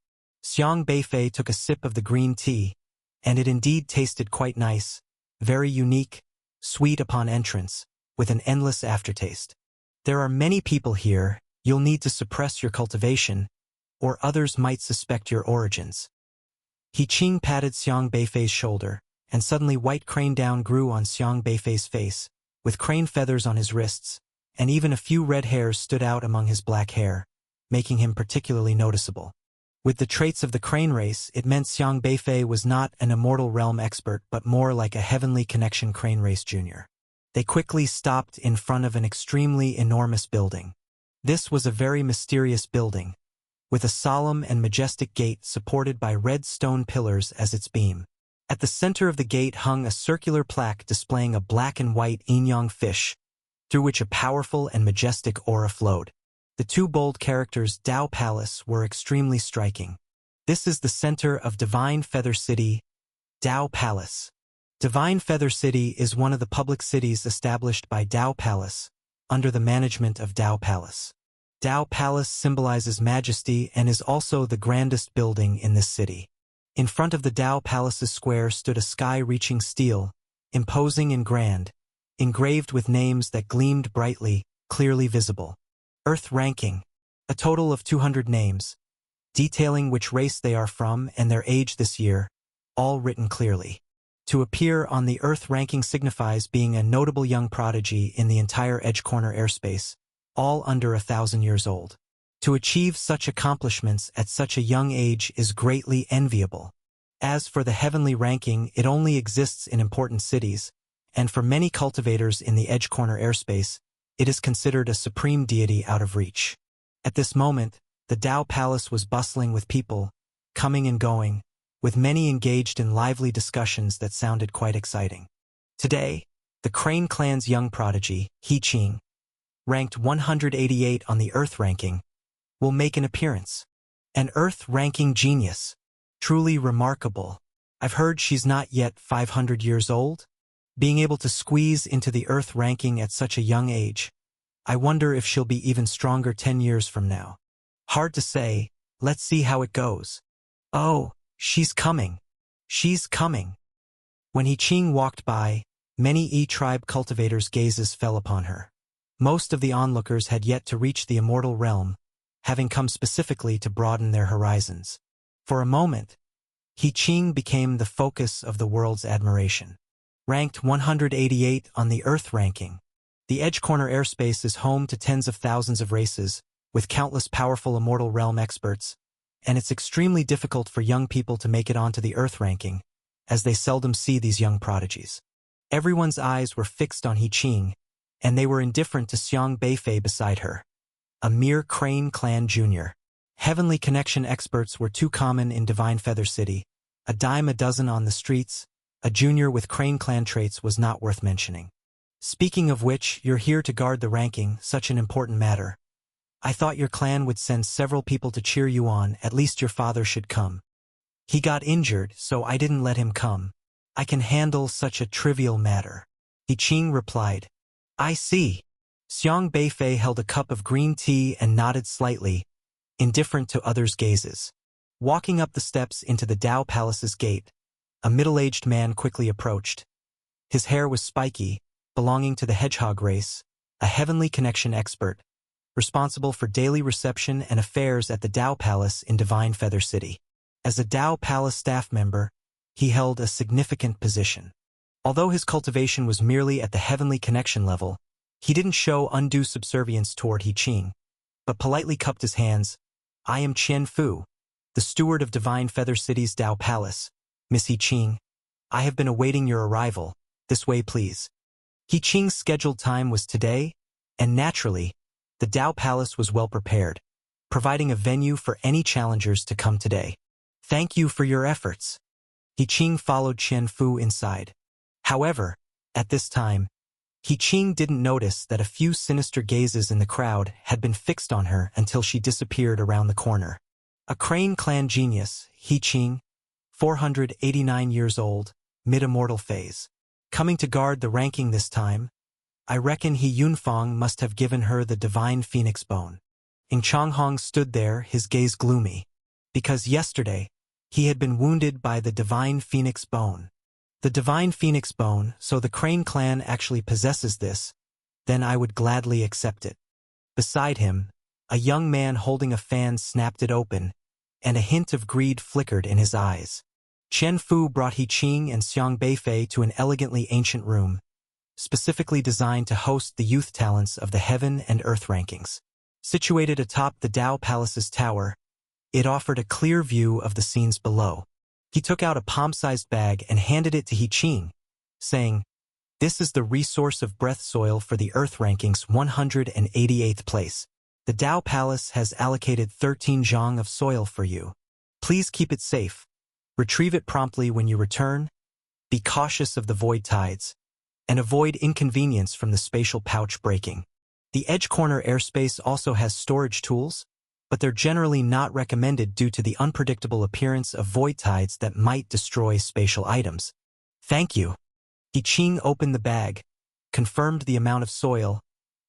Xiang Beifei took a sip of the green tea, and it indeed tasted quite nice, very unique, sweet upon entrance, with an endless aftertaste. "There are many people here, you'll need to suppress your cultivation, or others might suspect your origins." He Qing patted Xiang Beifei's shoulder, and suddenly white crane down grew on Xiang Beifei's face, with crane feathers on his wrists, and even a few red hairs stood out among his black hair. making him particularly noticeable. With the traits of the crane race, it meant Xiang Beifei was not an immortal realm expert but more like a heavenly connection crane race junior. They quickly stopped in front of an extremely enormous building. This was a very mysterious building, with a solemn and majestic gate supported by red stone pillars as its beam. At the center of the gate hung a circular plaque displaying a black and white yin-yang fish, through which a powerful and majestic aura flowed. The two bold characters Dao Palace were extremely striking. This is the center of Divine Feather City, Dao Palace. Divine Feather City is one of the public cities established by Dao Palace, under the management of Dao Palace. Dao Palace symbolizes majesty and is also the grandest building in this city. In front of the Dao Palace's square stood a sky-reaching stele, imposing and grand, engraved with names that gleamed brightly, clearly visible. Earth ranking, a total of 200 names, detailing which race they are from and their age this year, all written clearly. To appear on the Earth ranking signifies being a notable young prodigy in the entire Edge Corner airspace, all under 1,000 years old. To achieve such accomplishments at such a young age is greatly enviable. As for the heavenly ranking, it only exists in important cities, and for many cultivators in the Edge Corner airspace, it is considered a supreme deity out of reach. At this moment, the Dao Palace was bustling with people, coming and going, with many engaged in lively discussions that sounded quite exciting. Today, the Crane Clan's young prodigy, He Qing, ranked 188 on the Earth ranking, will make an appearance. An Earth ranking genius. Truly remarkable. I've heard she's not yet 500 years old? Being able to squeeze into the Earth ranking at such a young age. I wonder if she'll be even stronger 10 years from now. Hard to say, let's see how it goes. Oh, she's coming. She's coming. When He Qing walked by, many E-tribe cultivators' gazes fell upon her. Most of the onlookers had yet to reach the immortal realm, having come specifically to broaden their horizons. For a moment, He Qing became the focus of the world's admiration. Ranked 188 on the Earth ranking, the Edge Corner airspace is home to tens of thousands of races, with countless powerful immortal realm experts, and it's extremely difficult for young people to make it onto the Earth ranking, as they seldom see these young prodigies. Everyone's eyes were fixed on He Qing, and they were indifferent to Xiang Beifei beside her. A mere Crane Clan junior. Heavenly connection experts were too common in Divine Feather City, a dime a dozen on the streets. A junior with Crane Clan traits was not worth mentioning. Speaking of which, you're here to guard the ranking, such an important matter. I thought your clan would send several people to cheer you on, at least your father should come. He got injured, so I didn't let him come. I can handle such a trivial matter. He Qing replied. I see. Xiang Beifei held a cup of green tea and nodded slightly, indifferent to others' gazes. Walking up the steps into the Dao Palace's gate, a middle-aged man quickly approached. His hair was spiky, belonging to the hedgehog race, a heavenly connection expert, responsible for daily reception and affairs at the Dao Palace in Divine Feather City. As a Dao Palace staff member, he held a significant position. Although his cultivation was merely at the heavenly connection level, he didn't show undue subservience toward He Qing, but politely cupped his hands. I am Qian Fu, the steward of Divine Feather City's Dao Palace. Miss He Qing, I have been awaiting your arrival. This way, please. He Qing's scheduled time was today, and naturally, the Dao Palace was well prepared, providing a venue for any challengers to come today. Thank you for your efforts. He Qing followed Qian Fu inside. However, at this time, He Qing didn't notice that a few sinister gazes in the crowd had been fixed on her until she disappeared around the corner. A Crane Clan genius, He Qing, 489 years old, mid-immortal phase. Coming to guard the ranking this time, I reckon He Yunfang must have given her the divine phoenix bone. Ing Changhong stood there, his gaze gloomy, because yesterday, he had been wounded by the divine phoenix bone. The divine phoenix bone, so the Crane Clan actually possesses this, then I would gladly accept it. Beside him, a young man holding a fan snapped it open, and a hint of greed flickered in his eyes. Qian Fu brought He Qing and Xiang Beifei to an elegantly ancient room, specifically designed to host the youth talents of the Heaven and Earth rankings. Situated atop the Dao Palace's tower, it offered a clear view of the scenes below. He took out a palm-sized bag and handed it to He Qing, saying, "This is the resource of breath soil for the Earth Ranking's 188th place. The Dao Palace has allocated 13 zhang of soil for you. Please keep it safe. Retrieve it promptly when you return. Be cautious of the void tides, and avoid inconvenience from the spatial pouch breaking. The edge corner airspace also has storage tools, but they're generally not recommended due to the unpredictable appearance of void tides that might destroy spatial items. Thank you." He Qing opened the bag, confirmed the amount of soil,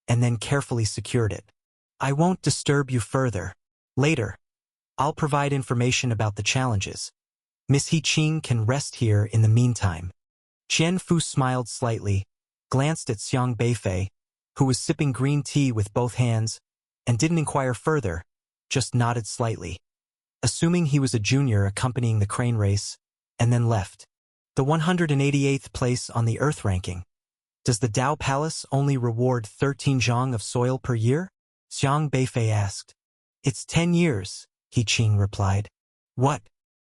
and then carefully secured it. "I won't disturb you further. Later, I'll provide information about the challenges. Miss He Qing can rest here in the meantime." Qian Fu smiled slightly, glanced at Xiang Beifei, who was sipping green tea with both hands, and didn't inquire further, just nodded slightly, assuming he was a junior accompanying the crane race, and then left. The 188th place on the Earth Ranking. Does the Dao Palace only reward 13 zhang of soil per year? Xiang Beifei asked. It's 10 years, He Qing replied. What?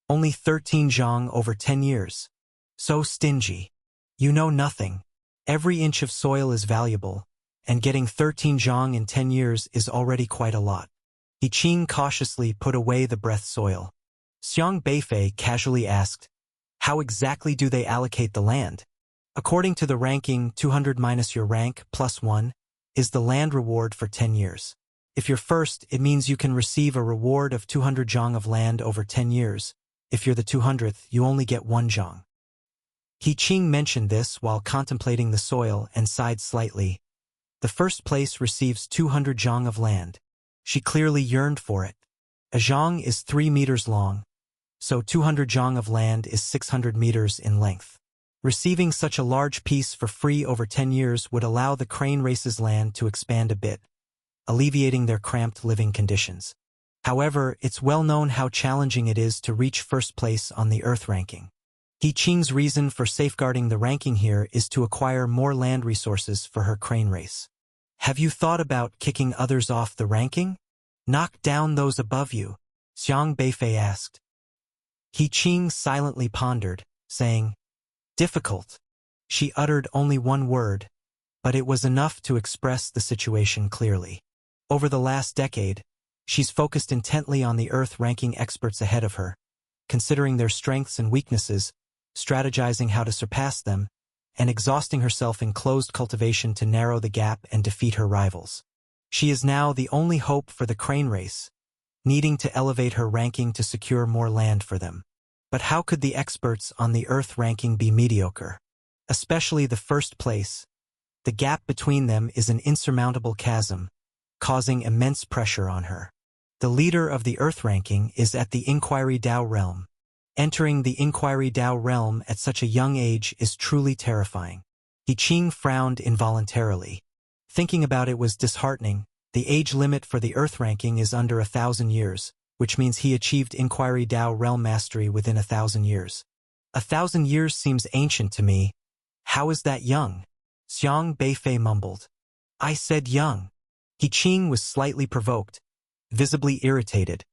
Only 13 zhang over 10 years. So stingy. You know nothing. Every inch of soil is valuable, and getting 13 zhang in 10 years is already quite a lot. He Qing cautiously put away the breath soil. Xiang Beifei casually asked, how exactly do they allocate the land? According to the ranking, 200 minus your rank plus 1 is the land reward for 10 years. If you're first, it means you can receive a reward of 200 zhang of land over 10 years. If you're the 200th, you only get 1 zhang. He Qing mentioned this while contemplating the soil and sighed slightly. The first place receives 200 zhang of land. She clearly yearned for it. A zhang is 3 meters long, so 200 zhang of land is 600 meters in length. Receiving such a large piece for free over 10 years would allow the crane race's land to expand a bit, alleviating their cramped living conditions. However, it's well known how challenging it is to reach first place on the Earth ranking. He Qing's reason for safeguarding the ranking here is to acquire more land resources for her crane race. Have you thought about kicking others off the ranking? Knock down those above you, Xiang Beifei asked. He Qing silently pondered, saying, difficult. She uttered only one word, but it was enough to express the situation clearly. Over the last decade, she's focused intently on the Earth ranking experts ahead of her, considering their strengths and weaknesses, strategizing how to surpass them, and exhausting herself in closed cultivation to narrow the gap and defeat her rivals. She is now the only hope for the crane race, needing to elevate her ranking to secure more land for them. But how could the experts on the Earth ranking be mediocre? Especially the first place. The gap between them is an insurmountable chasm, causing immense pressure on her. The leader of the Earth ranking is at the Inquiry Dao realm. Entering the Inquiry Dao realm at such a young age is truly terrifying. He Qing frowned involuntarily. Thinking about it was disheartening. The age limit for the Earth ranking is under 1,000 years, which means he achieved Inquiry Dao realm mastery within 1,000 years. 1,000 years seems ancient to me. How is that young? Xiang Beifei mumbled. I said young. He Qing was slightly provoked, visibly irritated,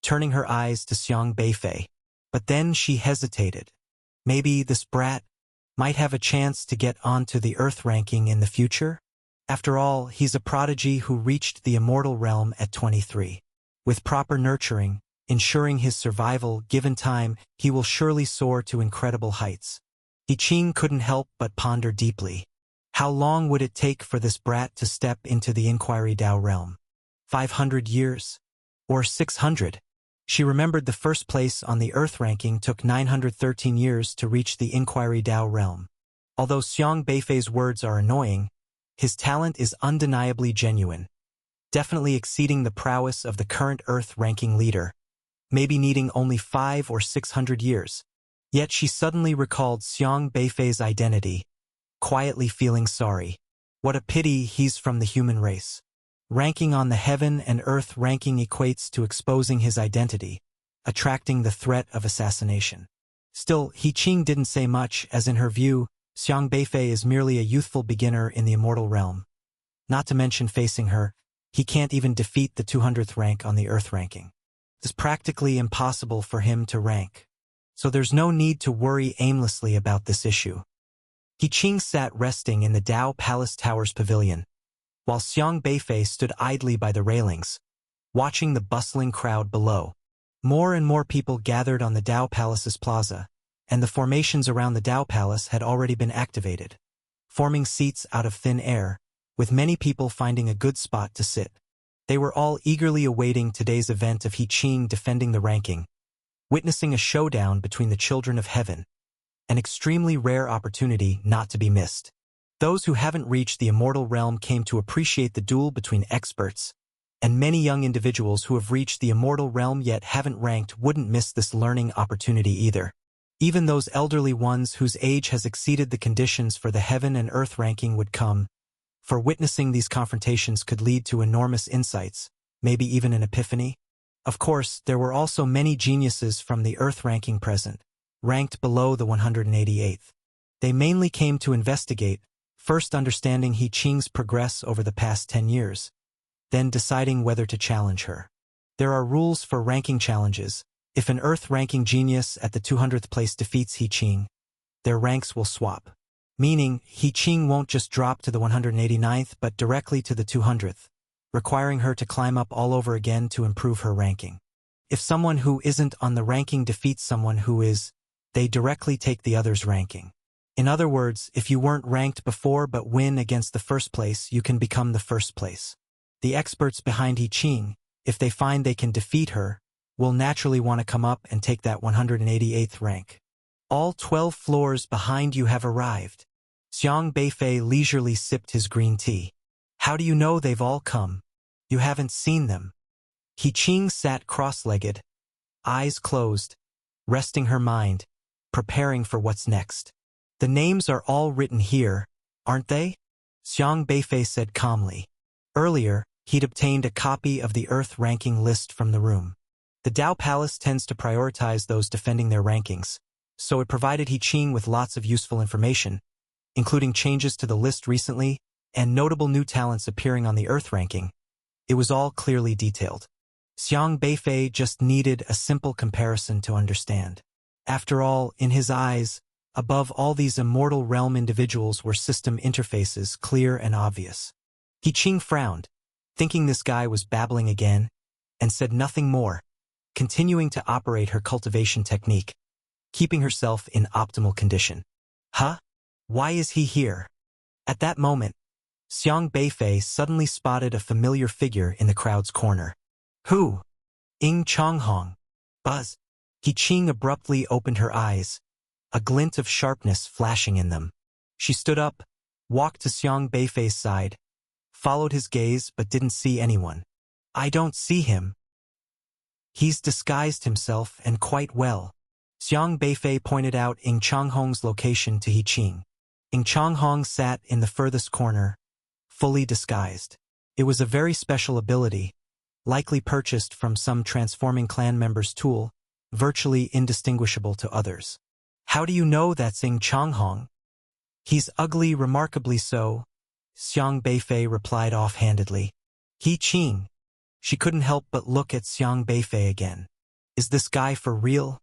turning her eyes to Xiang Beifei. But then she hesitated. Maybe this brat might have a chance to get onto the Earth ranking in the future? After all, he's a prodigy who reached the immortal realm at 23. With proper nurturing, ensuring his survival, given time, he will surely soar to incredible heights. He Qing couldn't help but ponder deeply. How long would it take for this brat to step into the Inquiry Dao realm? 500 years? Or 600? She remembered the first place on the Earth ranking took 913 years to reach the Inquiry Dao realm. Although Xiang Beifei's words are annoying, his talent is undeniably genuine, definitely exceeding the prowess of the current Earth ranking leader, maybe needing only 500 or 600 years. Yet she suddenly recalled Xiang Beifei's identity, quietly feeling sorry. What a pity he's from the human race. Ranking on the heaven and earth ranking equates to exposing his identity, attracting the threat of assassination. Still, He Qing didn't say much, as in her view, Xiang Beifei is merely a youthful beginner in the immortal realm. Not to mention facing her, He can't even defeat the 200th rank on the Earth ranking. It's practically impossible for him to rank. So there's no need to worry aimlessly about this issue. He Qing sat resting in the Dao Palace Tower's pavilion, while Xiang Beifei stood idly by the railings, watching the bustling crowd below. More and more people gathered on the Dao Palace's plaza, and the formations around the Dao Palace had already been activated, forming seats out of thin air, with many people finding a good spot to sit. They were all eagerly awaiting today's event of He Qing defending the ranking, witnessing a showdown between the children of heaven, an extremely rare opportunity not to be missed. Those who haven't reached the immortal realm came to appreciate the duel between experts, and many young individuals who have reached the immortal realm yet haven't ranked wouldn't miss this learning opportunity either. Even those elderly ones whose age has exceeded the conditions for the heaven and earth ranking would come, for witnessing these confrontations could lead to enormous insights, maybe even an epiphany. Of course, there were also many geniuses from the earth ranking present, ranked below the 188th. They mainly came to investigate, first understanding He Qing's progress over the past 10 years, then deciding whether to challenge her. There are rules for ranking challenges. If an earth ranking genius at the 200th place defeats He Qing, their ranks will swap, meaning He Qing won't just drop to the 189th but directly to the 200th, requiring her to climb up all over again to improve her ranking. If someone who isn't on the ranking defeats someone who is, they directly take the other's ranking. In other words, if you weren't ranked before but win against the first place, you can become the first place. The experts behind He Qing, if they find they can defeat her, will naturally want to come up and take that 188th rank. All 12 floors behind you have arrived. Xiang Beifei leisurely sipped his green tea. How do you know they've all come? You haven't seen them. He Qing sat cross-legged, eyes closed, resting her mind, preparing for what's next. The names are all written here, aren't they? Xiang Beifei said calmly. Earlier, he'd obtained a copy of the Earth ranking list from the room. The Dao Palace tends to prioritize those defending their rankings, so it provided He Qing with lots of useful information, including changes to the list recently and notable new talents appearing on the Earth ranking. It was all clearly detailed. Xiang Beifei just needed a simple comparison to understand. After all, in his eyes, above all these immortal realm individuals were system interfaces, clear and obvious. He Qing frowned, thinking this guy was babbling again, and said nothing more, continuing to operate her cultivation technique, keeping herself in optimal condition. Huh? Why is he here? At that moment, Xiang Beifei suddenly spotted a familiar figure in the crowd's corner. Who? Ying Changhong. Buzz. He Qing abruptly opened her eyes, a glint of sharpness flashing in them. She stood up, walked to Xiang Beifei's side, followed his gaze but didn't see anyone. I don't see him. He's disguised himself and quite well. Xiang Beifei pointed out Ying Changhong's location to He Qing. Ying Changhong sat in the furthest corner, fully disguised. It was a very special ability, likely purchased from some transforming clan member's tool, virtually indistinguishable to others. How do you know that's Ying Changhong? He's ugly, remarkably so, Xiang Beifei replied offhandedly. He Qing. She couldn't help but look at Xiang Beifei again. Is this guy for real?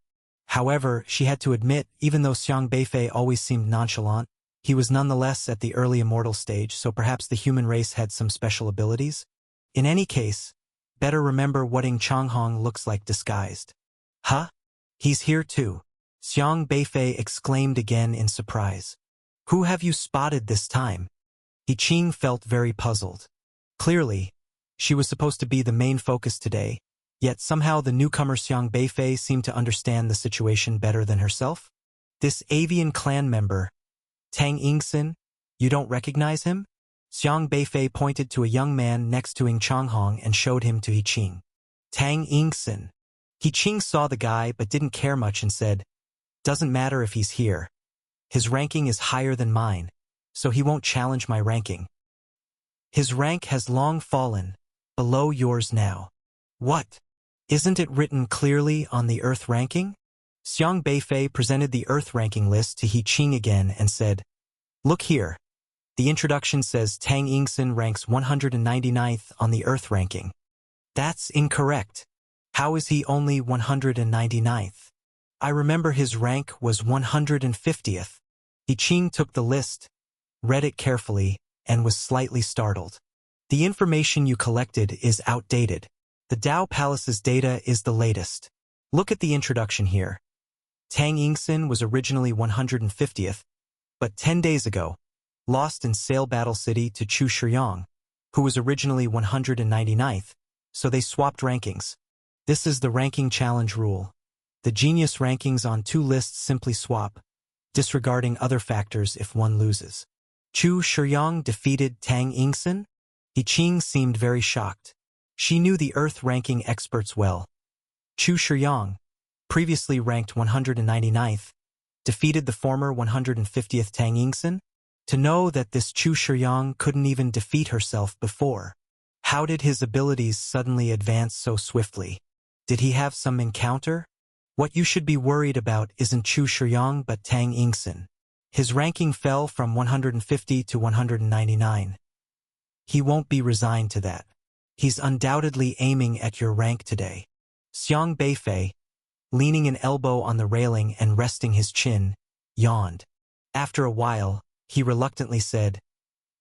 However, she had to admit, even though Xiang Beifei always seemed nonchalant, he was nonetheless at the early immortal stage, so perhaps the human race had some special abilities? In any case, better remember what Ying Changhong looks like disguised. Huh? He's here too. Xiang Beifei exclaimed again in surprise. Who have you spotted this time? He Qing felt very puzzled. Clearly, she was supposed to be the main focus today, yet somehow the newcomer Xiang Beifei seemed to understand the situation better than herself. This avian clan member, Tang Yingxin, you don't recognize him? Xiang Beifei pointed to a young man next to Ying Changhong and showed him to He Qing. Tang Yingxin. He Qing saw the guy but didn't care much and said, doesn't matter if he's here. His ranking is higher than mine, so he won't challenge my ranking. His rank has long fallen, below yours now. What? Isn't it written clearly on the Earth ranking? Xiang Beifei presented the Earth ranking list to He Qing again and said, look here. The introduction says Tang Yingxin ranks 199th on the Earth ranking. That's incorrect. How is he only 199th? I remember his rank was 150th. He Qing took the list, read it carefully, and was slightly startled. The information you collected is outdated. The Dao Palace's data is the latest. Look at the introduction here. Tang Yingxin was originally 150th, but 10 days ago, lost in Sail Battle City to Chu Shiyang, who was originally 199th, so they swapped rankings. This is the ranking challenge rule. The genius rankings on two lists simply swap, disregarding other factors if one loses. Chu Shiyang defeated Tang Yingxin? He Qing seemed very shocked. She knew the Earth ranking experts well. Chu Shiyang, previously ranked 199th, defeated the former 150th Tang Yingxin? To know that this Chu Shiyang couldn't even defeat herself before. How did his abilities suddenly advance so swiftly? Did he have some encounter? What you should be worried about isn't Chu Shiyang but Tang Yingxin. His ranking fell from 150 to 199. He won't be resigned to that. He's undoubtedly aiming at your rank today. Xiang Beifei, leaning an elbow on the railing and resting his chin, yawned. After a while, he reluctantly said,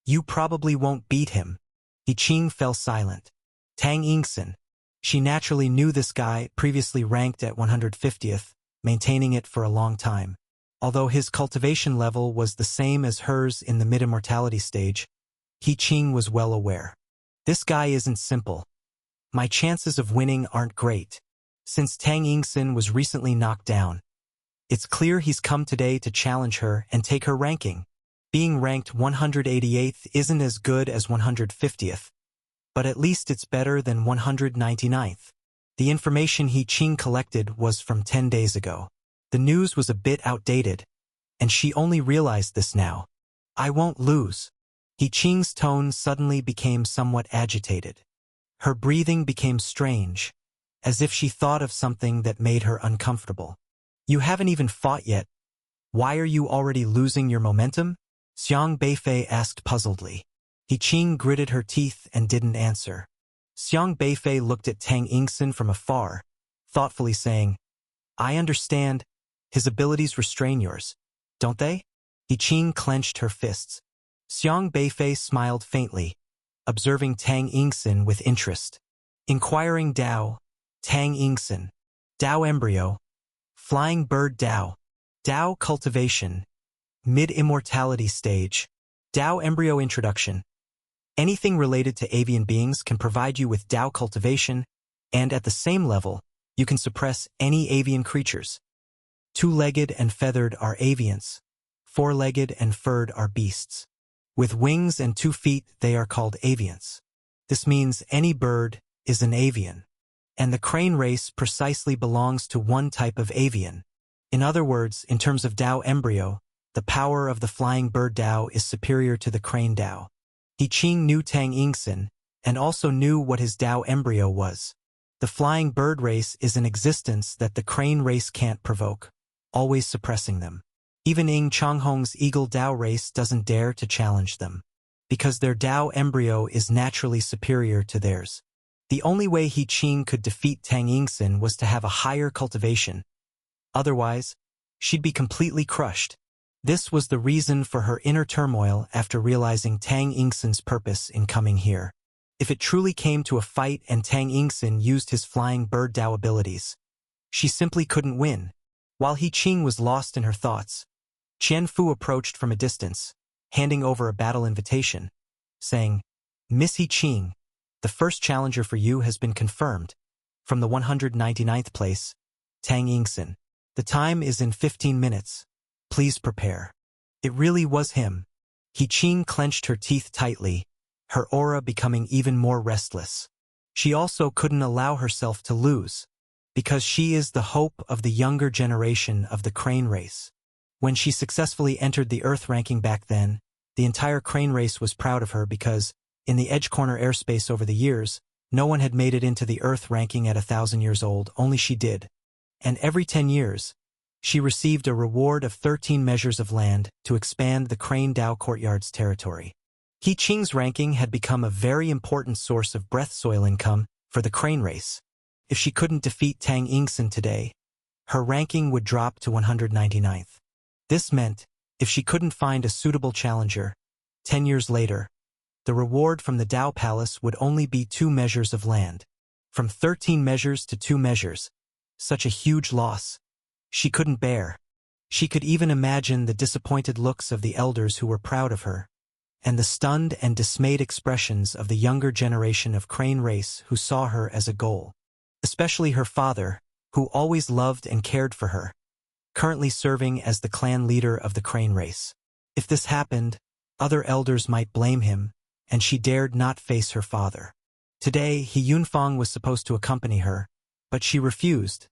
"You probably won't beat him." He Qing fell silent. Tang Yingxin. She naturally knew this guy, previously ranked at 150th, maintaining it for a long time. Although his cultivation level was the same as hers in the mid-immortality stage, He Qing was well aware. This guy isn't simple. My chances of winning aren't great. Since Tang Yingxin was recently knocked down, it's clear he's come today to challenge her and take her ranking. Being ranked 188th isn't as good as 150th, but at least it's better than 199th. The information He Qing collected was from 10 days ago. The news was a bit outdated, and she only realized this now. I won't lose. He Qing's tone suddenly became somewhat agitated. Her breathing became strange, as if she thought of something that made her uncomfortable. You haven't even fought yet. Why are you already losing your momentum? Xiang Beifei asked puzzledly. He Qing gritted her teeth and didn't answer. Xiang Beifei looked at Tang Yingxin from afar, thoughtfully saying, I understand. His abilities restrain yours, don't they? He Qing clenched her fists. Xiang Beifei smiled faintly, observing Tang Yingxin with interest. Inquiring Dao, Tang Yingxin, Dao embryo, flying bird Dao, Dao cultivation, mid-immortality stage, Dao embryo introduction. Anything related to avian beings can provide you with Dao cultivation, and at the same level, you can suppress any avian creatures. Two-legged and feathered are avians. Four-legged and furred are beasts. With wings and 2 feet, they are called avians. This means any bird is an avian. And the crane race precisely belongs to one type of avian. In other words, in terms of Dao embryo, the power of the flying bird Dao is superior to the crane Dao. He Qing knew Tang Yingxin, and also knew what his Dao embryo was. The flying bird race is an existence that the crane race can't provoke, always suppressing them. Even Ying Changhong's eagle Dao race doesn't dare to challenge them, because their Dao embryo is naturally superior to theirs. The only way He Qing could defeat Tang Yingxin was to have a higher cultivation. Otherwise, she'd be completely crushed. This was the reason for her inner turmoil after realizing Tang Yingxin's purpose in coming here. If it truly came to a fight and Tang Yingxin used his flying bird Dao abilities, she simply couldn't win. While He Qing was lost in her thoughts, Qian Fu approached from a distance, handing over a battle invitation, saying, Miss He Qing, the first challenger for you has been confirmed. From the 199th place, Tang Yingxin. The time is in 15 minutes. Please prepare. It really was him. He Qing clenched her teeth tightly, her aura becoming even more restless. She also couldn't allow herself to lose, because she is the hope of the younger generation of the crane race. When she successfully entered the Earth ranking back then, the entire crane race was proud of her because, in the Edge Corner airspace over the years, no one had made it into the Earth ranking at 1,000 years old, only she did. And every 10 years, She received a reward of 13 measures of land to expand the Crane Dao Courtyard's territory. He Qing's ranking had become a very important source of breath soil income for the crane race. If she couldn't defeat Tang Yingxin today, her ranking would drop to 199th. This meant, if she couldn't find a suitable challenger, 10 years later, the reward from the Dao Palace would only be 2 measures of land. From 13 measures to 2 measures, such a huge loss. She couldn't bear. She could even imagine the disappointed looks of the elders who were proud of her, and the stunned and dismayed expressions of the younger generation of crane race who saw her as a goal. Especially her father, who always loved and cared for her, currently serving as the clan leader of the crane race. If this happened, other elders might blame him, and she dared not face her father. Today, He Yunfang was supposed to accompany her, but she refused,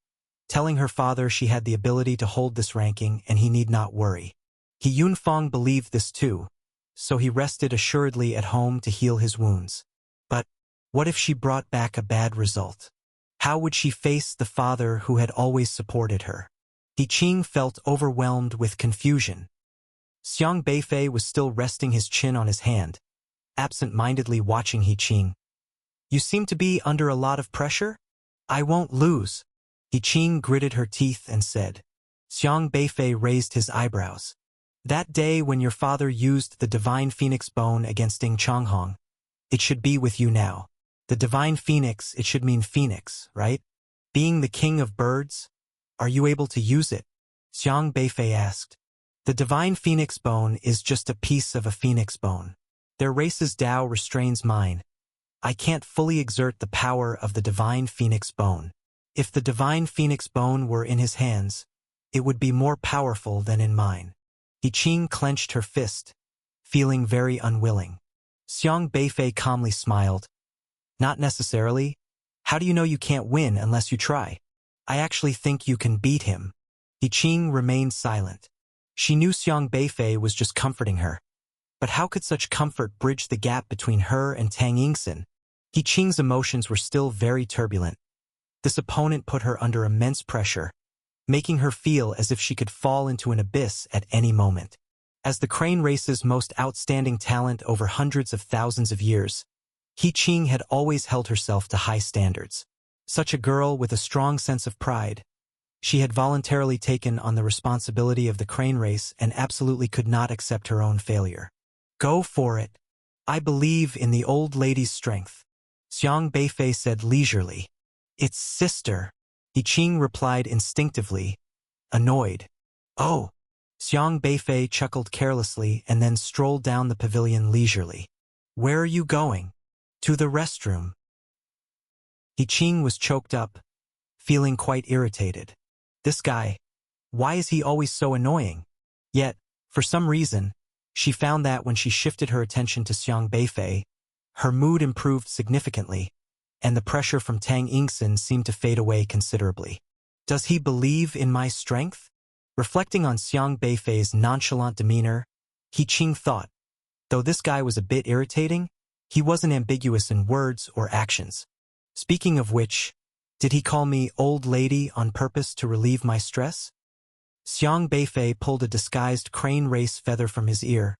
telling her father she had the ability to hold this ranking and he need not worry. He Yunfang believed this too, so he rested assuredly at home to heal his wounds. But what if she brought back a bad result? How would she face the father who had always supported her? He Qing felt overwhelmed with confusion. Xiang Beifei was still resting his chin on his hand, absent-mindedly watching He Qing. You seem to be under a lot of pressure? I won't lose. He Qing gritted her teeth and said. Xiang Beifei raised his eyebrows. That day when your father used the Divine Phoenix Bone against Ding Changhong, it should be with you now. The Divine Phoenix, it should mean phoenix, right? Being the king of birds, are you able to use it? Xiang Beifei asked. The Divine Phoenix Bone is just a piece of a phoenix bone. Their race's Tao restrains mine. I can't fully exert the power of the Divine Phoenix Bone. If the Divine Phoenix Bone were in his hands, it would be more powerful than in mine. He Qing clenched her fist, feeling very unwilling. Xiang Beifei calmly smiled. Not necessarily. How do you know you can't win unless you try? I actually think you can beat him. He Qing remained silent. She knew Xiang Beifei was just comforting her. But how could such comfort bridge the gap between her and Tang Yingxin? He Qing's emotions were still very turbulent. This opponent put her under immense pressure, making her feel as if she could fall into an abyss at any moment. As the crane race's most outstanding talent over hundreds of thousands of years, He Qing had always held herself to high standards. Such a girl with a strong sense of pride, she had voluntarily taken on the responsibility of the crane race and absolutely could not accept her own failure. Go for it. I believe in the old lady's strength. Xiang Beifei said leisurely. It's sister. He Qing replied instinctively, annoyed. Oh. Xiang Beifei chuckled carelessly and then strolled down the pavilion leisurely. Where are you going? To the restroom. He Qing was choked up, feeling quite irritated. This guy, why is he always so annoying? Yet, for some reason, she found that when she shifted her attention to Xiang Beifei, her mood improved significantly, and the pressure from Tang Yingxin seemed to fade away considerably. Does he believe in my strength? Reflecting on Xiang Beifei's nonchalant demeanor, He Qing thought, though this guy was a bit irritating, he wasn't ambiguous in words or actions. Speaking of which, did he call me old lady on purpose to relieve my stress? Xiang Beifei pulled a disguised crane race feather from his ear,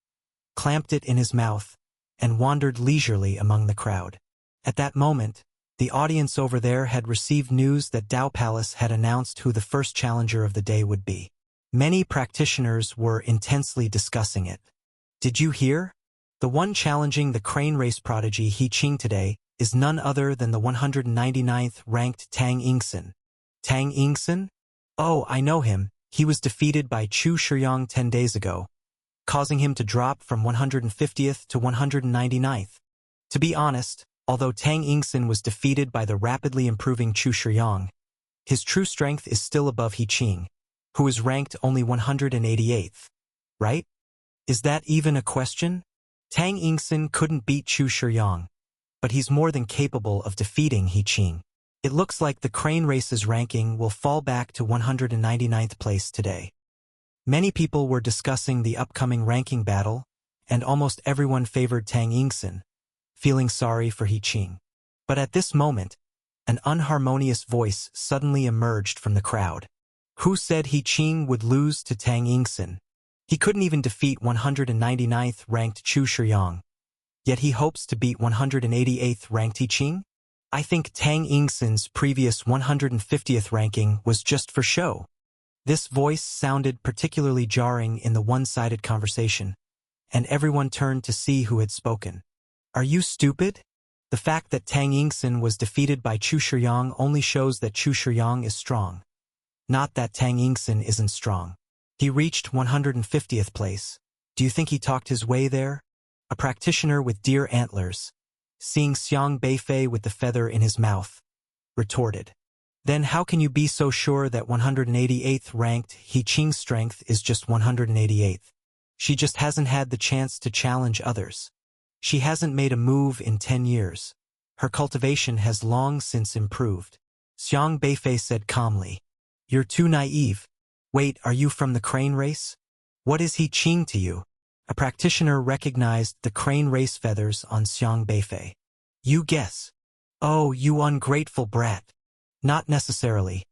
clamped it in his mouth, and wandered leisurely among the crowd. At that moment, the audience over there had received news that Dao Palace had announced who the first challenger of the day would be. Many practitioners were intensely discussing it. Did you hear? The one challenging the crane race prodigy He Qing today is none other than the 199th ranked Tang Yingxin. Tang Yingxin? Oh, I know him. He was defeated by Chu Shiyang 10 days ago, causing him to drop from 150th to 199th. To be honest, although Tang Yingxin was defeated by the rapidly improving Chu Shiyang, his true strength is still above He Qing, who is ranked only 188th. Right? Is that even a question? Tang Yingxin couldn't beat Chu Shiyang, but he's more than capable of defeating He Qing. It looks like the crane race's ranking will fall back to 199th place today. Many people were discussing the upcoming ranking battle, and almost everyone favored Tang Yingxin, feeling sorry for He Qing. But at this moment, an unharmonious voice suddenly emerged from the crowd. Who said He Qing would lose to Tang Yingxin? He couldn't even defeat 199th ranked Chu Shiyang. Yet he hopes to beat 188th ranked He Qing? I think Tang Yingxin's previous 150th ranking was just for show. This voice sounded particularly jarring in the one-sided conversation, and everyone turned to see who had spoken. Are you stupid? The fact that Tang Yingxin was defeated by Chu Shiyang only shows that Chu Shiyang is strong. Not that Tang Yingxin isn't strong. He reached 150th place. Do you think he talked his way there? A practitioner with deer antlers, seeing Xiang Beifei with the feather in his mouth, retorted. Then how can you be so sure that 188th ranked He Qing's strength is just 188th? She just hasn't had the chance to challenge others. She hasn't made a move in 10 years. Her cultivation has long since improved. Xiang Beifei said calmly. You're too naive. Wait, are you from the crane race? What is He Qing to you? A practitioner recognized the crane race feathers on Xiang Beifei. You guess. Oh, you ungrateful brat. Not necessarily.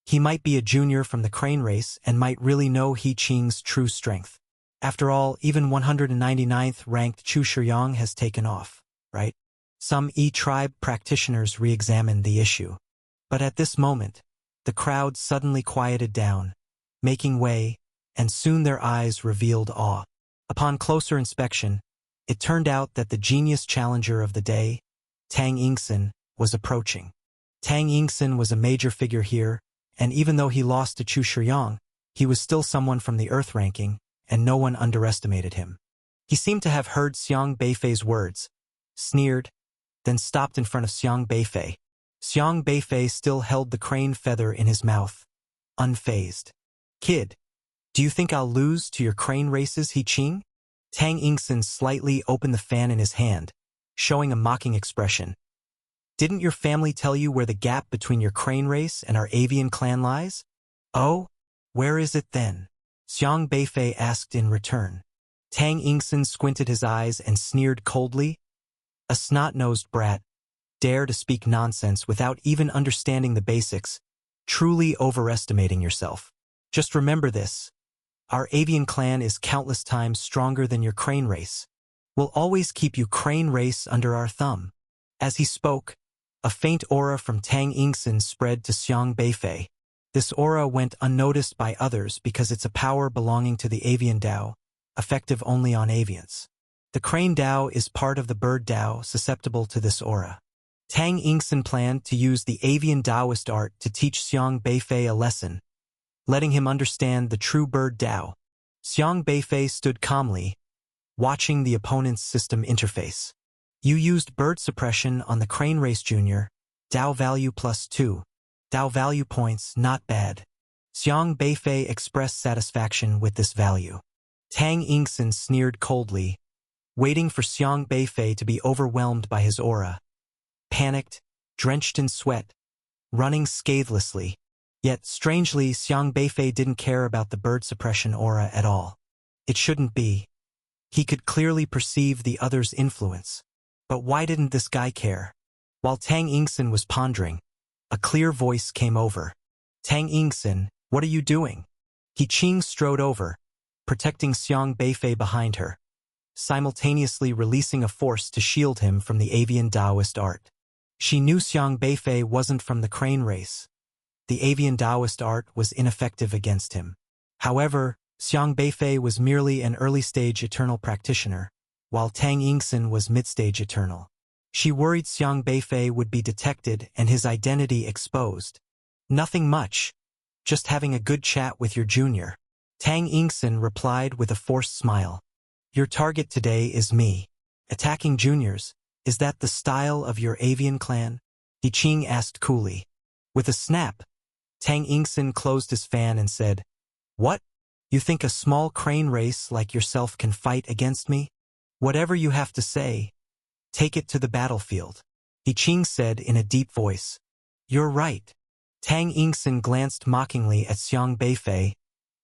He might be a junior from the crane race and might really know He Qing's true strength. After all, even 199th ranked Chu Shiyang has taken off, right? Some E-tribe practitioners re-examined the issue. But at this moment, the crowd suddenly quieted down, making way, and soon their eyes revealed awe. Upon closer inspection, it turned out that the genius challenger of the day, Tang Yingxin, was approaching. Tang Yingxin was a major figure here, and even though he lost to Chu Shiyang, he was still someone from the Earth ranking, and no one underestimated him. He seemed to have heard Xiang Beifei's words, sneered, then stopped in front of Xiang Beifei. Xiang Beifei still held the crane feather in his mouth, unfazed. Kid, do you think I'll lose to your crane races, He Qing? Tang Yingxin slightly opened the fan in his hand, showing a mocking expression. Didn't your family tell you where the gap between your crane race and our avian clan lies? Oh, where is it then? Xiang Beifei asked in return. Tang Yingxin squinted his eyes and sneered coldly. A snot-nosed brat, dare to speak nonsense without even understanding the basics, truly overestimating yourself. Just remember this. Our avian clan is countless times stronger than your crane race. We'll always keep you crane race under our thumb. As he spoke, a faint aura from Tang Yingxin spread to Xiang Beifei. This aura went unnoticed by others because it's a power belonging to the avian Dao, effective only on avians. The crane Dao is part of the bird Dao susceptible to this aura. Tang Yingxin planned to use the avian Taoist art to teach Xiang Beifei a lesson, letting him understand the true bird Dao. Xiang Beifei stood calmly, watching the opponent's system interface. You used bird suppression on the crane race junior, Dao value +2. Dao value points, not bad. Xiang Beifei expressed satisfaction with this value. Tang Yingxin sneered coldly, waiting for Xiang Beifei to be overwhelmed by his aura. Panicked, drenched in sweat, running scathelessly. Yet, strangely, Xiang Beifei didn't care about the bird suppression aura at all. It shouldn't be. He could clearly perceive the other's influence. But why didn't this guy care? While Tang Yingxin was pondering, a clear voice came over. Tang Yingxin, what are you doing? He Qing strode over, protecting Xiang Beifei behind her, simultaneously releasing a force to shield him from the avian Taoist art. She knew Xiang Beifei wasn't from the crane race. The avian Taoist art was ineffective against him. However, Xiang Beifei was merely an early-stage eternal practitioner, while Tang Yingxin was mid-stage eternal. She worried Xiang Beifei would be detected and his identity exposed. Nothing much, just having a good chat with your junior. Tang Yingxin replied with a forced smile. Your target today is me. Attacking juniors, is that the style of your avian clan? He Qing asked coolly. With a snap, Tang Yingxin closed his fan and said, What? You think a small crane race like yourself can fight against me? Whatever you have to say, take it to the battlefield. He Qing said in a deep voice. You're right. Tang Yingxin glanced mockingly at Xiang Beifei,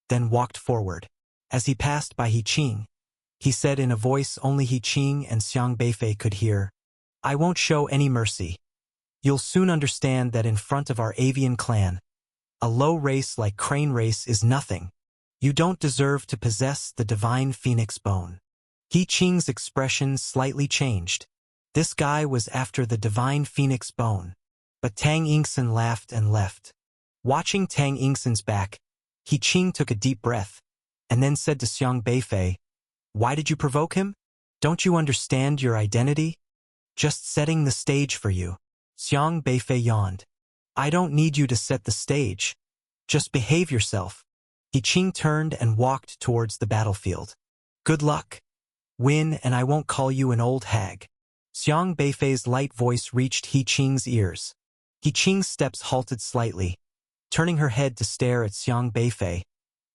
then walked forward. As he passed by He Qing, he said in a voice only He Qing and Xiang Beifei could hear, I won't show any mercy. You'll soon understand that in front of our avian clan, A low race like Crane Race is nothing. You don't deserve to possess the divine phoenix bone. He Qing's expression slightly changed. This guy was after the divine phoenix bone. But Tang Yingxin laughed and left. Watching Tang Yingxin's back, He Qing took a deep breath, and then said to Xiang Beifei, "Why did you provoke him? Don't you understand your identity? Just setting the stage for you." Xiang Beifei yawned. "I don't need you to set the stage. Just behave yourself." He Qing turned and walked towards the battlefield. "Good luck. Win and I won't call you an old hag." Xiang Beifei's light voice reached He Qing's ears. He Qing's steps halted slightly, turning her head to stare at Xiang Beifei,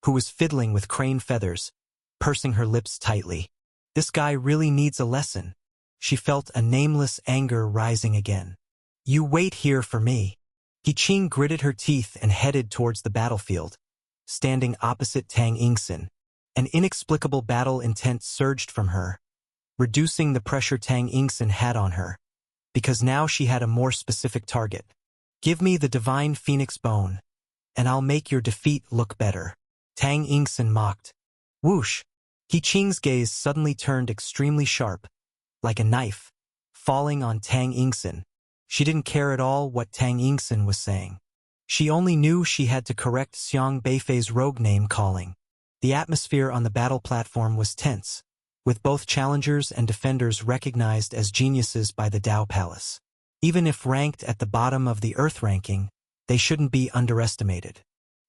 who was fiddling with crane feathers, pursing her lips tightly. This guy really needs a lesson. She felt a nameless anger rising again. "You wait here for me." He Qing gritted her teeth and headed towards the battlefield, standing opposite Tang Yingxin. An inexplicable battle intent surged from her, reducing the pressure Tang Yingxin had on her, because now she had a more specific target. "Give me the divine phoenix bone, and I'll make your defeat look better." Tang Yingxin mocked. Whoosh! He Qing's gaze suddenly turned extremely sharp, like a knife, falling on Tang Yingxin. She didn't care at all what Tang Yingxin was saying. She only knew she had to correct Xiang Beifei's rogue name calling. The atmosphere on the battle platform was tense, with both challengers and defenders recognized as geniuses by the Dao Palace. Even if ranked at the bottom of the Earth ranking, they shouldn't be underestimated.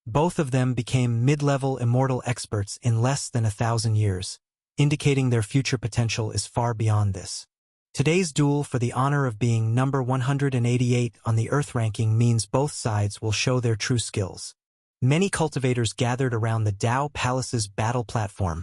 Both of them became mid-level immortal experts in less than 1,000 years, indicating their future potential is far beyond this. Today's duel for the honor of being number 188 on the Earth ranking means both sides will show their true skills. Many cultivators gathered around the Dao Palace's battle platform,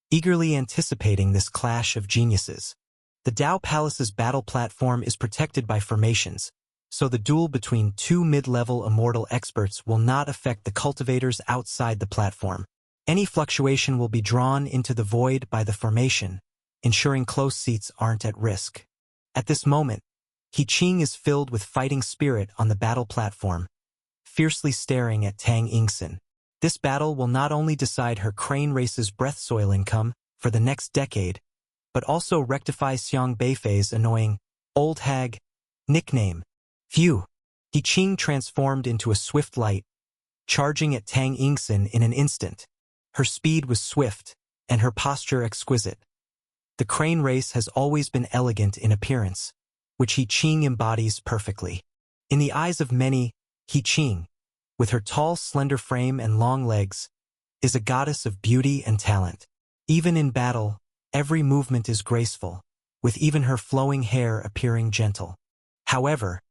eagerly anticipating this clash of geniuses. The Dao Palace's battle platform is protected by formations, so the duel between two mid-level immortal experts will not affect the cultivators outside the platform. Any fluctuation will be drawn into the void by the formation, ensuring close seats aren't at risk. At this moment, He Qing is filled with fighting spirit on the battle platform, fiercely staring at Tang Yingxin. This battle will not only decide her Crane Race's breath soil income for the next decade, but also rectify Xiang Beifei's annoying old hag nickname. Phew! He Qing transformed into a swift light, charging at Tang Yingxin in an instant. Her speed was swift, and her posture exquisite. The Crane Race has always been elegant in appearance, which He Qing embodies perfectly. In the eyes of many, He Qing, with her tall, slender frame and long legs, is a goddess of beauty and talent. Even in battle, every movement is graceful, with even her flowing hair appearing gentle. However,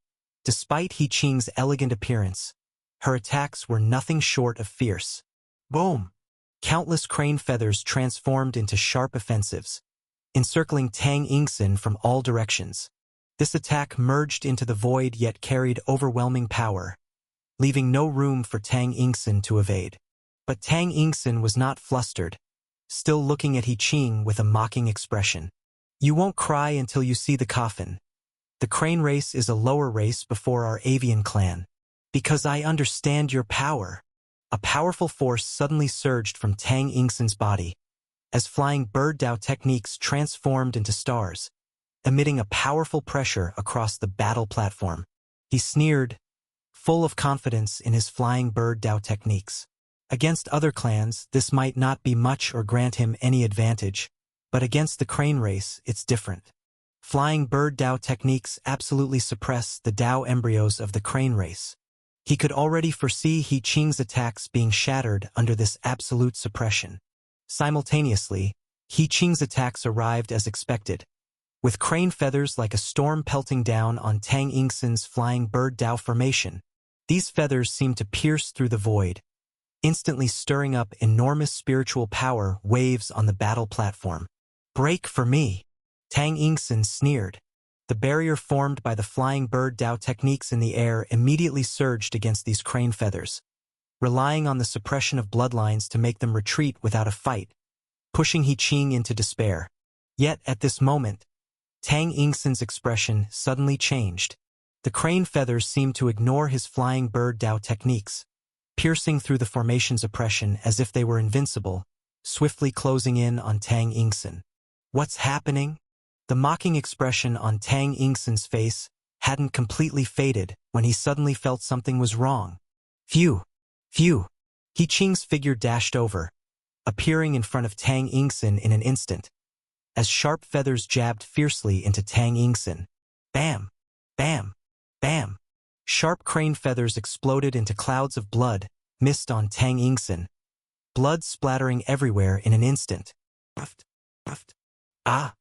despite He Qing's elegant appearance, her attacks were nothing short of fierce. Boom! Countless crane feathers transformed into sharp offensives, encircling Tang Yingxin from all directions. This attack merged into the void yet carried overwhelming power, leaving no room for Tang Yingxin to evade. But Tang Yingxin was not flustered, still looking at He Qing with a mocking expression. "You won't cry until you see the coffin. The Crane Race is a lower race before our avian clan. Because I understand your power." A powerful force suddenly surged from Tang Yingxin's body, as flying bird Dao techniques transformed into stars, emitting a powerful pressure across the battle platform. He sneered, full of confidence in his flying bird Dao techniques. Against other clans, this might not be much or grant him any advantage, but against the Crane Race, it's different. Flying bird Dao techniques absolutely suppress the Dao embryos of the Crane Race. He could already foresee He Qing's attacks being shattered under this absolute suppression. Simultaneously, He Qing's attacks arrived as expected, with crane feathers like a storm pelting down on Tang Yingxin's flying bird Dao formation. These feathers seemed to pierce through the void, instantly stirring up enormous spiritual power waves on the battle platform. "Break for me!" Tang Yingxin sneered. The barrier formed by the flying bird Dao techniques in the air immediately surged against these crane feathers, relying on the suppression of bloodlines to make them retreat without a fight, pushing He Qing into despair. Yet at this moment, Tang Yingxin's expression suddenly changed. The crane feathers seemed to ignore his flying bird Dao techniques, piercing through the formation's oppression as if they were invincible, swiftly closing in on Tang Yingxin. What's happening? The mocking expression on Tang Yingxin's face hadn't completely faded when he suddenly felt something was wrong. Phew! Phew! He Qing's figure dashed over, appearing in front of Tang Yingxin in an instant, as sharp feathers jabbed fiercely into Tang Yingxin. Bam! Bam! Bam! Sharp crane feathers exploded into clouds of blood, mist on Tang Yingxin, blood splattering everywhere in an instant. Buffed! Buffed! Ah!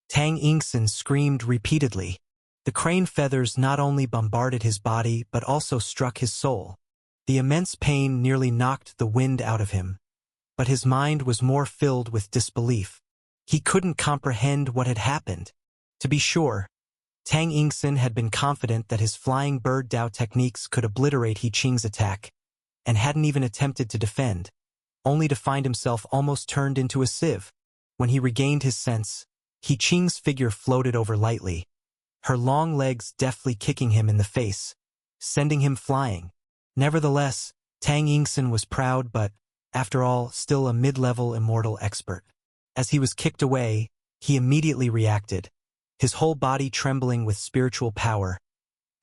Tang Yingxin screamed repeatedly. The crane feathers not only bombarded his body but also struck his soul. The immense pain nearly knocked the wind out of him, but his mind was more filled with disbelief. He couldn't comprehend what had happened. To be sure, Tang Yingxin had been confident that his flying bird Dao techniques could obliterate He Qing's attack, and hadn't even attempted to defend, only to find himself almost turned into a sieve. When he regained his sense, He Qing's figure floated over lightly, her long legs deftly kicking him in the face, sending him flying. Nevertheless, Tang Yingxin was proud but, after all, still a mid-level immortal expert. As he was kicked away, he immediately reacted, his whole body trembling with spiritual power,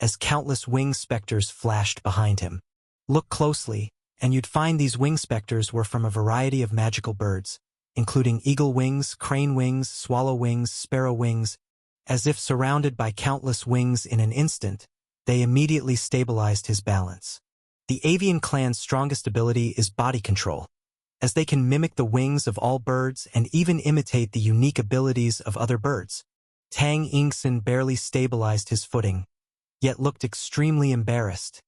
as countless wing specters flashed behind him. Look closely, and you'd find these wing specters were from a variety of magical birds, including eagle wings, crane wings, swallow wings, sparrow wings. As if surrounded by countless wings in an instant, they immediately stabilized his balance. The avian clan's strongest ability is body control, as they can mimic the wings of all birds and even imitate the unique abilities of other birds. Tang Yingxin barely stabilized his footing, yet looked extremely embarrassed.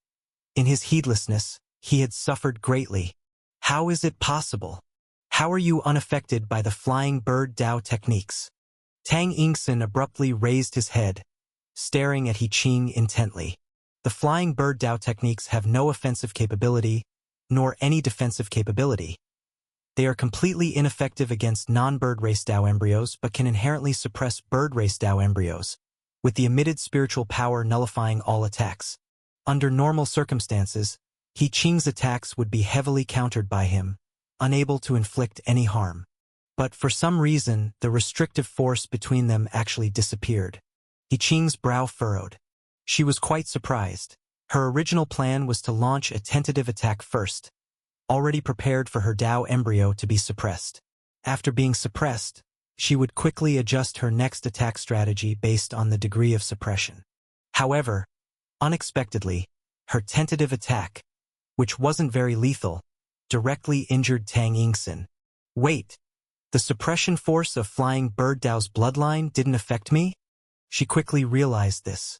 In his heedlessness, he had suffered greatly. How is it possible? How are you unaffected by the flying bird Dao techniques? Tang Yingxin abruptly raised his head, staring at He Qing intently. The flying bird Dao techniques have no offensive capability, nor any defensive capability. They are completely ineffective against non-bird race Dao embryos but can inherently suppress bird race Dao embryos, with the emitted spiritual power nullifying all attacks. Under normal circumstances, He Qing's attacks would be heavily countered by him, unable to inflict any harm. But for some reason, the restrictive force between them actually disappeared. He Qing's brow furrowed. She was quite surprised. Her original plan was to launch a tentative attack first, already prepared for her Dao embryo to be suppressed. After being suppressed, she would quickly adjust her next attack strategy based on the degree of suppression. However, unexpectedly, her tentative attack, which wasn't very lethal, directly injured Tang Yingxin. Wait, the suppression force of flying bird Dao's bloodline didn't affect me? She quickly realized this.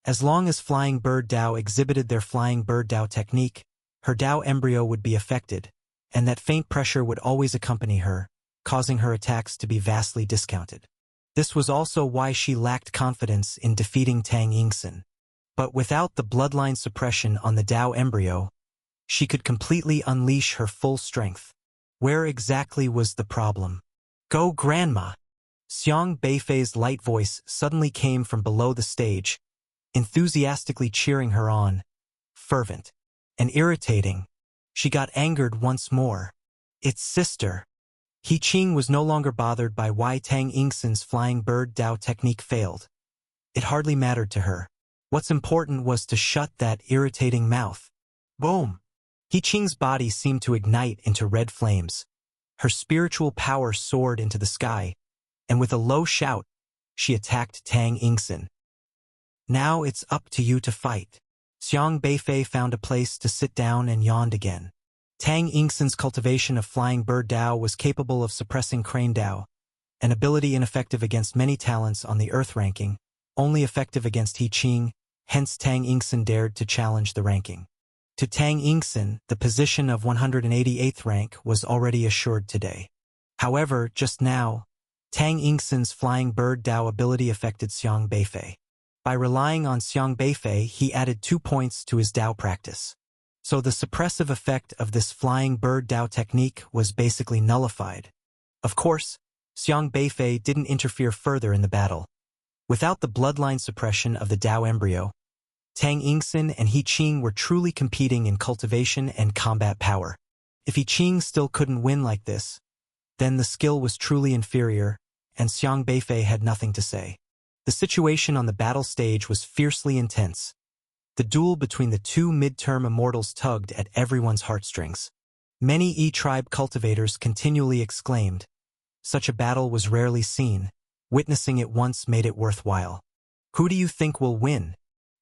As long as flying bird Dao exhibited their flying bird Dao technique, her Dao embryo would be affected, and that faint pressure would always accompany her, causing her attacks to be vastly discounted. This was also why she lacked confidence in defeating Tang Yingxin. But without the bloodline suppression on the Dao embryo, she could completely unleash her full strength. Where exactly was the problem? Go, Grandma! Xiang Beifei's light voice suddenly came from below the stage, enthusiastically cheering her on. Fervent and irritating, she got angered once more. Its sister. He Qing was no longer bothered by why Tang Yingxin's flying bird Dao technique failed. It hardly mattered to her. What's important was to shut that irritating mouth. Boom! He Qing's body seemed to ignite into red flames. Her spiritual power soared into the sky, and with a low shout, she attacked Tang Yingxin. Now it's up to you to fight. Xiang Beifei found a place to sit down and yawned again. Tang Yingxin's cultivation of flying bird Dao was capable of suppressing crane Dao, an ability ineffective against many talents on the Earth ranking, only effective against He Qing, hence Tang Yingxin dared to challenge the ranking. To Tang Yingxin, the position of 188th rank was already assured today. However, just now, Tang Yingxin's flying bird Dao ability affected Xiang Beifei. By relying on Xiang Beifei, he added 2 points to his Dao practice. So the suppressive effect of this flying bird Dao technique was basically nullified. Of course, Xiang Beifei didn't interfere further in the battle. Without the bloodline suppression of the Dao embryo, Tang Yingxin and He Qing were truly competing in cultivation and combat power. If He Qing still couldn't win like this, then the skill was truly inferior, and Xiang Beifei had nothing to say. The situation on the battle stage was fiercely intense. The duel between the two mid-term immortals tugged at everyone's heartstrings. Many E-tribe cultivators continually exclaimed, "Such a battle was rarely seen. Witnessing it once made it worthwhile." Who do you think will win?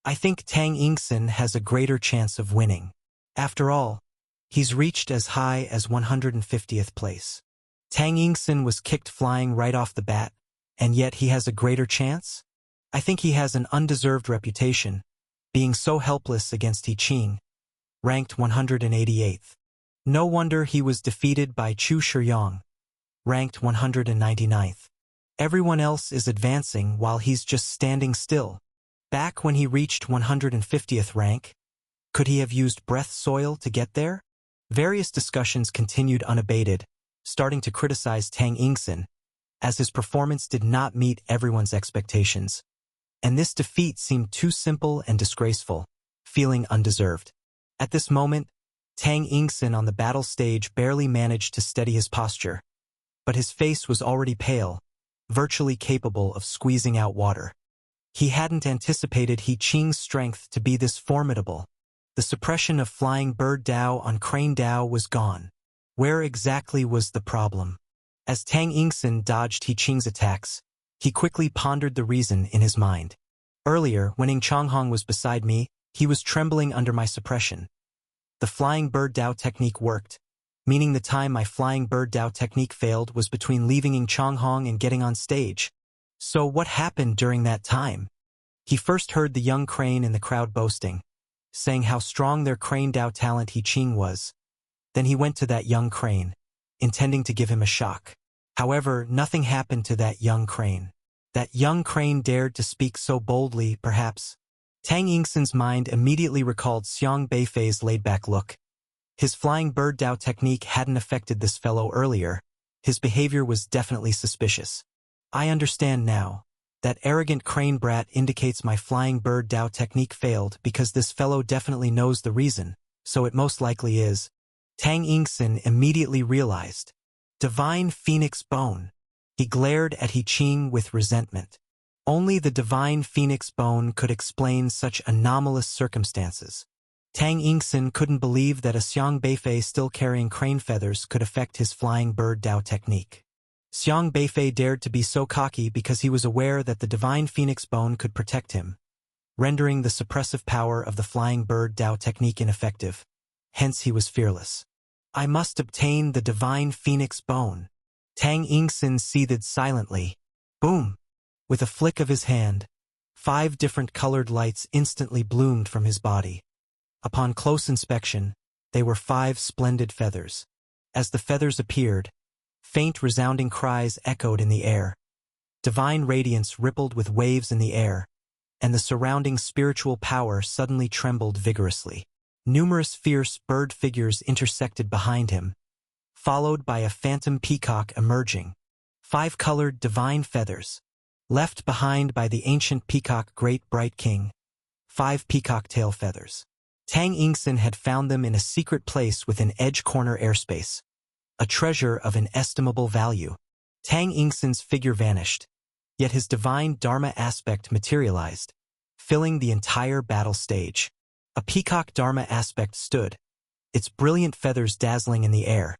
I think Tang Yingxin has a greater chance of winning. After all, he's reached as high as 150th place. Tang Yingxin was kicked flying right off the bat, and yet he has a greater chance? I think he has an undeserved reputation, being so helpless against He Qing, ranked 188th. No wonder he was defeated by Chu Shiyang, ranked 199th. Everyone else is advancing while he's just standing still. Back when he reached 150th rank, could he have used breath soil to get there? Various discussions continued unabated, starting to criticize Tang Yingxin, as his performance did not meet everyone's expectations. And this defeat seemed too simple and disgraceful, feeling undeserved. At this moment, Tang Yingxin on the battle stage barely managed to steady his posture, but his face was already pale, virtually capable of squeezing out water. He hadn't anticipated He Qing's strength to be this formidable. The suppression of Flying Bird Dao on Crane Dao was gone. Where exactly was the problem? As Tang Yingxin dodged He Qing's attacks, he quickly pondered the reason in his mind. Earlier, when Ying Changhong was beside me, he was trembling under my suppression. The Flying Bird Dao technique worked, meaning the time my Flying Bird Dao technique failed was between leaving Ying Changhong and getting on stage. So what happened during that time? He first heard the young crane in the crowd boasting, saying how strong their Crane Dao talent He Qing was. Then he went to that young crane, intending to give him a shock. However, nothing happened to that young crane. That young crane dared to speak so boldly, perhaps. Tang Yingxin's mind immediately recalled Xiang Beifei's laid-back look. His Flying Bird Dao technique hadn't affected this fellow earlier. His behavior was definitely suspicious. I understand now. That arrogant crane brat indicates my Flying Bird Dao technique failed because this fellow definitely knows the reason, so it most likely is. Tang Yingxin immediately realized. Divine Phoenix Bone. He glared at He Qing with resentment. Only the Divine Phoenix Bone could explain such anomalous circumstances. Tang Yingxin couldn't believe that a Xiang Beifei still carrying crane feathers could affect his Flying Bird Dao technique. Xiang Beifei dared to be so cocky because he was aware that the Divine Phoenix Bone could protect him, rendering the suppressive power of the Flying Bird Dao technique ineffective. Hence he was fearless. I must obtain the Divine Phoenix Bone. Tang Yingxin seethed silently. Boom! With a flick of his hand, 5 different colored lights instantly bloomed from his body. Upon close inspection, they were 5 splendid feathers. As the feathers appeared, faint resounding cries echoed in the air. Divine radiance rippled with waves in the air, and the surrounding spiritual power suddenly trembled vigorously. Numerous fierce bird figures intersected behind him, followed by a phantom peacock emerging. 5 colored divine feathers, left behind by the ancient peacock Great Bright King. 5 peacock tail feathers. Tang Yingxin had found them in a secret place within Edge Corner airspace. A treasure of inestimable value. Tang Yingxin's figure vanished, yet his divine Dharma aspect materialized, filling the entire battle stage. A peacock Dharma aspect stood, its brilliant feathers dazzling in the air,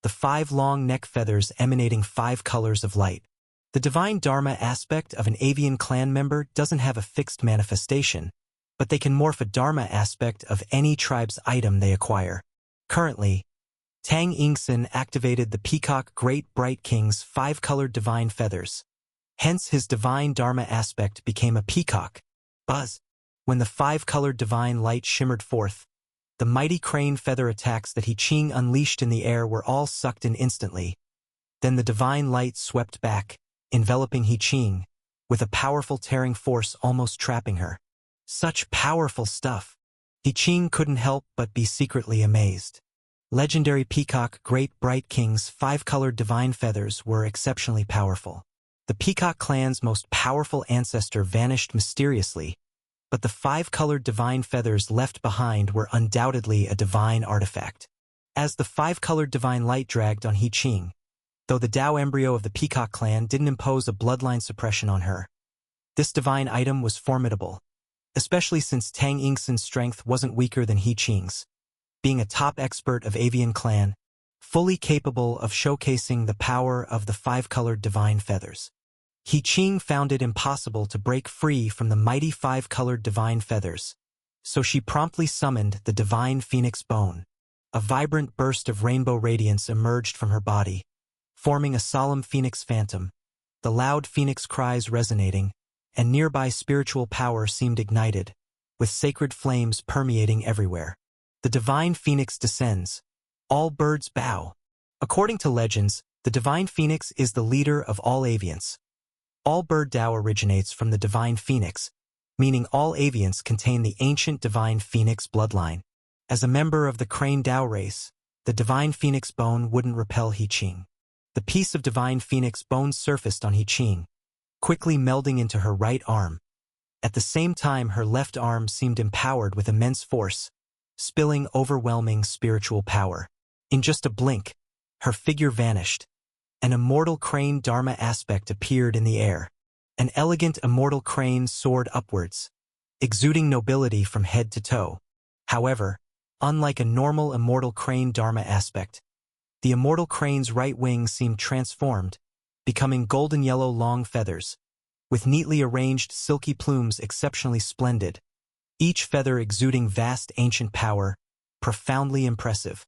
the 5 long neck feathers emanating 5 colors of light. The divine Dharma aspect of an avian clan member doesn't have a fixed manifestation, but they can morph a Dharma aspect of any tribe's item they acquire. Currently, Tang Yingxin activated the Peacock Great Bright King's 5-colored divine feathers. Hence his divine Dharma aspect became a peacock. Buzz! When the 5-colored divine light shimmered forth, the mighty crane feather attacks that He Qing unleashed in the air were all sucked in instantly. Then the divine light swept back, enveloping He Qing, with a powerful tearing force almost trapping her. Such powerful stuff! He Qing couldn't help but be secretly amazed. Legendary Peacock Great Bright King's 5-colored divine feathers were exceptionally powerful. The Peacock clan's most powerful ancestor vanished mysteriously, but the 5-colored divine feathers left behind were undoubtedly a divine artifact. As the 5-colored divine light dragged on He Qing, though the Dao embryo of the Peacock clan didn't impose a bloodline suppression on her, this divine item was formidable, especially since Tang Yingxin's strength wasn't weaker than He Qing's, being a top expert of Avian clan, fully capable of showcasing the power of the 5-colored divine feathers. He Qing found it impossible to break free from the mighty 5-colored divine feathers, so she promptly summoned the divine phoenix bone. A vibrant burst of rainbow radiance emerged from her body, forming a solemn phoenix phantom, the loud phoenix cries resonating, and nearby spiritual power seemed ignited, with sacred flames permeating everywhere. The divine phoenix descends. All birds bow. According to legends, the divine phoenix is the leader of all avians. All bird Dao originates from the divine phoenix, meaning all avians contain the ancient divine phoenix bloodline. As a member of the crane Dao race, the divine phoenix bone wouldn't repel He Qing. The piece of divine phoenix bone surfaced on He Qing, quickly melding into her right arm. At the same time, her left arm seemed empowered with immense force, spilling overwhelming spiritual power. In just a blink, her figure vanished. An immortal crane Dharma aspect appeared in the air. An elegant immortal crane soared upwards, exuding nobility from head to toe. However, unlike a normal immortal crane Dharma aspect, the immortal crane's right wing seemed transformed, becoming golden yellow long feathers, with neatly arranged silky plumes exceptionally splendid, each feather exuding vast ancient power, profoundly impressive.